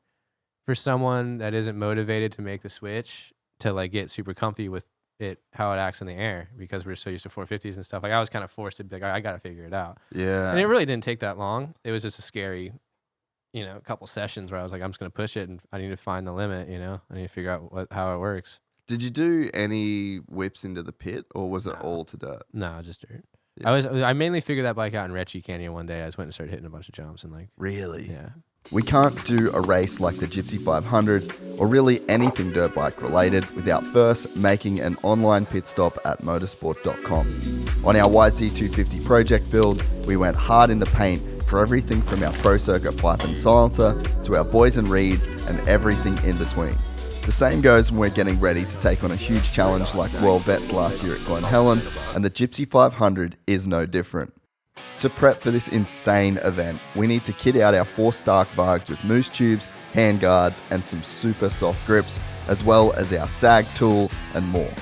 for someone that isn't motivated to make the switch to like get super comfy with it, how it acts in the air because we're so used to 450s and stuff. Like I was kind of forced to be like, I got to figure it out. Yeah. And it really didn't take that long. It was just a scary. A couple sessions where I was like, I'm just going to push it and I need to find the limit, I need to figure out how it works. Did you do any whips into the pit or was it all to dirt? No, just dirt. Yeah. I mainly figured that bike out in Retchie Canyon one day. I just went and started hitting a bunch of jumps and like. Really? Yeah. We can't do a race like the GYPSY 500 or really anything dirt bike related without first making an online pit stop at motosport.com. On our YZ250 project build, we went hard in the paint for everything from our Pro Circuit pipe and silencer to our boys and reeds and everything in between. The same goes when we're getting ready to take on a huge challenge like World Vets last year at Glen Helen, and the GYPSY 500 is no different. To prep for this insane event, we need to kit out our 4 Stark Vargs with moose tubes, hand guards, and some super soft grips, as well as our sag tool and more.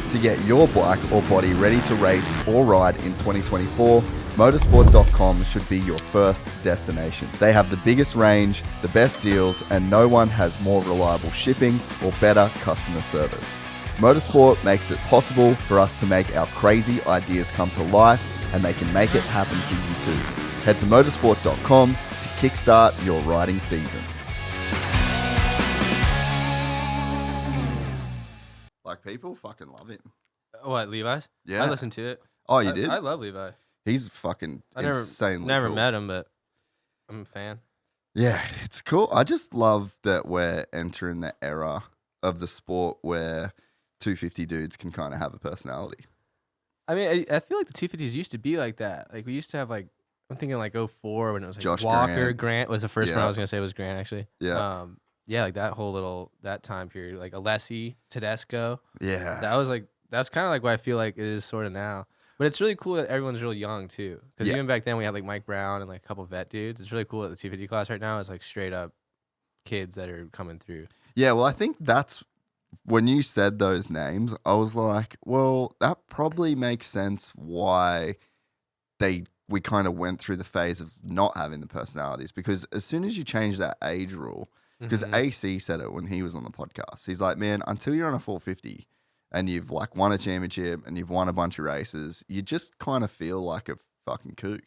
To get your bike or body ready to race or ride in 2024, motosport.com should be your first destination. They have the biggest range, the best deals, and no one has more reliable shipping or better customer service. Motorsport makes it possible for us to make our crazy ideas come to life, and they can make it happen for you too. Head to motorsport.com to kickstart your riding season. Like, people fucking love him. What, Levi's? Yeah. I listened to it. Oh, you did? I love Levi. He's fucking insanely never cool. met him, but I'm a fan. Yeah, it's cool. I just love that we're entering the era of the sport where 250 dudes can kind of have a personality. I mean, I feel like the 250s used to be like that. Like, we used to have, like, I'm thinking, like, 04 when it was, like, Josh Walker. Grant was the first one Yeah. I was going to say was Grant, actually. Yeah. Yeah, like, that time period. Like, Alessi, Tedesco. Yeah. That's kind of, like, what I feel like it is sort of now. But it's really cool that everyone's really young, too. Because even back then, we had, like, Mike Brown and, like, a couple vet dudes. It's really cool that the 250 class right now is, like, straight up kids that are coming through. Yeah, well, I think that's when you said those names, I was like, well, that probably makes sense why we kind of went through the phase of not having the personalities, because as soon as you change that age rule, because AC said it when he was on the podcast, he's like, man, until you're on a 450 and you've like won a championship and you've won a bunch of races, you just kind of feel like a fucking kook.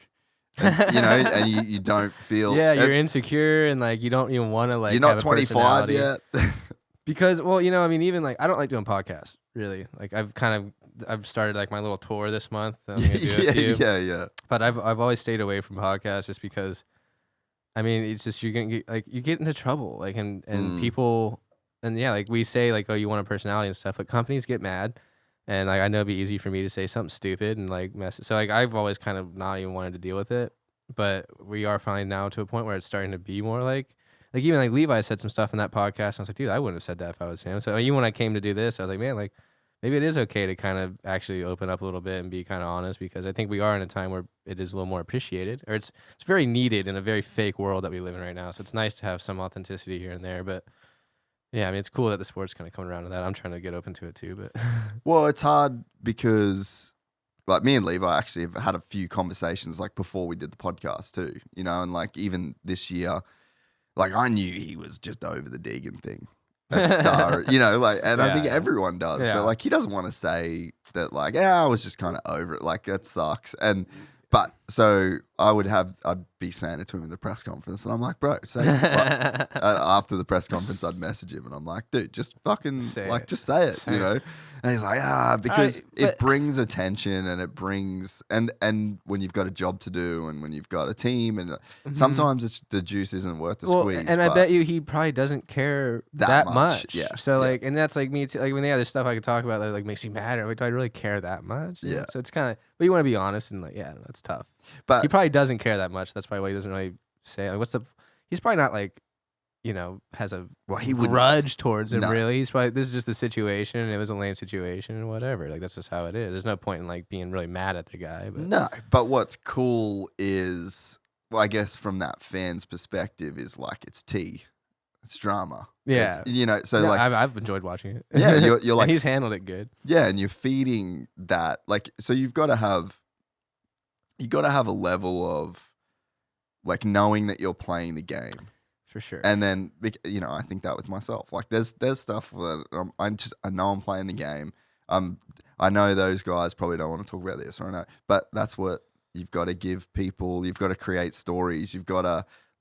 And, you know, and you don't feel you're insecure and like you don't even want to like you're not have a 25 yet. Because, well, you know, I mean, even like I don't like doing podcasts, really. Like I've started like my little tour this month. I'm gonna do a few. Yeah. But I've always stayed away from podcasts just because, I mean, it's just you're gonna get like you get into trouble, like and people, and yeah, like we say like, oh, you want a personality and stuff, but companies get mad, and like I know it'd be easy for me to say something stupid and like mess it. So like I've always kind of not even wanted to deal with it, but we are finally now to a point where it's starting to be more like even like Levi said some stuff in that podcast. And I was like, dude, I wouldn't have said that if I was him. So even when I came to do this, I was like, man, like maybe it is okay to kind of actually open up a little bit and be kind of honest, because I think we are in a time where it is a little more appreciated, or it's very needed in a very fake world that we live in right now. So it's nice to have some authenticity here and there. But yeah, I mean, it's cool that the sport's kind of coming around to that. I'm trying to get open to it too. But well, it's hard because like me and Levi actually have had a few conversations like before we did the podcast too, you know, and like even this year, like I knew he was just over the Deegan thing. That star, you know, like, and I think everyone does, but like he doesn't want to say that, like, I was just kind of over it, like that sucks. But so I'd be saying it to him in the press conference, and I'm like, bro, say after the press conference, I'd message him, and I'm like, dude, just fucking just say it, you know. And he's like, because it brings attention, and it brings and when you've got a job to do, and when you've got a team, and sometimes the juice isn't worth the squeeze. And I bet you he probably doesn't care that much. Yeah. So like, and that's like me too. Like when they have this stuff I could talk about that like makes you mad, like, do I really care that much? Yeah. So it's kind of, but you want to be honest and like, yeah, that's tough. But he probably doesn't care that much. That's probably why he doesn't really say like, he's probably not like, you know, has a grudge towards him, really. He's probably, this is just the situation, and it was a lame situation, and whatever. Like, that's just how it is. There's no point in, like, being really mad at the guy. But. No, but what's cool is, well, I guess from that fan's perspective, is, like, it's tea. It's drama. Yeah. It's, you know, so, like... I've enjoyed watching it. Yeah, you're like... and he's handled it good. Yeah, and you're feeding that. Like, so you've got to have a level of, like, knowing that you're playing the game. For sure. And then, you know, I think that with myself. Like, there's stuff that I know I'm playing the game. I know those guys probably don't want to talk about this, or I know, but that's what you've got to give people. You've got to create stories. You've got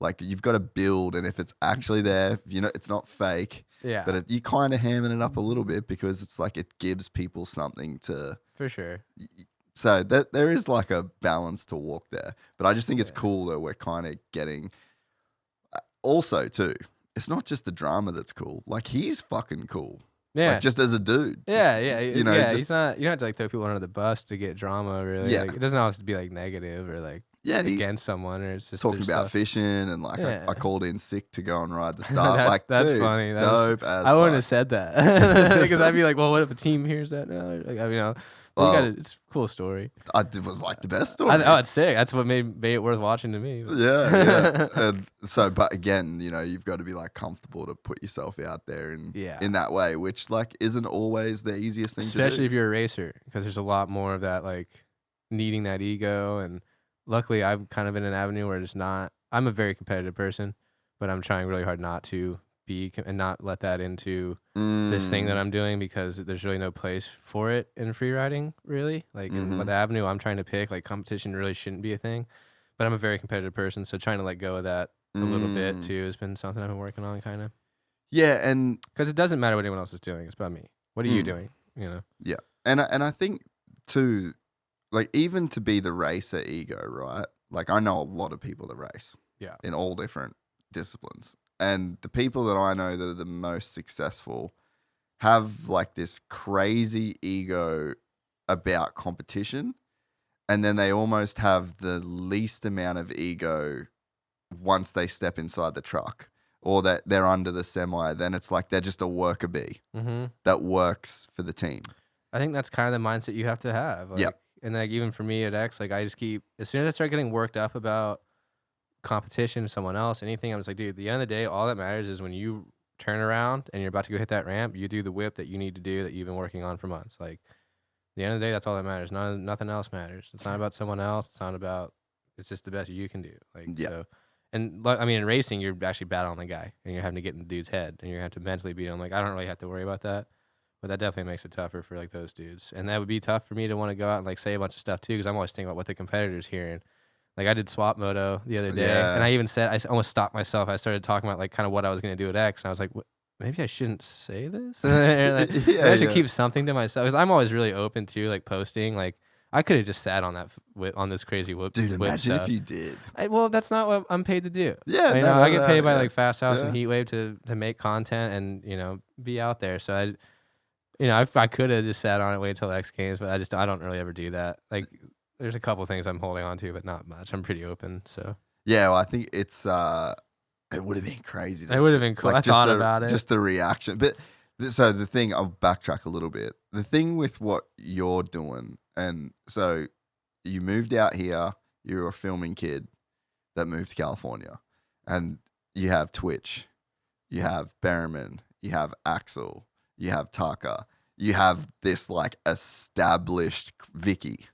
to build. And if it's actually there, you know, it's not fake. Yeah. But you kind of hamming it up a little bit, because it's like it gives people something to. For sure. So there is like a balance to walk there. But I just think it's cool that we're kind of getting. Also, too, it's not just the drama that's cool. Like, he's fucking cool. Yeah. Like, just as a dude. Yeah. You know, he's not, you don't have to, like, throw people under the bus to get drama, really. Yeah. Like, it doesn't always have to be, like, negative or, like, Yeah, against someone, or it's just talking there's about stuff. fishing and like Yeah. I called in sick to go and ride the start. That's dude, funny. dope as I wouldn't fuck. have said that because I'd be like, well, what if a team hears that? No, like, but Well, it's a cool story. It was like the best story. Oh, it's sick. That's what made it worth watching to me. Yeah. And so, but again, you've got to be like comfortable to put yourself out there in that way, which like isn't always the easiest thing to do. Especially if you're a racer, because there's a lot more of that, like needing that ego. And luckily, I'm kind of in an avenue where it's not. I'm a very competitive person, but I'm trying really hard not to be and not let that into this thing that I'm doing, because there's really no place for it in free riding, really. Like in the avenue I'm trying to pick, like competition really shouldn't be a thing. But I'm a very competitive person, so trying to let go of that a little bit too has been something I've been working on, kind of. Yeah, and because it doesn't matter what anyone else is doing; it's about me. What are you doing? Yeah, and I think too, like even to be the racer ego, right? Like I know a lot of people that race, in all different disciplines, and the people that I know that are the most successful have like this crazy ego about competition, and then they almost have the least amount of ego once they step inside the truck or that they're under the semi. Then it's like they're just a worker bee that works for the team. I think that's kind of the mindset you have to have. Like, and like even for me at X, like I just keep, as soon as I start getting worked up about competition, someone else, anything, I'm just like, dude, at the end of the day, all that matters is when you turn around and you're about to go hit that ramp, you do the whip that you need to do that you've been working on for months. Like at the end of the day, that's all that matters. Nothing else matters. It's not about someone else. It's not about, it's just the best you can do. Like, so, and I mean, in racing, you're actually battling the guy and you're having to get in the dude's head and you're having to mentally beat him. Like, I don't really have to worry about that, but that definitely makes it tougher for like those dudes. And that would be tough for me to want to go out and like say a bunch of stuff too, because I'm always thinking about what the competitor's hearing. Like I did swap moto the other day, and I even said, I almost stopped myself. I started talking about like kind of what I was going to do at X, and I was like, maybe I shouldn't say this. Like, I should keep something to myself, because I'm always really open to like posting. Like I could have just sat on that on this crazy whip. Dude, whip imagine stuff. if you did. Well, that's not what I'm paid to do. Yeah, I get paid by like Fast House and Heatwave to make content and be out there. So I could have just sat on it, wait till X Games, but I don't really ever do that. Like there's a couple things I'm holding on to, but not much. I'm pretty open. So yeah, well, I think it's it would have been crazy. It would have been cool. Like, I thought about it. Just the reaction. But so the thing, I'll backtrack a little bit. The thing with what you're doing, and so you moved out here, you're a filming kid that moved to California, and you have Twitch, you have Berriman, you have Axel, you have Tucker, you have this like established Vicky,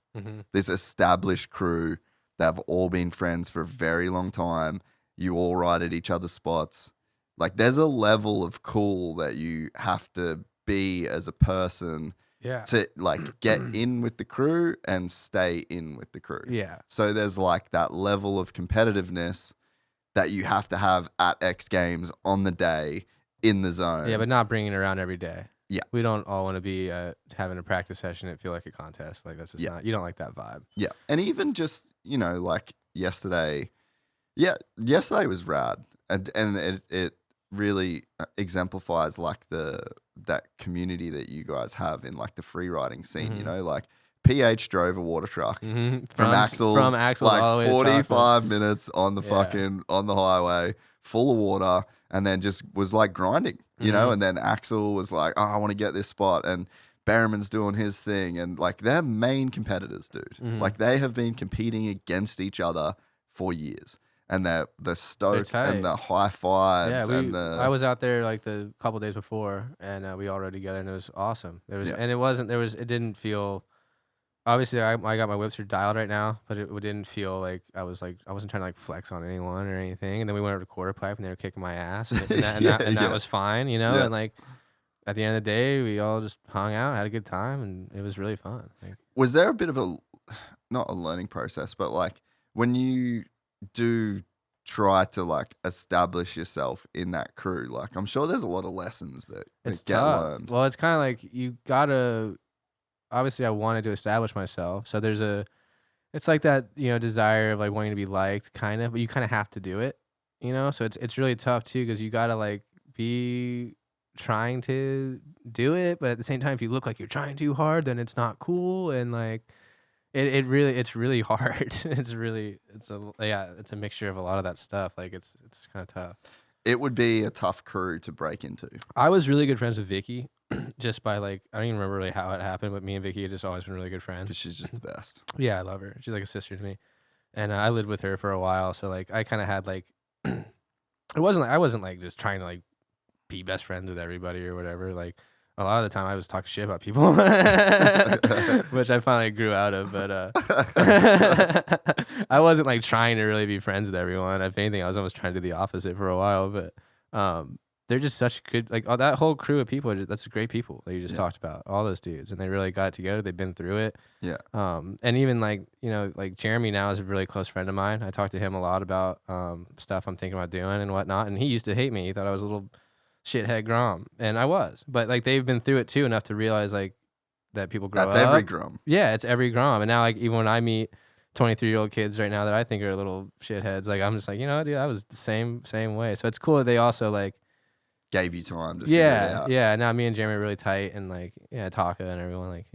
this established crew that have all been friends for a very long time. You all ride at each other's spots. Like there's a level of cool that you have to be as a person to like get in with the crew and stay in with the crew. Yeah. So there's like that level of competitiveness that you have to have at X Games on the day in the zone. Yeah, but not bringing it around every day. Yeah. We don't all want to be having a practice session and feel like a contest. Like that's just not, you don't like that vibe. Yeah. And even just, like yesterday, yesterday was rad. And it really exemplifies like that community that you guys have in like the free riding scene, like PH drove a water truck from Axel's like all the way to 45 minutes on the fucking on the highway full of water, and then just was like grinding, and then Axel was like, oh, I want to get this spot, and Berriman's doing his thing, and like they're main competitors, dude. Like they have been competing against each other for years. And the stoke and the high fives. I was out there like the couple days before, and we all rode together, and it was awesome. And it didn't feel. Obviously, I got my whips are dialed right now, but it didn't feel like I wasn't trying to like flex on anyone or anything. And then we went over to quarter pipe, and they were kicking my ass, and that was fine, And like at the end of the day, we all just hung out, had a good time, and it was really fun. Like, was there a bit of not a learning process, but like when you do try to like establish yourself in that crew, like I'm sure there's a lot of lessons that get learned. Well, it's kind of like you gotta, obviously I wanted to establish myself, so it's like that desire of like wanting to be liked, kind of, but you kind of have to do it, so it's really tough too, because you gotta like be trying to do it, but at the same time, if you look like you're trying too hard, then it's not cool, and like it's really hard. It's a mixture of a lot of that stuff. Like it's kind of tough. It would be a tough crew to break into. I was really good friends with Vicky, just by like I don't even remember really how it happened, but me and Vicky had just always been really good friends. Because she's just the best. Yeah, I love her. She's like a sister to me, and I lived with her for a while. So like I kind of had like I wasn't like just trying to like be best friends with everybody or whatever. Like a lot of the time I was talking shit about people, which I finally grew out of. But I wasn't like trying to really be friends with everyone. If anything, I was almost trying to do the opposite for a while. But they're just such good, like that whole crew of people. That's great people that you just talked about. All those dudes, and they really got it together. They've been through it. Yeah. And even like like Jeremy now is a really close friend of mine. I talk to him a lot about stuff I'm thinking about doing and whatnot. And he used to hate me. He thought I was a little shithead Grom, and I was. But like they've been through it too enough to realize like that people grow up. That's every Grom. Yeah, it's every Grom. And now like even when I meet 23-year-old kids right now that I think are little shitheads, like I'm just like, dude, I was the same way. So it's cool that they also like gave you time to figure it out. Yeah. Now me and Jeremy are really tight, and like Taka and everyone, like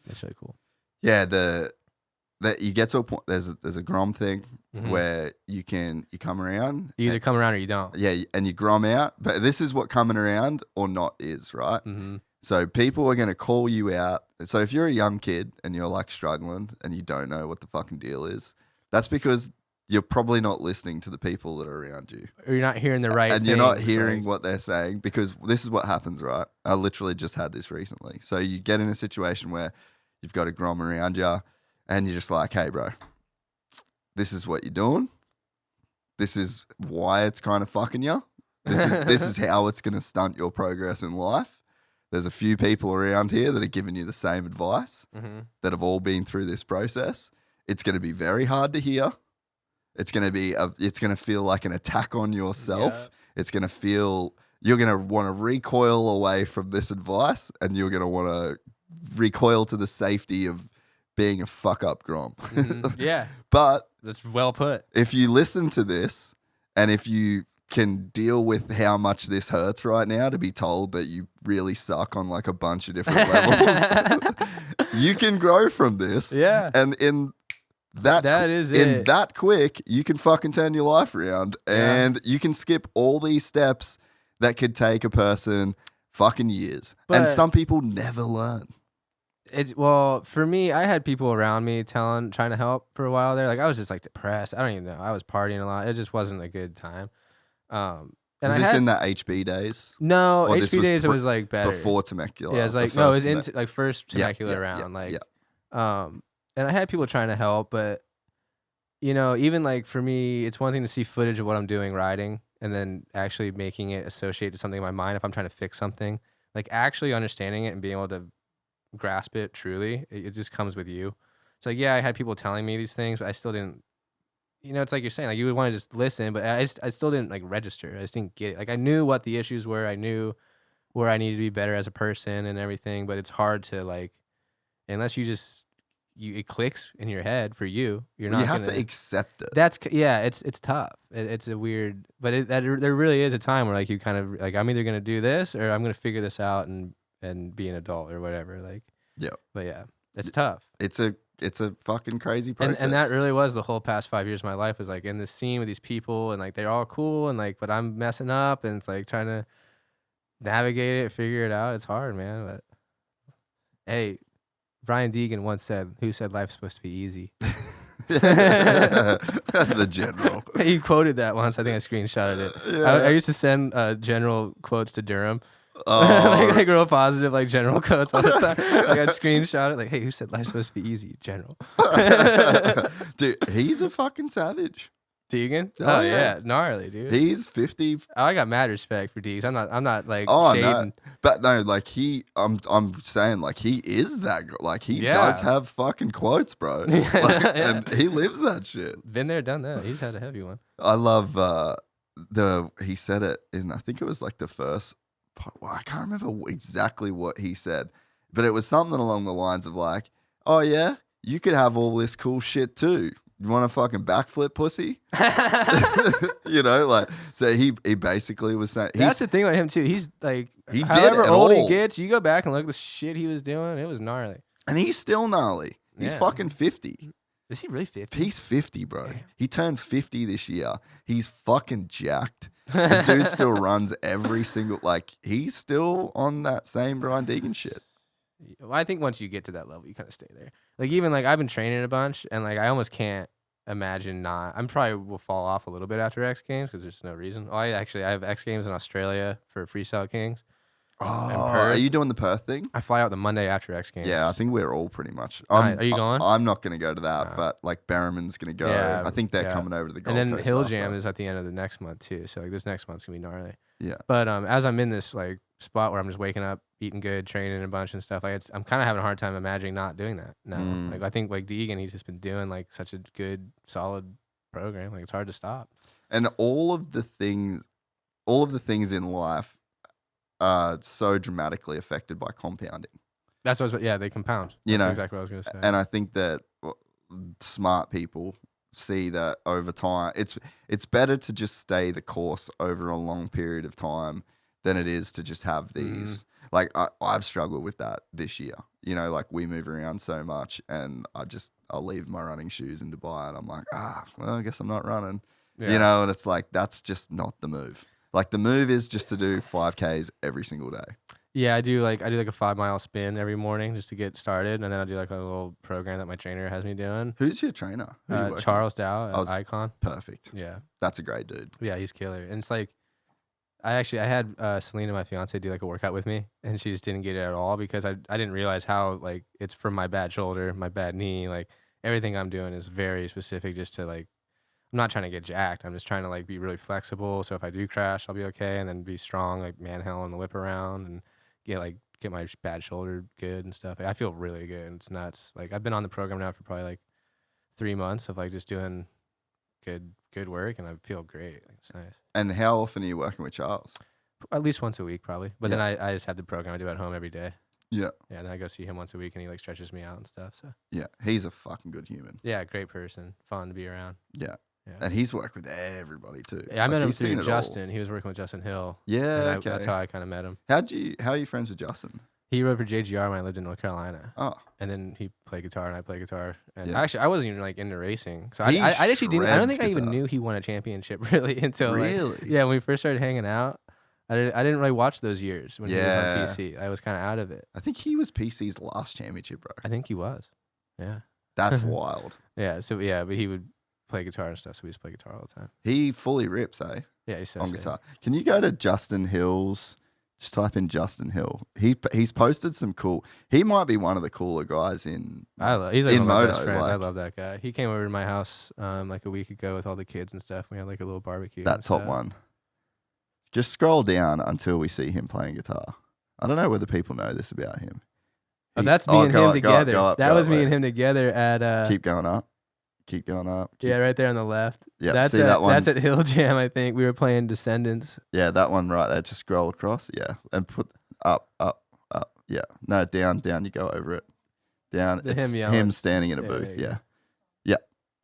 it's really cool. Yeah, that you get to a point. There's a Grom thing where you come around. You either come around or you don't. Yeah, and you Grom out. But this is what coming around or not is, right? Mm-hmm. So people are going to call you out. So if you're a young kid and you're like struggling and you don't know what the fucking deal is, that's because you're probably not listening to the people that are around you. Or you're not hearing the right and things, you're not hearing what they're saying, because this is what happens, right? I literally just had this recently. So you get in a situation where you've got a Grom around you and you're just like, hey, bro, this is what you're doing. This is why it's kind of fucking you. This is how it's going to stunt your progress in life. There's a few people around here that are giving you the same advice that have all been through this process. It's going to be very hard to hear. It's going to feel like an attack on yourself. Yeah. It's going to feel, you're going to want to recoil away from this advice, and you're going to want to recoil to the safety of being a fuck up Grom. Yeah. But that's well put. If you listen to this, and if you can deal with how much this hurts right now to be told that you really suck on like a bunch of different levels, you can grow from this. Yeah. And in that quick, you can fucking turn your life around, and you can skip all these steps that could take a person fucking years. And some people never learn. Well, for me, I had people around me trying to help for a while there. Like I was just like depressed. I don't even know. I was partying a lot. It just wasn't a good time. And was this in that HB days? No, HB days it was like better. Before Temecula. Yeah, it was like it was into like first Temecula round. And I had people trying to help, but even like for me, it's one thing to see footage of what I'm doing riding and then actually making it associate to something in my mind if I'm trying to fix something. Like actually understanding it and being able to grasp it truly, it just comes with you. So like, I had people telling me these things, but I still didn't. It's like you're saying, like you would want to just listen, but I still didn't like register. I just didn't get it. Like I knew what the issues were. I knew where I needed to be better as a person and everything, but it's hard to like, unless it clicks in your head for you. You're not. You have to accept it. It's tough. It's a weird, but there really is a time where like you kind of like I'm either gonna do this or I'm gonna figure this out and be an adult or whatever. Like but it's tough. It's a fucking crazy process. And that really was the whole past 5 years of my life, was like in this scene with these people and like they're all cool and like, but I'm messing up and it's like trying to navigate it, figure it out. It's hard, man. But hey, Brian Deegan once said, "Who said life's supposed to be easy?" The general. He quoted that once. I think I screenshotted it. Yeah. I used to send general quotes to Durham. Like real positive, like general quotes all the time. Like I'd screenshot it, like, "Hey, who said life's supposed to be easy?" General. Dude, he's a fucking savage. Deegan? Oh, yeah, gnarly, dude. He's 50. I got mad respect for Deegs. I'm not like shading. No. But no, like I'm saying like he is that, like he does have fucking quotes, bro. And he lives that shit. Been there, done that. He's had a heavy one. I love he said it in, I think it was like the first, well, I can't remember exactly what he said, but it was something along the lines of like, "Oh yeah, you could have all this cool shit too. You want a fucking backflip, pussy?" Like, so he basically was saying, that's the thing about him too. He's like, he did however it old all. he gets, you go back and look at the shit he was doing, it was gnarly. And he's still gnarly. He's Yeah. fucking 50. Is he really 50? He's 50, bro. Damn. He turned 50 this year. He's fucking jacked. The dude still runs every single, like, he's still on that same Brian Deegan shit. Well, I think once you get to that level, you kind of stay there. Like even like I've been training a bunch, and like I almost can't imagine not. I'm probably will fall off a little bit after X Games because there's no reason. Oh, I have X Games in Australia for Freestyle Kings. Oh, Perth. are you doing the Perth thing? I fly out the Monday after X Games. Yeah, I think we're all pretty much. Are you going? I'm not going to go to that, No. but like Berriman's going to go. Yeah, I think they're yeah. coming over to the Gold And then Coast Hill after. Jam is at the end of the next month too. So like this next month's gonna be gnarly. Yeah. But as I'm in this like spot where I'm just waking up, eating good, training a bunch and stuff, like I'm kind of having a hard time imagining not doing that now. Like I think like Deegan, he's just been doing like such a good, solid program. Like it's hard to stop. And all of the things in life are so dramatically affected by compounding. That's what I was. Yeah, they compound. You That's know, exactly what I was gonna say. And I think that smart people see that over time, it's better to just stay the course over a long period of time than it is to just have these. Like I've struggled with that this year. You know, like we move around so much, and I'll leave my running shoes in Dubai, and I'm like, well, I guess I'm not running. Yeah. You know, and it's like that's just not the move. Like the move is just to do 5Ks every single day. Yeah, I do like a 5-mile spin every morning just to get started, and then I do like a little program that my trainer has me doing. Who's your trainer? Who you working with? Charles Dow Oh, at Icon. Perfect. Yeah, That's a great dude. yeah, he's killer. And it's like, I had Selena, my fiance, do like a workout with me, and she just didn't get it at all because I didn't realize how like it's from my bad shoulder, my bad knee, like everything I'm doing is very specific just to like. I'm not trying to get jacked. I'm just trying to like be really flexible. So if I do crash, I'll be okay, and then be strong, like manhandle and whip around, and get my bad shoulder good and stuff. Like, I feel really good. It's nuts. Like I've been on the program now for probably like 3 months of like just doing good work, and I feel great. Like, it's nice. And how often are you working with Charles? At least once a week, probably. But then I just have the program I do at home every day. Yeah. Yeah, and then I go see him once a week, and he like stretches me out and stuff. So Yeah. He's a fucking good human. yeah, great person, fun to be around. Yeah. Yeah. And he's worked with everybody too. Yeah, I met him he's seen through it Justin. He was working with Justin Hill. all. Yeah. Okay. That's how I kind of met him. How are you friends with Justin? He rode for JGR when I lived in North Carolina. Oh. And then he played guitar and I played guitar. And Yeah. actually, I wasn't even like into racing. So He I actually didn't. I don't think I shreds even guitar. knew he won a championship really until Really? yeah, when we first started hanging out. I didn't really watch those years when he was Yeah. on PC. I was kind of out of it. I think he was PC's last championship, bro. I think he was. Yeah. That's wild. Yeah. So yeah, but he would play guitar and stuff. So we just play guitar all the time. He fully rips, eh? Yeah, he's so On sick. guitar. Can you go to Justin Hill's? Just type in Justin Hill. He's posted some cool. He might be one of the cooler guys in. He's like in one of my Moto, best friends. I like- love that guy. He came over to my house like a week ago with all the kids and stuff. We had like a little barbecue. That and top stuff. one. Just scroll down until we see him playing guitar. I don't know whether people know this about him. Oh, that's me and go him up, together. go up, That go was up, me wait. and him together at Keep going up. Keep going up. yeah, right there on the left. Yeah, That's see at, that one? That's at Hill Jam, I think. We were playing Descendants. Yeah, that one right there. Just scroll across. Yeah, and put up. Yeah, no, down. You go over it. Down. The It's him yelling. standing in a Yeah, booth. there you Yeah, go. yeah,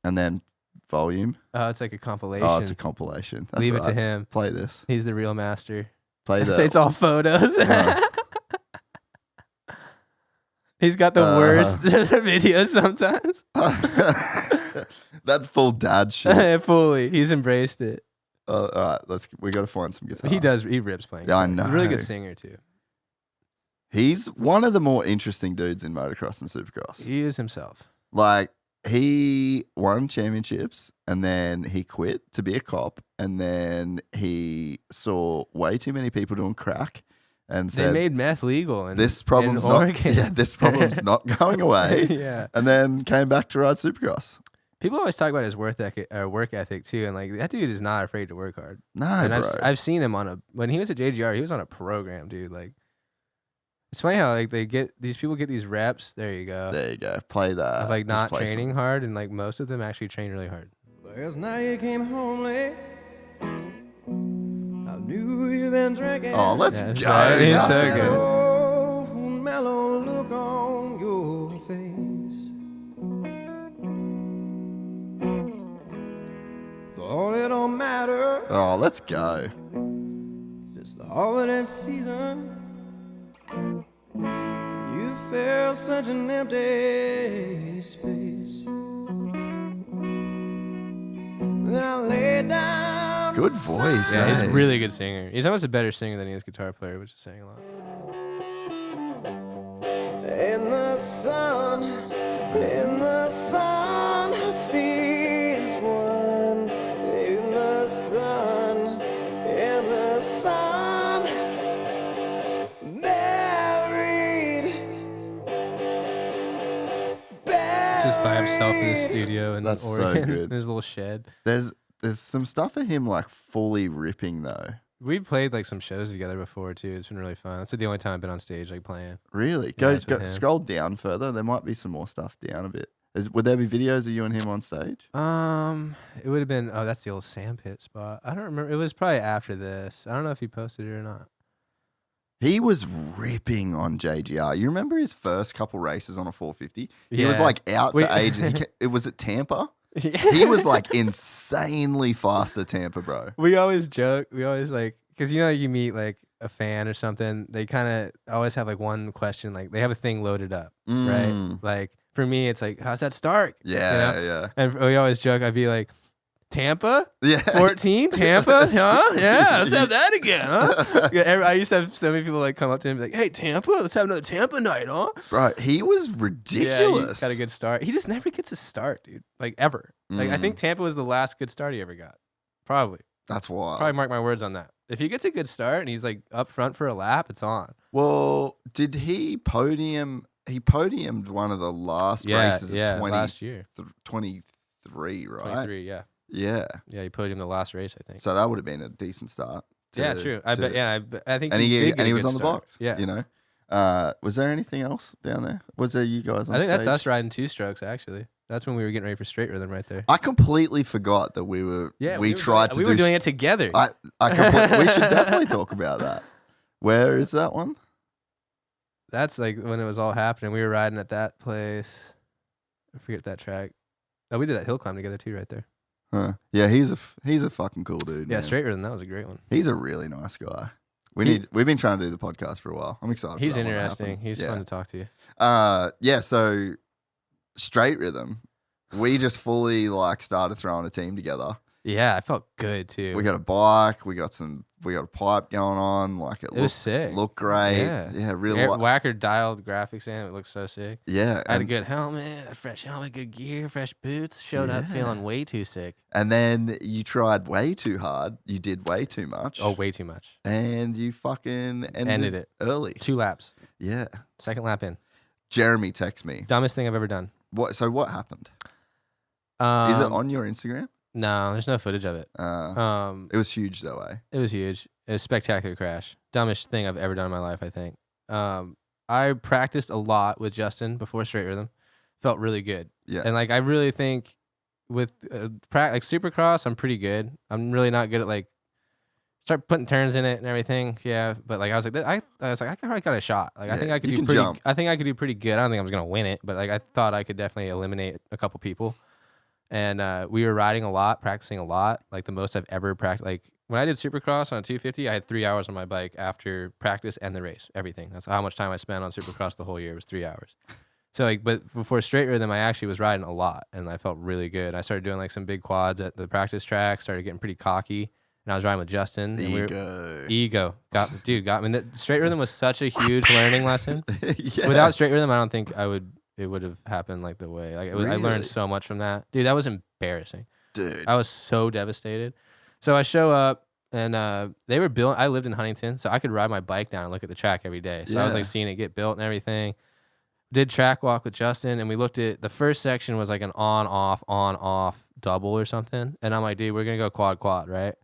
and then volume. Oh, it's like a compilation. Oh, it's a compilation. That's Leave it to right. him. Play this. He's the real master. Play I the. say it's all photos. Uh. He's got the worst videos sometimes. That's full dad shit. Fully. He's embraced it. All right, we got to find some guitar. He does. He rips playing. Yeah, I guitar. He's a really good know. singer, too. He's one of the more interesting dudes in motocross and supercross. He is himself. Like, he won championships and then he quit to be a cop. And then he saw way too many people doing crack and They said, made meth legal in this problem's in not, Oregon. yeah, this problem's not going away. Yeah. And then came back to ride supercross. People always talk about his work ethic too, and like that dude is not afraid to work hard. No, And bro. I've seen him when he was at JGR, he was on a program, dude. Like, it's funny how like these people get these reps. There you go. There you go. Play that. Of like Just not play some. training hard, and like most of them actually train really hard. Last night you came home late. I knew you've been drinking. Oh, let's Yeah, go. that's right. He's so Justin. good. Oh, mellow look on your face. Thought it don't matter Oh, let's go. since the holiday season. You fell felt such an empty space. Then I lay down. Good voice. Yeah, he's eh? a really good singer. He's almost a better singer than he is guitar player, which is saying a lot. In the sun, her feet is one. In the sun, married. Just by himself in his studio in That's so Oregon, good. in his little shed. There's some stuff of him like fully ripping though. We played like some shows together before too. It's been really fun. That's the only time I've been on stage like playing. Really? Yeah, it's Go with him. scroll down further. There might be some more stuff down a bit. Would there be videos of you and him on stage? It would have been. Oh, that's the old sandpit spot. I don't remember. It was probably after this. I don't know if he posted it or not. He was ripping on JGR. You remember his first couple races on a 450? He was Yeah. like out Wait. for ages. It was at Tampa. He was like insanely fast at Tampa, bro. We always joke. We always like, because you know, you meet like a fan or something. They kind of always have like one question. Like they have a thing loaded up, right? Mm. Like for me, it's like, how's that start? Yeah, You know? yeah. And we always joke. I'd be like, Tampa, Yeah. 14, Tampa, huh? Yeah, let's have that again, huh? Yeah, I used to have so many people like come up to him and be like, hey, Tampa, let's have another Tampa night, huh? Bro, he was Yeah, ridiculous. he got a good start. He just never gets a start, dude. Like ever. Like I think Tampa was the last good start he ever got. Probably. That's wild. Probably mark my words on that. If he gets a good start and he's like up front for a lap, it's on. Well, did he podium? He podiumed one of the last races of last year. 23, right? 23, yeah. Yeah. Yeah, he podiumed the last race, I think. So that would have been a decent start. Yeah, true. I bet. Yeah, I think And he did he get a was good on the start. box. Yeah, You know. Was there anything else down there? Was there you guys on I think that's stage? us riding two strokes. Actually, that's when we were getting ready for straight rhythm right there. I completely forgot that we were. Yeah, we tried to we do. were doing it together. We should definitely talk about that. Where is that one? That's like when it was all happening. We were riding at that place. I forget that track. Oh, we did that hill climb together too, right there. Huh. Yeah, he's a fucking cool dude. Yeah, man. straight rhythm. That was a great one. He's a really nice guy. We've been trying to do the podcast for a while. I'm excited. He's for that one to interesting. happen. He's yeah. fun to talk to. Yeah. So straight rhythm, we just fully like started throwing a team together. Yeah, I felt good too. We got a bike. We got a pipe going on. Like it was sick. Looked great. Yeah. Yeah. Really. Whacker dialed graphics in. It looked so sick. Yeah. I had a And, good helmet, a fresh helmet, good gear, fresh boots. Showed up Yeah. feeling way too sick. and then you tried way too hard. You did way too much. Oh, way too much. And you fucking ended it. early. 2 laps. Yeah. Second lap in. Jeremy texted me. Dumbest thing I've ever done. So what happened? Is it on your Instagram? No, there's no footage of it. It was huge though, eh? It was huge. It was a spectacular crash. Dumbest thing I've ever done in my life, I think. I practiced a lot with Justin before straight rhythm. Felt really good. Yeah. And like I really think with like Supercross, I'm pretty good. I'm really not good at like start putting turns in it and everything. Yeah, but like I was like I probably got a shot. Like I Yeah, think I could you do can pretty. jump. I think I could do pretty good. I don't think I was gonna win it, but like I thought I could definitely eliminate a couple people. And we were riding a lot, practicing a lot. Like the most I've ever practiced. Like when I did Supercross on a 250, I had 3 hours on my bike after practice and the race. Everything. That's how much time I spent on Supercross the whole year. It was 3 hours. So like, but before straight rhythm, I actually was riding a lot, and I felt really good. I started doing like some big quads at the practice track. Started getting pretty cocky, and I was riding with Justin. And ego got me. The straight rhythm was such a huge learning lesson. Yeah. Without straight rhythm, I don't think it would have happened like the way. Like I Really? learned so much from that. Dude, that was embarrassing. Dude. I was so devastated. So I show up, and they were building. I lived in Huntington, so I could ride my bike down and look at the track every day. So I was Yeah. like seeing it get built and everything. Did track walk with Justin, and we looked at the first section was like an on off double or something. And I'm like, dude, we're gonna go quad, right?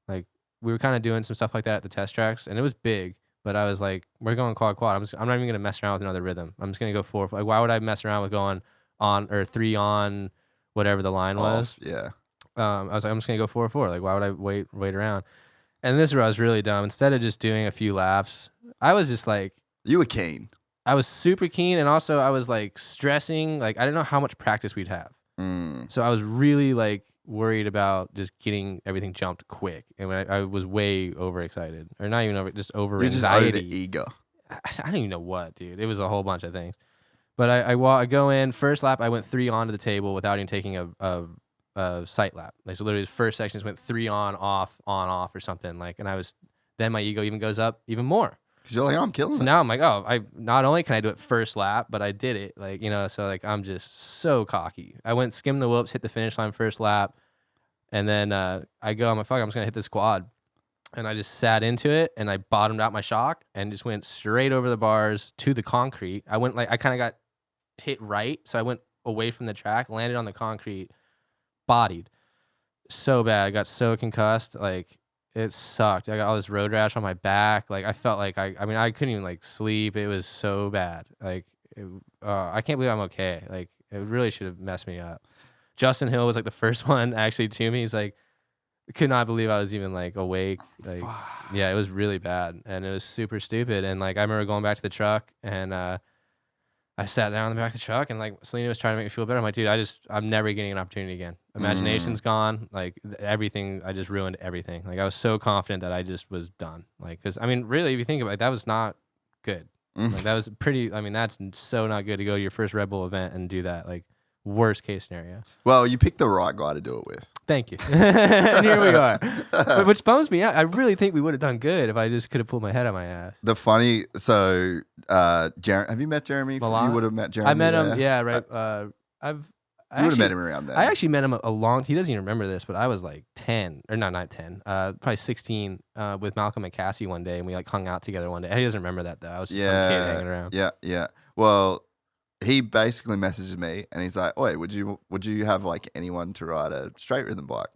Like we were kind of doing some stuff like that at the test tracks, and it was big. But I was like, we're going quad. I'm not even gonna mess around with another rhythm. I'm just gonna go 4. Like, why would I mess around with going on or 3 on, whatever the line was? Yeah. I was like, I'm just gonna go 4. Like, why would I wait around? And this is where I was really dumb. Instead of just doing a few laps, I was just like, You were keen. I was super keen, and also I was like stressing. Like I didn't know how much practice we'd have, so I was really like worried about just getting everything jumped quick. And when I was way overexcited, or not even over, just over You're just anxiety. over eager. I don't even know what, dude. It was a whole bunch of things. But I go in first lap. I went 3 onto the table without even taking a sight lap. Like so literally, the first section just went 3 on off or something. Like, and then my ego even goes up even more. Because you're like, oh, I'm killing So it. now I'm like, oh, I not only can I do it first lap, but I did it. Like, you know, so like I'm just so cocky. I went skim the whoops, hit the finish line first lap, and then I'm like, fuck, I'm just gonna hit this quad. And I just sat into it and I bottomed out my shock and just went straight over the bars to the concrete. I kind of got hit right. So I went away from the track, landed on the concrete, bodied so bad. I got so concussed. Like it sucked. I got all this road rash on my back. Like I felt like I couldn't even like sleep. It was so bad. Like I can't believe I'm okay. Like it really should have messed me up. Justin Hill was like the first one actually to me. He's like, could not believe I was even like awake. Like, yeah, it was really bad and it was super stupid. And like, I remember going back to the truck and I sat down in the back of the truck and like Selena was trying to make me feel better. I'm like, dude, I'm never getting an opportunity again. Imagination's gone. Like everything, I just ruined everything. Like I was so confident that I just was done. Like, cause I mean, really, if you think about it, that was not good. Like, that was pretty, I mean, that's so not good to go to your first Red Bull event and do that. Like, worst case scenario. Well, you picked the right guy to do it with. Thank you. And here we are. Which bums me out. I really think we would have done good if I just could have pulled my head on my ass. Have you met Jeremy? Milan? You would have met Jeremy. I met him. there. Yeah, right. You would have met him around there. I actually met him a long. He doesn't even remember this, but I was like 10 or not 10. Probably 16 with Malcolm and Cassie one day, and we like hung out together one day. He doesn't remember that though. I was just some kid hanging around. Yeah. Well, he basically messages me and he's like, "Oi, would you have like anyone to ride a straight rhythm bike?"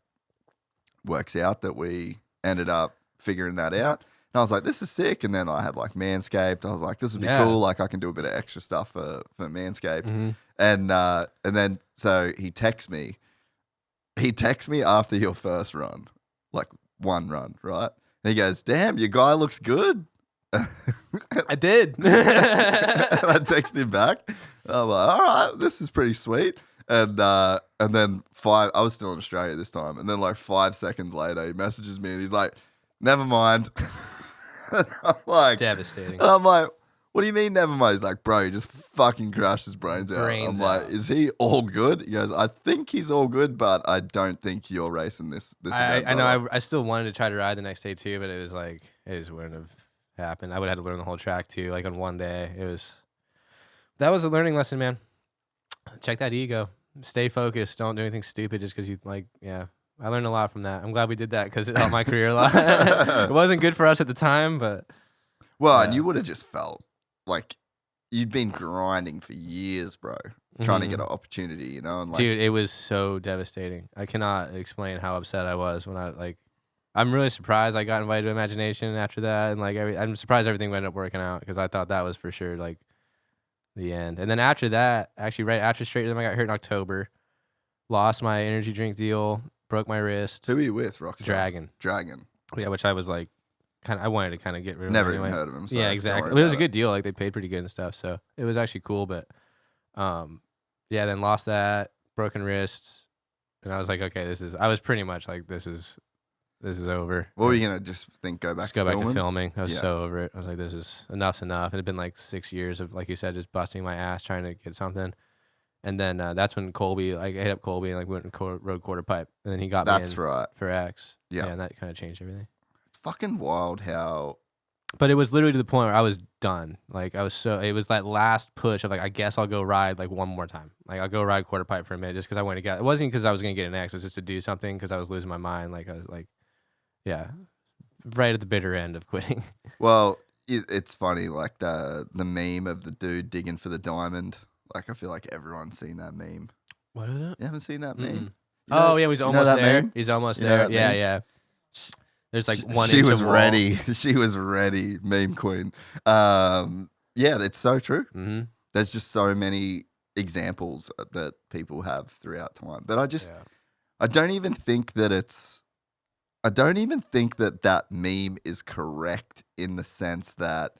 Works out that we ended up figuring that out. And I was like, "This is sick." And then I had like Manscaped. I was like, "This would be cool. Like I can do a bit of extra stuff for Manscaped." Mm-hmm. And then so he texts me. He texts me after your first run, like one run, right? And he goes, "Damn, your guy looks good." I did. And I texted him back. I'm like, all right, this is pretty sweet. And then I was still in Australia this time. And then like 5 seconds later, he messages me and he's like, "Never mind." I'm like, devastating. I'm like, "What do you mean never mind?" He's like, "Bro, he just fucking crashed his brains out." Brains I'm like, out. "Is he all good?" He goes, "I think he's all good, but I don't think you're racing this event." I know. I still wanted to try to ride the next day too, but it was like it just wouldn't have happened. I would have had to learn the whole track too, like on one day. That was a learning lesson, man. Check that ego. Stay focused. Don't do anything stupid just because you like. Yeah, I learned a lot from that. I'm glad we did that because it helped my career a lot. It wasn't good for us at the time, but and you would have just felt like you'd been grinding for years, bro, trying to get an opportunity, you know? And like, dude, it was so devastating. I cannot explain how upset I was when I'm really surprised I got invited to Imagination after that, and like I'm surprised everything ended up working out because I thought that was for sure like the end. And then after that, actually right after Straight Rhythm, I got hurt in October, lost my energy drink deal, broke my wrist. who are you with, Rockstar? Dragon. Yeah, which I was like, I wanted to kind of get rid of. Never anyway. even heard of him. So yeah, exactly. It was a good deal. Like they paid pretty good and stuff, so it was actually cool. But yeah, then lost that, broken wrist, and I was like, okay, I was pretty much like, this is over. What were you gonna just think? Go back to filming. I was so over it. I was like, enough's enough. It had been like 6 years of, like you said, just busting my ass trying to get something. And then that's when Colby, like I hit up Colby and like went and rode quarter pipe, and then he got me in for X. Yeah, and that kind of changed everything. It's fucking wild how. But it was literally to the point where I was done. Like it was that last push of like, I guess I'll go ride like one more time. Like I'll go ride quarter pipe for a minute just because I wanted to get. It wasn't because I was gonna get an X. It was just to do something because I was losing my mind. Like I was like, yeah, right at the bitter end of quitting. Well, it's funny, like the meme of the dude digging for the diamond. Like I feel like everyone's seen that meme. What is it? You haven't seen that meme? Oh yeah, he's almost there. Meme? He's almost You know there. that Yeah, meme? yeah. There's like one. She inch was of wall. ready. She was ready. Meme queen. Yeah, it's so true. Mm-hmm. There's just so many examples that people have throughout time. But I don't even think that that meme is correct in the sense that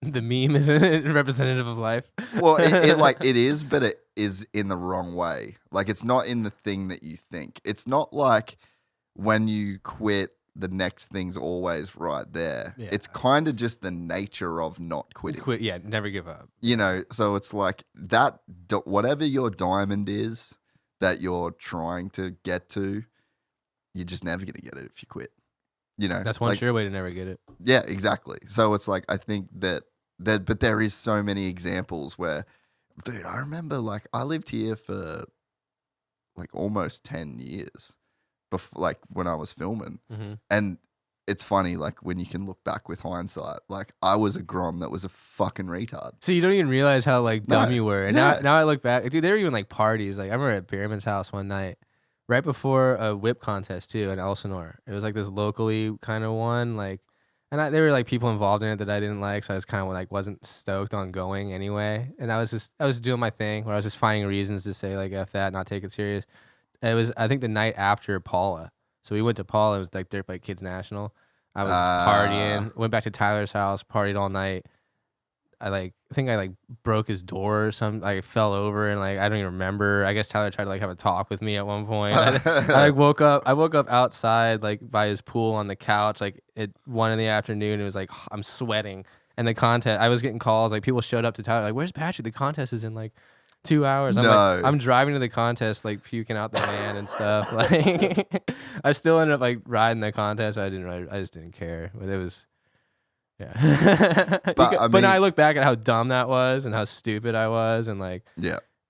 the meme isn't representative of life. Well, it is, but it is in the wrong way. Like it's not in the thing that you think. It's not like when you quit the next thing's always right there. Yeah. It's kind of just the nature of not quitting. Quit. Yeah, never give up. You know, so it's like that, whatever your diamond is that you're trying to get to, you're just never going to get it if you quit. You know, That's one like, sure way to never get it. yeah, exactly. So it's like, I think that, but there is so many examples where, dude, I remember like I lived here for like almost 10 years before, like when I was filming. Mm-hmm. And it's funny, like when you can look back with hindsight, like I was a grom that was a fucking retard. So you don't even realize how like dumb No. you were. And Yeah. now I look back, dude, there were even like parties. Like I remember at Beerman's house one night, right before a whip contest too in Elsinore. It was like this locally kind of one, like, and there were like people involved in it that I didn't like, so I was kind of like wasn't stoked on going anyway. And I was doing my thing where I was just finding reasons to say like F that, not take it serious. It was I think the night after Paula, so we went to Paula. It was like Dirt Bike Kids National. I was partying, went back to Tyler's house, partied all night. I think I broke his door or something. I fell over and like I don't even remember. I guess Tyler tried to like have a talk with me at one point. I woke up outside like by his pool on the couch like at 1 PM. It was like I'm sweating. And the contest, I was getting calls like people showed up to Tyler like, "Where's Patrick? The contest is in like 2 hours." I'm driving to the contest like puking out the van and stuff. Like I still ended up like riding the contest. But I just didn't care. But it was. Yeah. But now I look back at how dumb that was and how stupid I was and like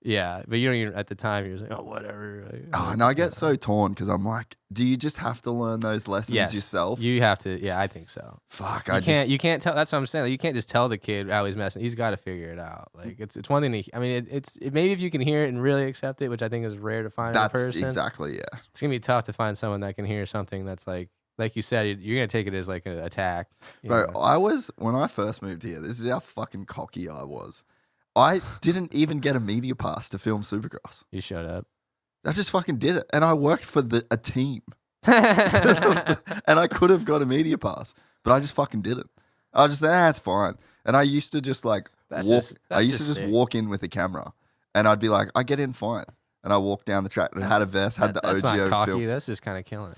yeah, but you don't even at the time you're just like, oh whatever. Like, and I get so torn because I'm like, do you just have to learn those lessons yourself? You have to. Yeah, I think so. Fuck, you can't tell. That's what I'm saying. Like, you can't just tell the kid how he's messing. He's got to figure it out. Like it's one thing. It's maybe if you can hear it and really accept it, which I think is rare to find in a person. That's exactly, yeah. It's gonna be tough to find someone that can hear something that's like you said, you're gonna take it as like an attack. Bro, when I first moved here, this is how fucking cocky I was. I didn't even get a media pass to film Supercross. You showed up. I just fucking did it. And I worked for a team. And I could have got a media pass, but I just fucking didn't. I was just, it's fine. And I used to just like walk in with a camera and I'd be like, I get in fine. And I walked down the track and had a vest, had the that's OGO not cocky. film. That's just kind of killing it.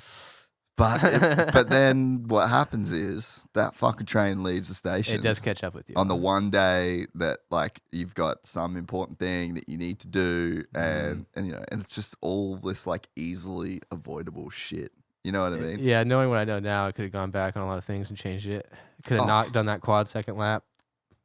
But then what happens is that fucking train leaves the station. It does catch up with you on the one day that like you've got some important thing that you need to do, and you know, and it's just all this like easily avoidable shit. You know what I mean? Yeah, knowing what I know now, I could have gone back on a lot of things and changed it. Could have not done that quad second lap.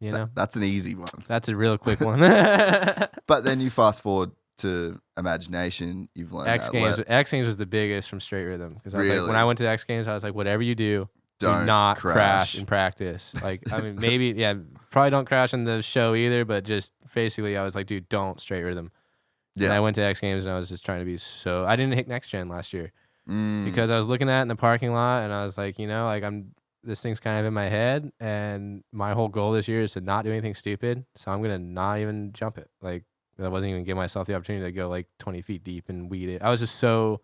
You know, that's an easy one. That's a real quick one. But then you fast forward to Imagination, you've learned X Games was the biggest from Straight Rhythm because I was like, when I went to X Games, I was like, whatever you do not crash in practice. Like, I mean, maybe probably don't crash in the show either, but just basically, I was like, dude, don't Straight Rhythm. Yeah. And I went to X Games and I was just trying to be I didn't hit Next Gen last year because I was looking at it in the parking lot and I was like, you know, like this thing's kind of in my head and my whole goal this year is to not do anything stupid, so I'm gonna not even jump it. Like. I wasn't even giving myself the opportunity to go like 20 feet deep and weed it. I was just so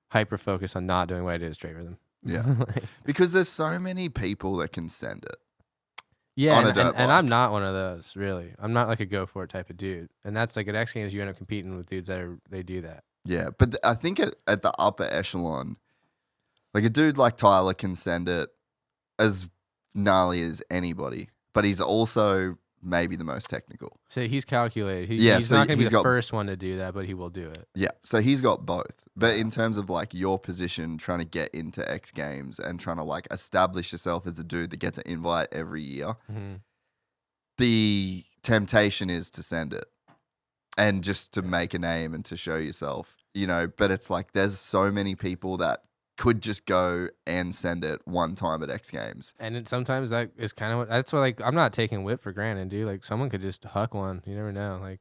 hyper focused on not doing what I did at Straight Rhythm. Yeah. Because there's so many people that can send it. Yeah. And I'm not one of those, really. I'm not like a go for it type of dude. And that's like at X Games, you end up competing with dudes they do that. Yeah. But I think at the upper echelon, like a dude like Tyler can send it as gnarly as anybody, but he's also maybe the most technical. So he's calculated. He's not going to be the first one to do that, but he will do it. Yeah. So he's got both. But in terms of like your position, trying to get into X Games and trying to like establish yourself as a dude that gets an invite every year, the temptation is to send it and just to make a name and to show yourself, you know. But it's like there's so many people that could just go and send it one time at X Games. And sometimes that is kind of what, that's what, like, I'm not taking whip for granted, dude. Like, someone could just huck one. You never know. Like,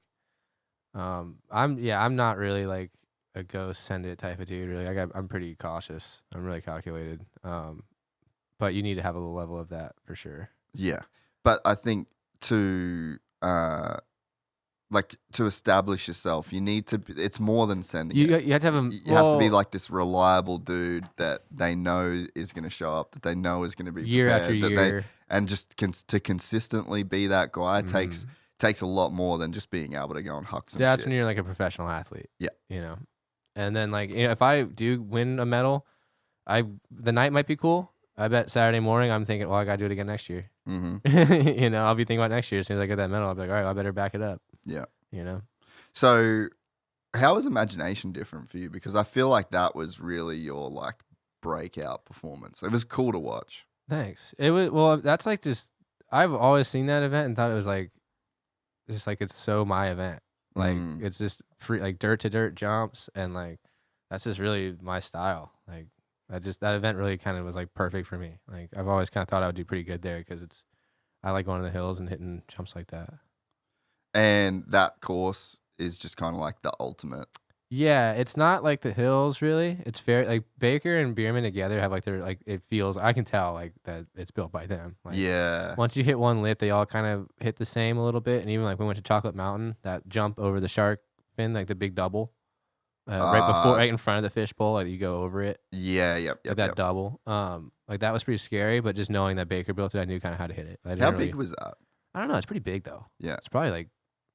I'm not really like a go send it type of dude. Really, I'm pretty cautious. I'm really calculated. But you need to have a little level of that for sure. Yeah. But I think to establish yourself, you need to. It's more than sending. You have to have you have to be like this reliable dude that they know is going to show up, that they know is going to be year after year, and just to consistently be that guy takes a lot more than just being able to go and huck some. That's shit. when you're like a professional athlete. Yeah, you know. And then like, you know, if I do win a medal, the night might be cool. I bet Saturday morning I'm thinking, well, I gotta do it again next year. Mm-hmm. You know, I'll be thinking about next year as soon as I get that medal. I'll be like, all right, I better back it up. Yeah. You know. So, how is Imagination different for you? Because I feel like that was really your like breakout performance. It was cool to watch. Thanks. It was well. That's like just I've always seen that event and thought it was like just like it's so my event. Like it's just free like dirt to dirt jumps and like that's just really my style. Like that event really kind of was like perfect for me. Like I've always kind of thought I would do pretty good there because I like going to the hills and hitting jumps like that. And that course is just kind of like the ultimate. Yeah, it's not like the hills really. It's very like Baker and Bierman together have like their like it feels I can tell like that it's built by them. Like, Yeah. once you hit one lip, they all kind of hit the same a little bit. And even like we went to Chocolate Mountain, that jump over the shark fin, like the big double, right in front of the fishbowl, like you go over it. Yeah. Yep. Like that double. Like that was pretty scary, but just knowing that Baker built it, I knew kind of how to hit it. How big was that? I don't know. It's pretty big though. Yeah. It's probably like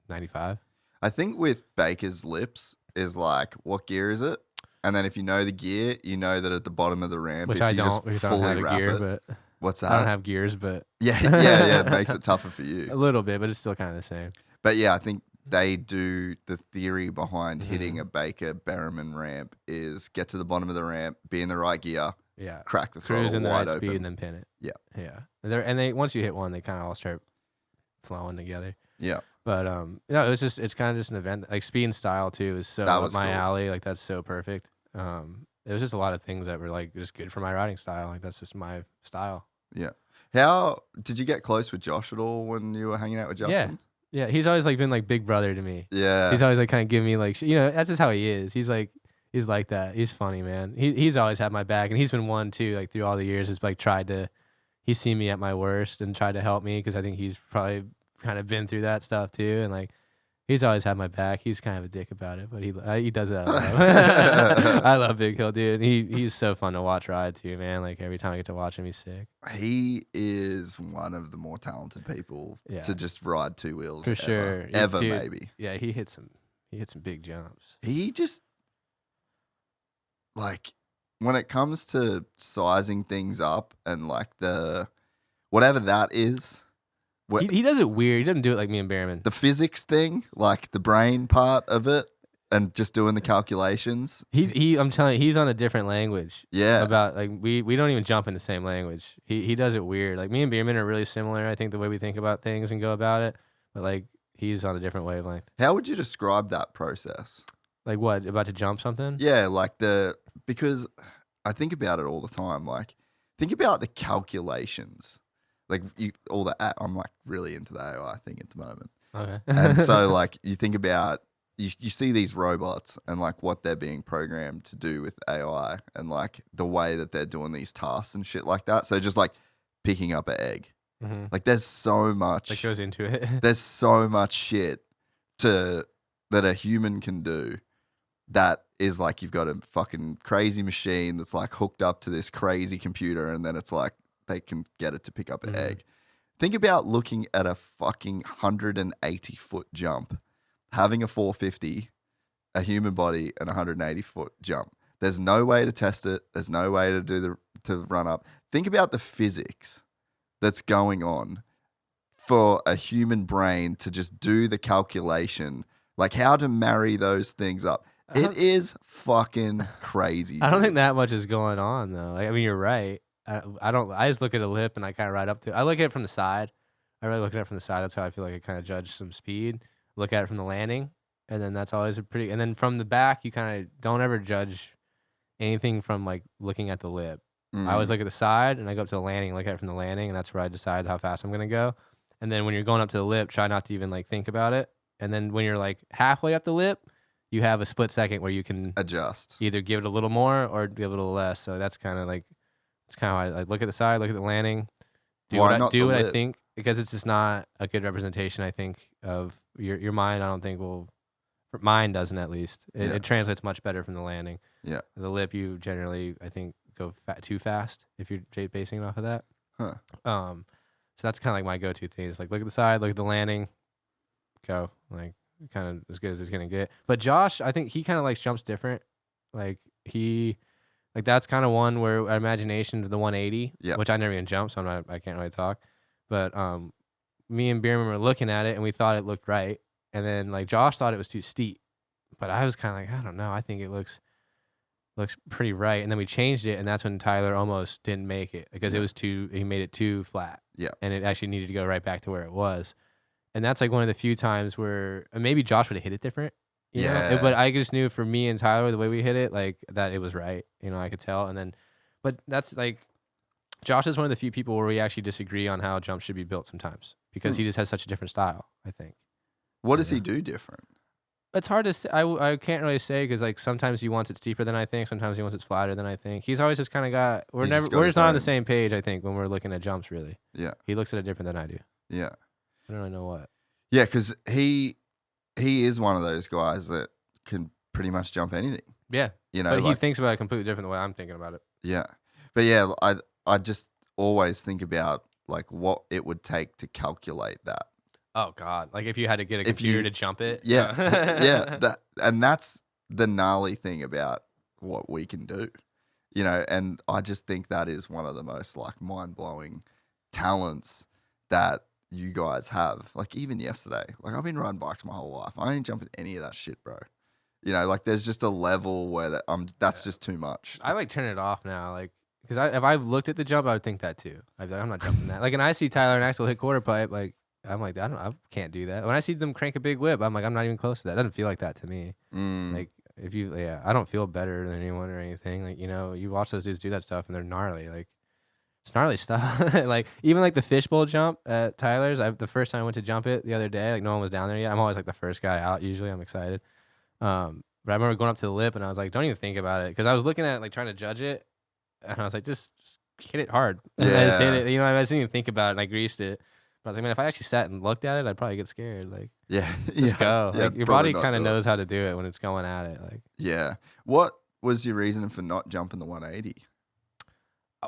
95. I think with Baker's lips is like, what gear is it? And then if you know the gear, you know that at the bottom of the ramp, Which if I you don't just because I don't fully have a wrap gear, it, but what's that? I don't have gears, but Yeah. It makes it tougher for a you. little bit, but it's still kind of the same. But yeah, I think they do the theory behind Mm-hmm. hitting a Baker Berriman ramp is get to the bottom of the ramp, be in the right gear, Yeah. crack the Cruise throttle in the wide right open. speed and then pin it. Yeah. Yeah. And they once you hit one, they kind of all start flowing together. Yeah. But it's kind of just an event. Like speed and style too is so That up was my cool. alley. Like that's so perfect. It was just a lot of things that were like just good for my riding style. Like that's just my style. Yeah. How did you get close with Josh at all when you were hanging out with Justin? Yeah. He's always like been like big brother to me. Yeah. He's always like kind of giving me like that's just how he is. He's like that. He's funny, man. He's always had my back, and he's been one too. Like through all the years, has like he's seen me at my worst and tried to help me because I think he's probably kind of been through that stuff too, and like he's always had my back. He's kind of a dick about it, but he does it out of love. I love Big Hill, dude. He's so fun to watch ride too, man. Like every time I get to watch him, he's sick. He is one of the more talented people to just ride two wheels For sure. Ever Dude, maybe. Yeah, he hit some big jumps. He just like when it comes to sizing things up and like the whatever that is. He does it weird. He doesn't do it like me and Behrman. The physics thing, like the brain part of it, and just doing the calculations. I'm telling you, he's on a different language. Yeah. About like we don't even jump in the same language. He does it weird. Like me and Behrman are really similar. I think the way we think about things and go about it, but like he's on a different wavelength. How would you describe that process? Like what? About to jump something? Yeah, like because I think about it all the time. Like think about the calculations. Like I'm like really into the AI thing at the moment. Okay. And so like you think about you see these robots and like what they're being programmed to do with AI and like the way that they're doing these tasks and shit like that. So just like picking up an egg. Mm-hmm. Like there's so much That goes into it. there's so much shit that a human can do that is like you've got a fucking crazy machine that's like hooked up to this crazy computer and then it's like they can get it to pick up an egg. Think about looking at a fucking 180-foot jump, having a 450, a human body, and a 180-foot jump. There's no way to test it. There's no way to run up. Think about the physics that's going on for a human brain to just do the calculation, like how to marry those things up. It is fucking crazy. I don't dude. think that much is going on though. Like, I mean, you're right. I don't. I just look at a lip and I kind of ride up to it. I look at it from the side. I really look at it from the side. That's how I feel like I kind of judge some speed. Look at it from the landing, and then that's always and then from the back, you kind of don't ever judge anything from like looking at the lip. I always look at the side and I go up to the landing, look at it from the landing, and that's where I decide how fast I'm gonna go. And then when you're going up to the lip, try not to even like think about it. And then when you're like halfway up the lip, you have a split second where you can adjust, either give it a little more or give it a little less. So that's kind of like. It's kind of how I look at the side, look at the landing, do what I think, because it's just not a good representation, I think, of your mind. I don't think mine doesn't at least. It translates much better from the landing. Yeah. The lip, you generally, I think, go too fast if you're basing it off of that. Huh. So that's kind of like my go-to thing. Is like look at the side, look at the landing, go. Like kind of as good as it's going to get. But Josh, I think he kind of likes jumps different. Like Like that's kind of one where imagination to the 180, Yep. which I never even jumped, so I can't really talk. But me and Bierman were looking at it and we thought it looked right, and then like Josh thought it was too steep, but I was kind of like, I don't know, I think it looks pretty right. And then we changed it, and that's when Tyler almost didn't make it because it was he made it too flat. Yeah. And it actually needed to go right back to where it was. And that's like one of the few times where maybe Josh would have hit it different. You know? But I just knew for me and Tyler, the way we hit it, like that it was right. You know, I could tell. And then, but that's like, Josh is one of the few people where we actually disagree on how jumps should be built sometimes because he just has such a different style, I think. What does he do different? It's hard to say. I can't really say because like sometimes he wants it steeper than I think. Sometimes he wants it flatter than I think. He's always just kind of got. We're just not on the same page. I think when we're looking at jumps, really. Yeah. He looks at it different than I do. Yeah. I don't really know what. Yeah, because he is one of those guys that can pretty much jump anything. Yeah. You know, but he like, thinks about it completely different the way I'm thinking about it. Yeah. But yeah, I just always think about like what it would take to calculate that. Oh God! Like if you had to get a computer to jump it. Yeah. Yeah. That's the gnarly thing about what we can do. You know, and I just think that is one of the most like mind-blowing talents that you guys have. Like even yesterday, like I've been riding bikes my whole life. I ain't jumping any of that shit, bro. You know, like there's just a level where that's just too much. I like turn it off now, like because if I looked at the jump, I would think that too. I'd be like, I'm not jumping that. Like, and I see Tyler and Axel hit quarter pipe, like I'm like, I can't do that. When I see them crank a big whip, I'm like, I'm not even close to that. It doesn't feel like that to me. Like I don't feel better than anyone or anything. Like, you know, you watch those dudes do that stuff and they're gnarly. Like, it's gnarly stuff. Like, even like the fishbowl jump at Tyler's, the first time I went to jump it the other day, like no one was down there yet. I'm always like the first guy out usually. I'm excited. But I remember going up to the lip and I was like, don't even think about it. Because I was looking at it, like trying to judge it. And I was like, just hit it hard. And I just hit it. You know, I didn't even think about it and I greased it. But I was like, man, if I actually sat and looked at it, I'd probably get scared. Like, just go. Yeah, like, your body kind of knows how to do it when it's going at it. Like, yeah. What was your reason for not jumping the 180?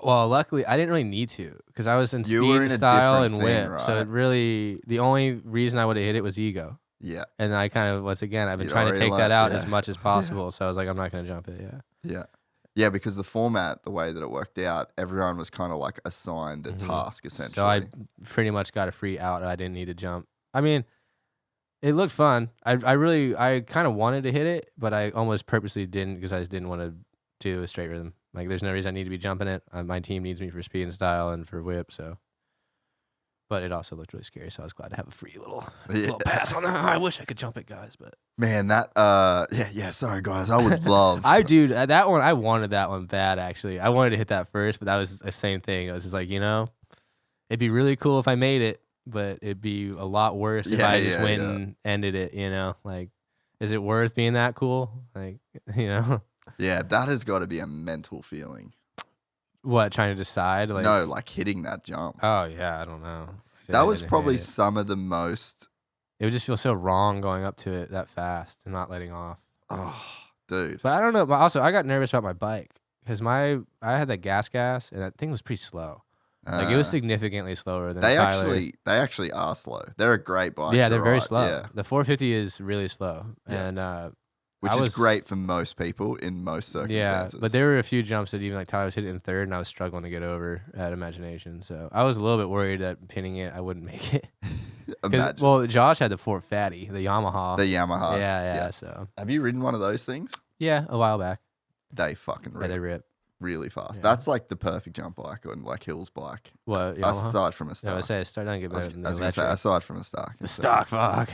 Well, luckily, I didn't really need to because I was in You were speed, in a style, and different whip. thing, So right? it really, the only reason I would have hit it was ego. Yeah. And I kind of, once again, I've been You'd trying to already take that out yeah. as much as possible. So I was like, I'm not going to jump it. Yeah. Yeah. Yeah, because the format, the way that it worked out, everyone was kind of like assigned a task essentially. So I pretty much got a free out. I didn't need to jump. I mean, it looked fun. I kind of wanted to hit it, but I almost purposely didn't because I just didn't want to do a straight rhythm. Like, there's no reason I need to be jumping it. My team needs me for speed and style and for whip. So, but it also looked really scary. So I was glad to have a free little pass on that. I wish I could jump it, guys. But man, that yeah. Sorry, guys. I would love. That one. I wanted that one bad. Actually, I wanted to hit that first, but that was the same thing. I was just like, you know, it'd be really cool if I made it, but it'd be a lot worse if I just went and ended it. You know, like, is it worth being that cool? Like, you know. Yeah, that has got to be a mental feeling. What, trying to decide? Like, no, like hitting that jump. Oh yeah, I don't know. That was probably some of the most. It would just feel so wrong going up to it that fast and not letting off. Oh, dude. But I don't know. But also, I got nervous about my bike because I had that gas, and that thing was pretty slow. Like, it was significantly slower than Tyler. They actually are slow. They're a great bike. Yeah, they're very slow. Yeah. The 450 is really slow, and which is great for most people in most circumstances. Yeah, but there were a few jumps that even like Tyler was hitting in third, and I was struggling to get over at Imagination. So I was a little bit worried that pinning it, I wouldn't make it. Well, Josh had the Fort Fatty, the Yamaha. Yeah. So have you ridden one of those things? Yeah, a while back. They fucking rip. Yeah, they rip really fast. Yeah. That's like the perfect jump bike on like Hills bike. What, Yamaha? Aside from a stock. No, I say start to get better than I was gonna say aside from a stock. The stock, fuck.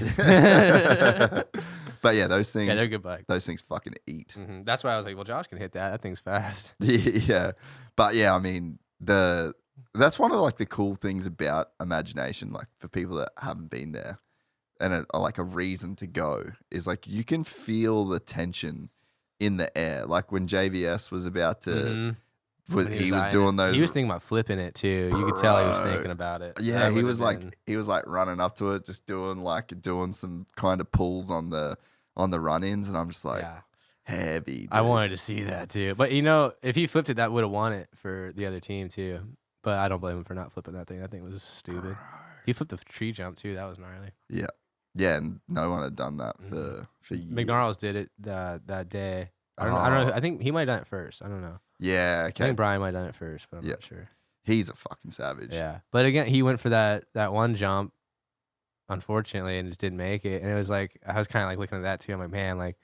But yeah, those things. Yeah, they're good bike. Those things fucking eat. Mm-hmm. That's why I was like, well, Josh can hit that. That thing's fast. Yeah, but yeah, I mean that's one of like the cool things about Imagination. Like for people that haven't been there, and like a reason to go is like you can feel the tension in the air. Like when JVS was about to. Mm-hmm. He was doing those. He was thinking about flipping it too. You could tell he was thinking about it. Yeah, he was like running up to it, just doing some kind of pulls on the run-ins, and I'm just like, heavy. Dude. I wanted to see that too, but you know, if he flipped it, that would have won it for the other team too. But I don't blame him for not flipping that thing. That thing was stupid. He flipped the tree jump too. That was gnarly. Yeah, and no one had done that for years. McNarls did it that day. I don't know. I think he might have done it first. I don't know. Yeah, I okay. think Brian might have done it first, but I'm Yeah. not sure. He's a fucking savage. Yeah, but again, he went for that one jump, unfortunately, and just didn't make it. And it was like I was kind of like looking at that too. I'm like, man, like,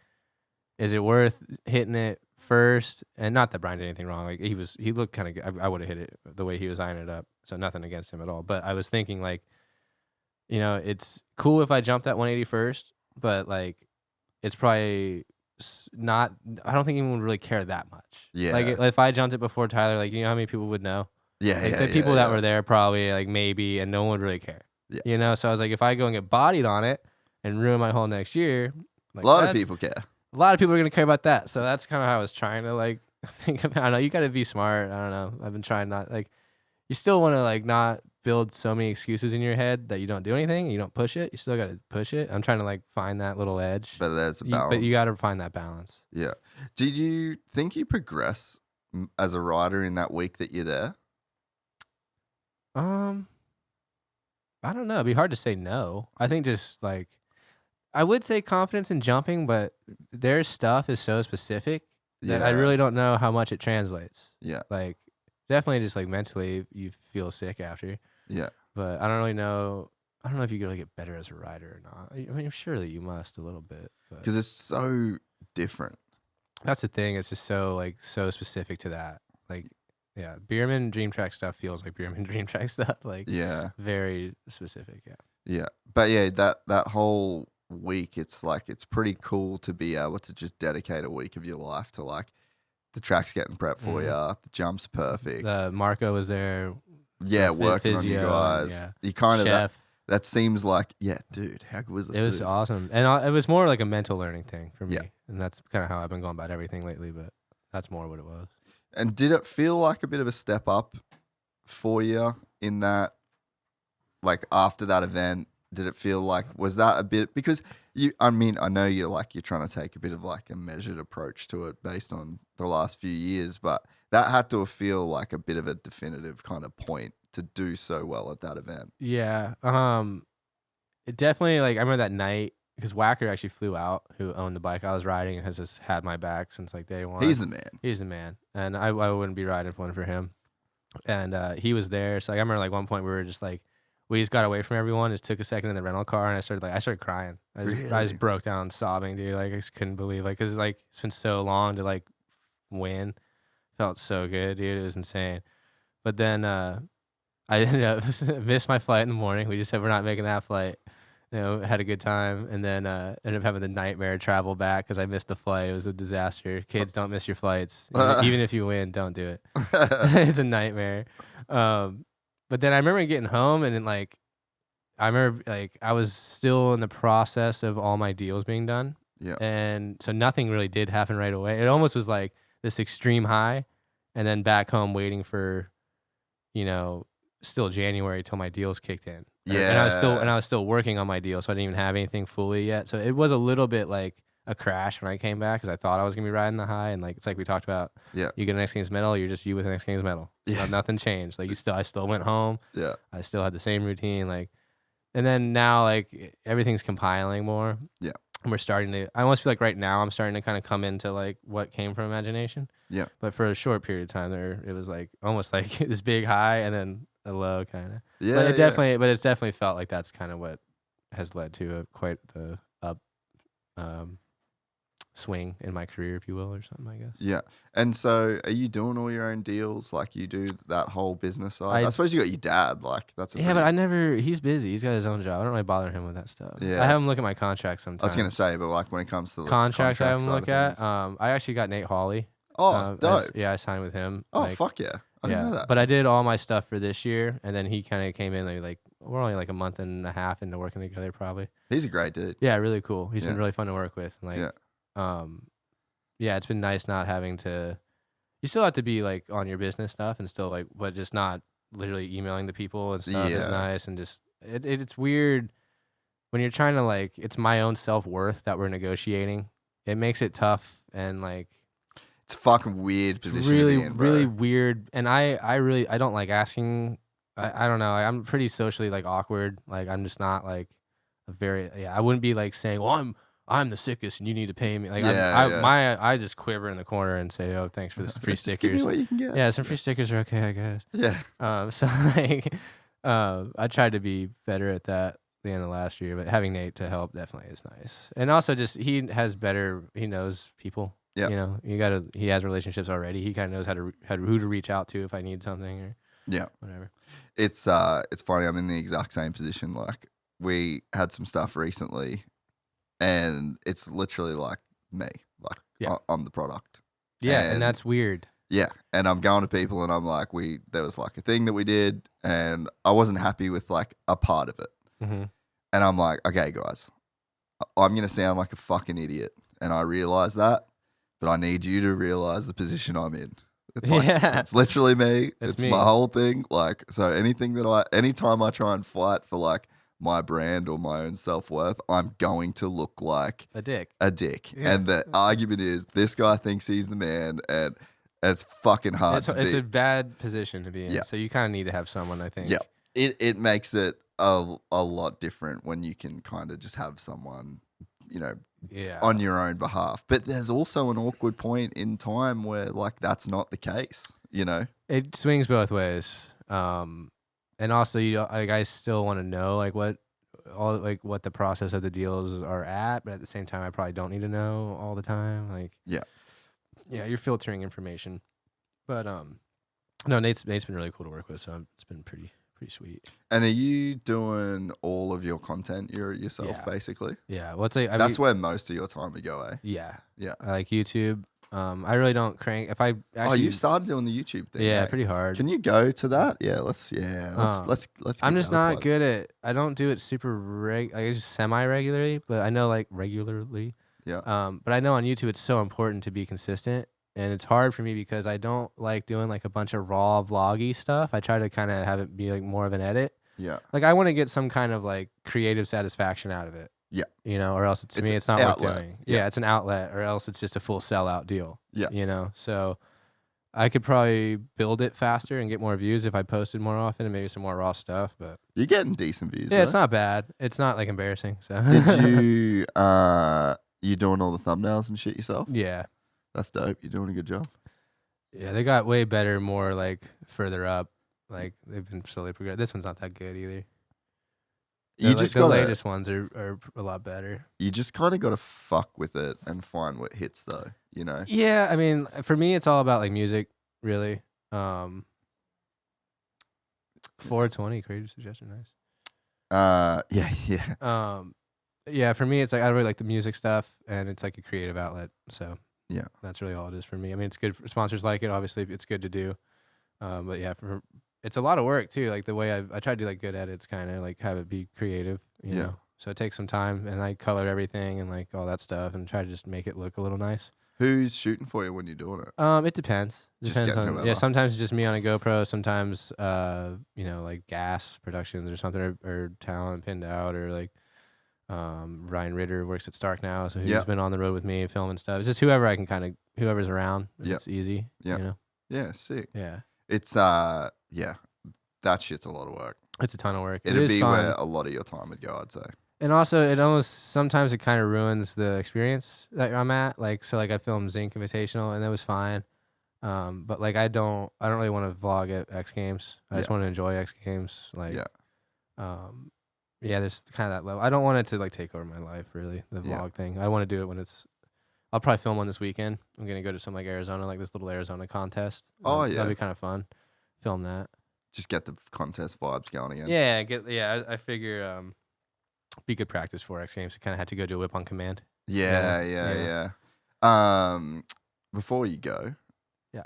is it worth hitting it first? And not that Brian did anything wrong. Like he looked kind of good. I would have hit it the way he was eyeing it up. So nothing against him at all. But I was thinking like, you know, it's cool if I jump that 180 first, but like, it's probably not. I don't think anyone would really care that much. Yeah. Like if I jumped it before Tyler, like you know how many people would know? Yeah, Like yeah, the people yeah. that were there probably like maybe, and no one would really care. Yeah. You know, so I was like, if I go and get bodied on it and ruin my whole next year, like A lot of that's- people care. a lot of people are gonna care about that. So that's kind of how I was trying to like think about. I don't know. You got to be smart. I don't know. I've been trying not like. You still want to like not build so many excuses in your head that you don't do anything. You don't push it. You still got to push it. I'm trying to like find that little edge. But there's a balance. But you got to find that balance. Yeah. Did you think you progress as a rider in that week that you're there? I don't know. It'd be hard to say no. I think just like I would say confidence in jumping, but their stuff is so specific that I really don't know how much it translates. Yeah. Like definitely just like mentally you feel sick after. Yeah. But I don't really know. I don't know if you could really get better as a rider or not. I mean, surely you must a little bit. Because it's so different. That's the thing. It's just so like so specific to that. Like, yeah, Bierman Dream Track stuff feels like Bierman Dream Track stuff. Like, Yeah. very specific. Yeah. Yeah. But yeah, that whole week, it's like, it's pretty cool to be able to just dedicate a week of your life to like the track's getting prepped for you. The jumps are perfect. Marco was there. Yeah, working on you physio, guys. yeah. You kind of Chef. that seems like, yeah, dude, how good was the It was food? awesome. And it was more like a mental learning thing for me. Yeah. And that's kind of how I've been going about everything lately, but that's more what it was. And did it feel like a bit of a step up for you in that, like after that event, did it feel like, was that a bit, because I know you're trying to take a bit of like a measured approach to it based on the last few years, but that had to feel like a bit of a definitive kind of point to do so well at that event. Yeah. It definitely, like, I remember that night, because Whacker actually flew out, who owned the bike I was riding and has just had my back since like day one. He's the man. He's the man. And I wouldn't be riding if it wasn't for him. And he was there. So like, I remember like one point we were just like, we just got away from everyone, just took a second in the rental car, and I started crying. I just broke down sobbing, dude. Like I just couldn't believe, like, cause like it's been so long to like win. Felt so good, dude. It was insane. But then I ended up missed my flight in the morning. We just said we're not making that flight. You know, had a good time, and then ended up having the nightmare travel back because I missed the flight. It was a disaster. Kids, don't miss your flights. Even if you win, don't do it. It's a nightmare. But then I remember getting home, and then like I remember like I was still in the process of all my deals being done. Yeah. And so nothing really did happen right away. It almost was like this extreme high, and then back home waiting for, you know, still January till my deals kicked in. Yeah. And I was still working on my deal, so I didn't even have anything fully yet. So it was a little bit like a crash when I came back because I thought I was gonna be riding the high, and like it's like we talked about. Yeah. You get an X Games medal, you're just you with an X Games medal. Yeah. Nothing changed. Like I still went home. Yeah. I still had the same routine. Like, and then now like everything's compiling more. Yeah. And we're starting to. I almost feel like right now I'm starting to kind of come into like what came from imagination. Yeah. But for a short period of time there, it was like almost like this big high and then a low kind of. Yeah. But it's definitely felt like that's kind of what has led to quite the up swing in my career, if you will, or something, I guess. Yeah. And so are you doing all your own deals? Like you do that whole business side? I suppose you got your dad. Like that's a but I never, he's busy. He's got his own job. I don't really bother him with that stuff. Yeah. I have him look at my contract sometimes. I was going to say, but like when it comes to the contracts, I have him side look of at. things. I actually got Nate Hawley. Oh, dope. I signed with him. Oh, like, fuck yeah. I didn't know that. But I did all my stuff for this year, and then he kind of came in like we're only like a month and a half into working together, probably. He's a great dude. Yeah, really cool. He's Yeah. been really fun to work with. And like, yeah, it's been nice not having to. You still have to be like on your business stuff and still like, but just not literally emailing the people and stuff is Yeah. nice. And just it's weird when you're trying to like, it's my own self-worth that we're negotiating. It makes it tough and like. It's a fucking weird position Really, to be in, bro. really weird. And I don't like asking. I don't know. I'm pretty socially like awkward. Like I'm just not like a very. Yeah, I wouldn't be like saying, "Well, I'm the sickest and you need to pay me. Like Yeah, I just quiver in the corner and say, oh, thanks for the free Just give me stickers. what you can get. Yeah, some free stickers are okay, I guess. Yeah. So like, I tried to be better at that the end of last year, but having Nate to help definitely is nice. And also just he knows people. Yeah. You know, he has relationships already. He kind of knows who to reach out to if I need something or whatever. It's funny. I'm in the exact same position. Like we had some stuff recently, and it's literally like me. Like I'm the product. Yeah, and that's weird. Yeah, and I'm going to people, and I'm like, there was like a thing that we did, and I wasn't happy with like a part of it, and I'm like, okay, guys, I'm gonna sound like a fucking idiot, and I realize that, but I need you to realize the position I'm in. It's like, it's literally me. It's my whole thing. Like, so anytime I try and fight for like my brand or my own self-worth, I'm going to look like a dick. Yeah. And the argument is this guy thinks he's the man, and it's fucking hard to be. It's a bad position to be in. Yeah. So you kind of need to have someone, I think. Yeah. It makes it a lot different when you can kind of just have someone, you know, on your own behalf. But there's also an awkward point in time where like that's not the case, you know? It swings both ways. And also I still want to know like what the process of the deals are at, but at the same time I probably don't need to know all the time. Like yeah, you're filtering information. But no, Nate's been really cool to work with, so it's been pretty sweet. And are you doing all of your content yourself, basically? Yeah. Well, that's where most of your time would go, eh? Yeah. Yeah. I like YouTube. I really don't crank. If I actually, you've started doing the YouTube thing. Yeah, pretty hard. Can you go to that? Yeah, let's. I'm just not good at. I don't do it super I just semi regularly, but I know like regularly. Yeah. But I know on YouTube it's so important to be consistent, and it's hard for me because I don't like doing like a bunch of raw vloggy stuff. I try to kind of have it be like more of an edit. Yeah. Like I want to get some kind of like creative satisfaction out of it. Yeah. You know, or else to me it's not worth doing. Yeah, it's an outlet, or else it's just a full sellout deal. Yeah. You know, so I could probably build it faster and get more views if I posted more often and maybe some more raw stuff. But you're getting decent views. Yeah, it's not bad. It's not like embarrassing. So did you you doing all the thumbnails and shit yourself? Yeah. That's dope. You're doing a good job. Yeah, they got way better, more like further up. Like they've been slowly progressing. This one's not that good either. The latest ones are a lot better. You just kind of got to fuck with it and find what hits, though. You know? Yeah, I mean, for me, it's all about like music, really. 420 creative suggestion, nice. Yeah. Yeah, for me, it's like I really like the music stuff, and it's like a creative outlet. So yeah, that's really all it is for me. I mean, it's good. Sponsors like it, obviously. It's good to do. But yeah, it's a lot of work too. Like the way I try to do like good edits, kind of like have it be creative. You know? So it takes some time, and I color everything and like all that stuff, and try to just make it look a little nice. Who's shooting for you when you're doing it? It depends. Depends on whoever. Sometimes it's just me on a GoPro. Sometimes like Gas Productions or something, or Talent Pinned Out, or like Ryan Ritter works at Stark now, so he's been on the road with me filming stuff. It's just whoever's around. It's easy. Yeah. You know? Yeah. Sick. Yeah. It's that shit's a lot of work. It's a ton of work. It'd be fun. Where a lot of your time would go, I'd say. And also, sometimes it kind of ruins the experience that I'm at. Like, so like I filmed Zinc Invitational, and that was fine. But like I don't really want to vlog at X Games. I just want to enjoy X Games. Like, there's kind of that level. I don't want it to like take over my life, really, the vlog thing. I want to do it when I'll probably film one this weekend. I'm going to go to some like Arizona, like this little Arizona contest. Oh, yeah. That'd be kind of fun. Film that. Just get the contest vibes going again. Yeah, I figure be good practice for X Games. I kind of had to go do a whip on command. Yeah. Before you go. Yeah.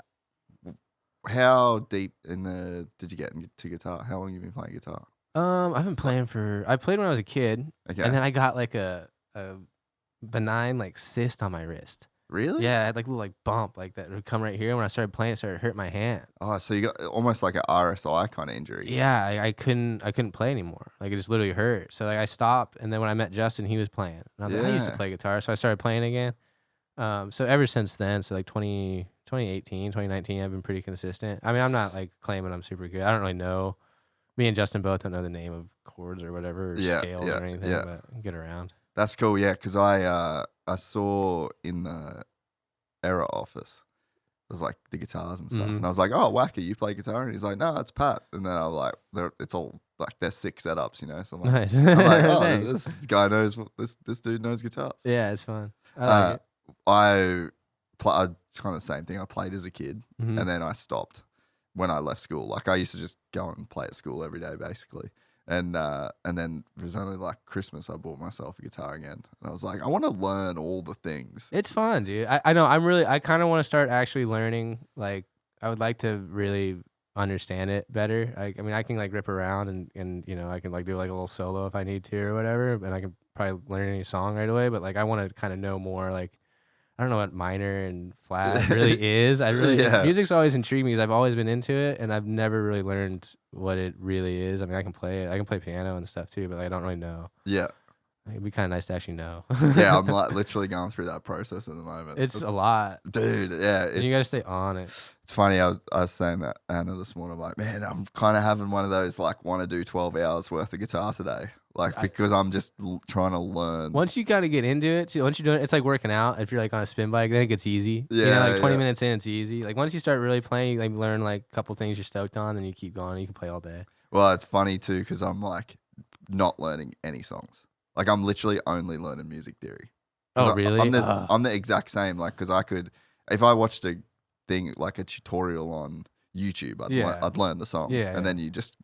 How deep did you get into guitar? How long have you been playing guitar? I've been playing I played when I was a kid. Okay. And then I got like a benign like cyst on my wrist. Really? Yeah, I had like a little like bump like that would come right here. When I started playing, it started hurting my hand. Oh, so you got almost like an RSI kind of injury. Yeah, I couldn't play anymore. Like it just literally hurt. So like I stopped, and then when I met Justin, he was playing. And I was like, I used to play guitar, so I started playing again. So ever since then, so like 2018, 2019, I've been pretty consistent. I mean, I'm not like claiming I'm super good. I don't really know. Me and Justin both don't know the name of chords or whatever, or scales or anything, but get around. That's cool. Yeah, because I saw in the Era office, it was like the guitars and stuff, and I was like, "Oh, Wacky, you play guitar?" And he's like, "No, it's Pat." And then I was like, "It's all like they're 6 setups, you know." So I'm like, Nice. I'm like, "Oh, Thanks. this guy knows this dude knows guitars." Yeah, it's fun. I like it. I it's kind of the same thing. I played as a kid, Mhm. and then I stopped when I left school. Like I used to just go and play at school every day, basically. And then it was only like Christmas I bought myself a guitar again, and I was like, I want to learn all the things. It's fun, dude. I know. I kind of want to start actually learning. Like, I would like to really understand it better. I mean, I can like rip around and you know, I can like do like a little solo if I need to or whatever, and I can probably learn any song right away. But like, I want to kind of know more. Like, I don't know what minor and flat really is. I really music's always intrigued me because I've always been into it, and I've never really learned what it really is. I mean, I can play it. I can play piano and stuff too, but like, I don't really know. Yeah. It'd be kind of nice to actually know. Yeah, I'm like literally going through that process at the moment. It's a lot, dude. Yeah, and you gotta stay on it. It's funny. I was saying that Anna this morning. I'm like, man, I'm kind of having one of those like want to do 12 hours worth of guitar today, like because I'm just trying to learn. Once you kind of get into it, once you're doing it, it's like working out. If you're like on a spin bike, then it gets easy. Yeah, you know, like 20 minutes in, it's easy. Like once you start really playing, you like learn like a couple things you're stoked on, then you keep going. You can play all day. Well, it's funny too because I'm like not learning any songs. Like I'm literally only learning music theory. Oh, really? I'm the exact same. Like, because I could, if I watched a thing like a tutorial on YouTube, I'd learn the song. Yeah, and then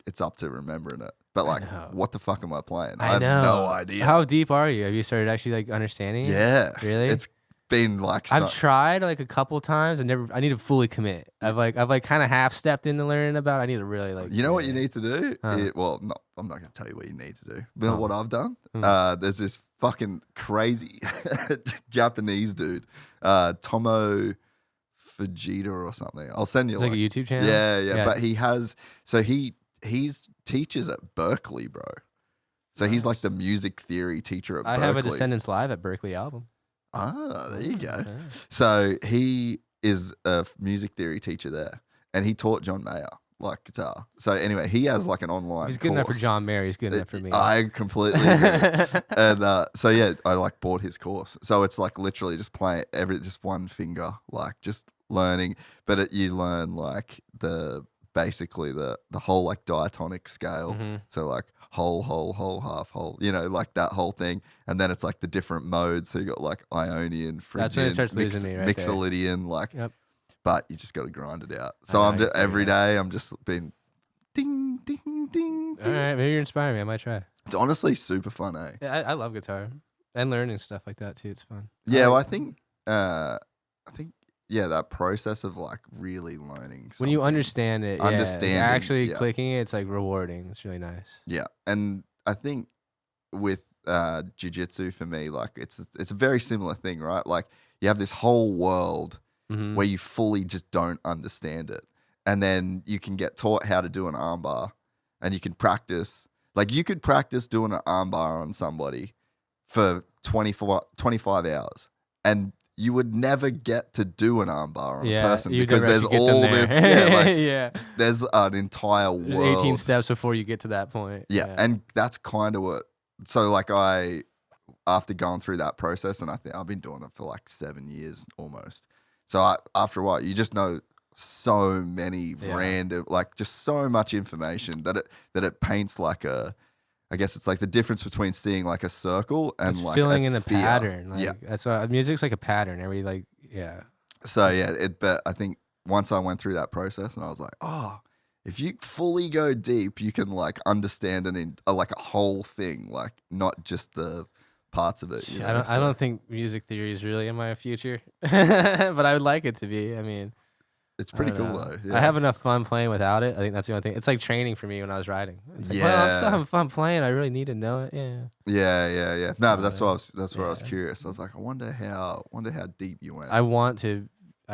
it's up to remembering it. But like, what the fuck am I playing? I have know. no idea. How deep are you? Have you started actually like understanding it? Yeah. Really? It's been like I've tried like a couple times. I need to fully commit. I've kind of half stepped into learning about. I need to really like. You know what you need to do? Huh. I'm not going to tell you what you need to do. You know what I've done? There's this fucking crazy Japanese dude, Tomo Fujita or something. I'll send you It's like a YouTube channel. Yeah. But he's teaches at Berkeley, bro. So he's like the music theory teacher at Berkeley. I have a Descendants Live at Berkeley album. Ah, there you go. Yeah. So he is a music theory teacher there, and he taught John Mayer like guitar. So anyway, he has like an online. He's good enough for John Mayer. He's good enough for me. I completely agree. And so yeah, I like bought his course. So it's like literally just playing just one finger, like just learning. But you learn like basically the whole like diatonic scale. Mm-hmm. So like whole, half, whole, you know, like that whole thing. And then it's like the different modes. So you got like Ionian, Phrygian, That's when it starts losing me right there. Mixolydian, like. Yep. But you just got to grind it out. So I'm just every day. I'm just been ding, ding, ding. All right, maybe you're inspiring me. I might try. It's honestly super fun, eh? Yeah, I love guitar and learning stuff like that too. It's fun. Yeah, well, I think that process of like really learning When you something, understand it, actually clicking it, it's like rewarding. It's really nice. Yeah, and I think with jiu-jitsu for me, like it's a very similar thing, right? Like you have this whole world where you fully just don't understand it, and then you can get taught how to do an armbar, and you can practice. Like you could practice doing an armbar on somebody for 25 hours, and you would never get to do an armbar on a person because there's all this. There's an entire world. There's 18 steps before you get to that point. Yeah, and that's kind of what. So like after going through that process, and I think I've been doing it for like 7 years almost. So after a while, you just know so many random, like just so much information that it paints like I guess it's like the difference between seeing like a circle and it's like filling a in the sphere. pattern. Like, that's why music's like a pattern. So yeah, but I think once I went through that process, and I was like, if you fully go deep, you can like understand like a whole thing, like not just the parts of it. You know? I don't think music theory is really in my future, but I would like it to be. I mean, it's pretty cool though. Yeah. I have enough fun playing without it. I think that's the only thing. It's like training for me when I was riding. It's like, well, I'm still having fun playing. I really need to know it. Yeah. No, but that's why I was curious. I was like, I wonder how deep you went. I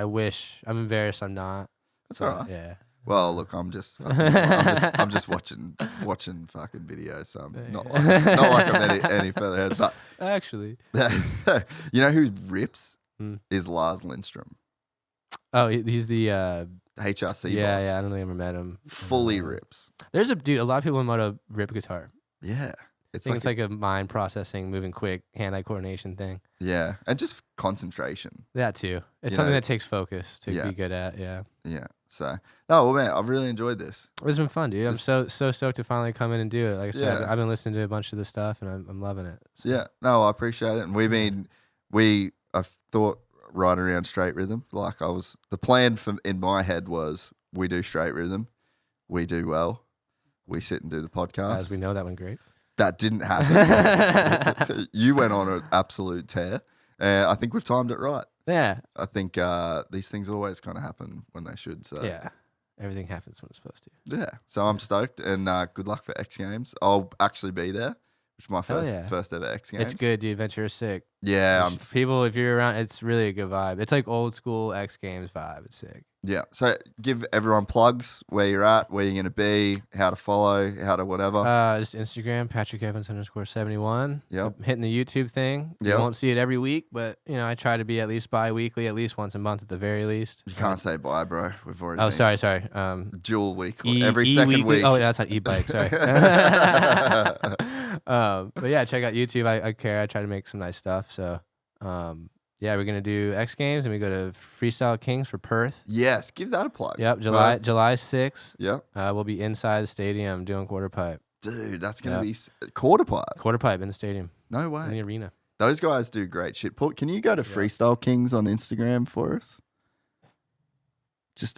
wish. I'm embarrassed. I'm not. That's all right. Yeah. Well, look, I'm just watching fucking videos, so I'm not like I'm any further ahead. But actually, you know who rips is Lars Lindstrom. Oh, he's the HRC boss. Yeah, I don't think I ever met him. Fully rips. There's a lot of people in Moto rip guitar. Yeah. I think it's like a mind processing, moving quick, hand-eye coordination thing. Yeah, and just concentration. That too. It's You something know, that takes focus to be good at. Yeah. Yeah. So, no, well, man, I've really enjoyed this. It's been fun, dude. I'm so stoked to finally come in and do it. Like I said, Yeah. I've been listening to a bunch of the stuff, and I'm loving it. So. Yeah. No, I appreciate it. And I thought right around straight rhythm. Like the plan in my head was we do straight rhythm, we do well, we sit and do the podcast. As we know, that went great. That didn't happen. You went on an absolute tear. I think we've timed it right. Yeah. I think these things always kind of happen when they should. So Yeah. Everything happens when it's supposed to. yeah. So I'm stoked, and good luck for X Games. I'll actually be there, which is my first ever X Games. It's good, dude. Ventura is sick. Yeah. People, if you're around, it's really a good vibe. It's like old school X Games vibe. It's sick. Yeah. So give everyone plugs where you're at, where you're going to be, how to follow, how to whatever. Just Instagram, PatrickEvans_71. Yep. I'm hitting the YouTube thing. Yep. You won't see it every week, but I try to be at least bi-weekly, at least once a month at the very least. You can't say bye, bro. We've already. Oh, been sorry. dual weekly. Every second weekly. week. Oh, that's not e-bike. Sorry. But yeah, check out YouTube. I care. I try to make some nice stuff. So, yeah, we're gonna do X Games, and we go to Freestyle Kings for Perth. Yes, give that a plug. Yep, July 6th. Yep. We'll be inside the stadium doing quarter pipe. Dude, that's gonna be quarter pipe. Quarter pipe in the stadium. No In way. the arena. Those guys do great shit. Can you go to Freestyle Kings on Instagram for us?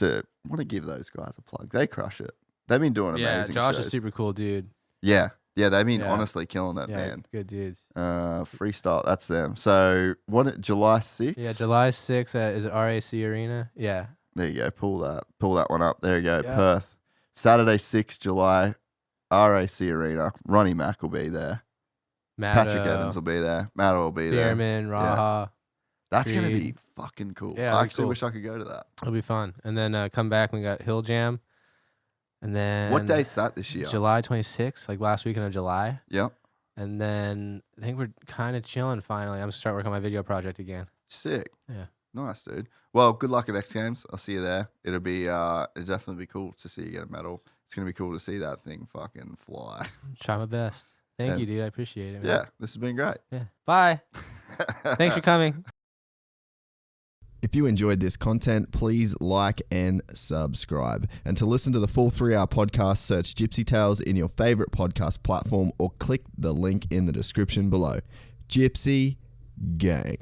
I want to give those guys a plug. They crush it. They've been doing amazing. Josh shows. is super cool, dude. Yeah, they've been honestly killing it, Yeah, man. good dudes. Freestyle, that's them. So July 6th? Yeah, July 6th is it RAC Arena? Yeah. There you go. Pull that one up. There you go. Yeah. Perth. Saturday, 6th July, RAC Arena. Ronnie Mack will be there. Matto, Patrick Evans will be there. Matto will be there. Bierman, Raha. That's going to Creed. be fucking cool. Yeah, I it'll be actually cool. wish I could go to that. It'll be fun. And then come back, we got Hill Jam. And then What date's that this year? July 26th, like last weekend of July. Yep. And then I think we're kind of chilling finally. I'm going to start working on my video project again. Sick. Yeah. Nice, dude. Well, good luck at X Games. I'll see you there. It'll definitely be cool to see you get a medal. It's going to be cool to see that thing fucking fly. Try my best. Thank And- you, dude. I appreciate it, man. Yeah, this has been great. Yeah. Bye. Thanks for coming. If you enjoyed this content, please like and subscribe. And to listen to the full 3-hour podcast, search Gypsy Tales in your favorite podcast platform or click the link in the description below. Gypsy Gang.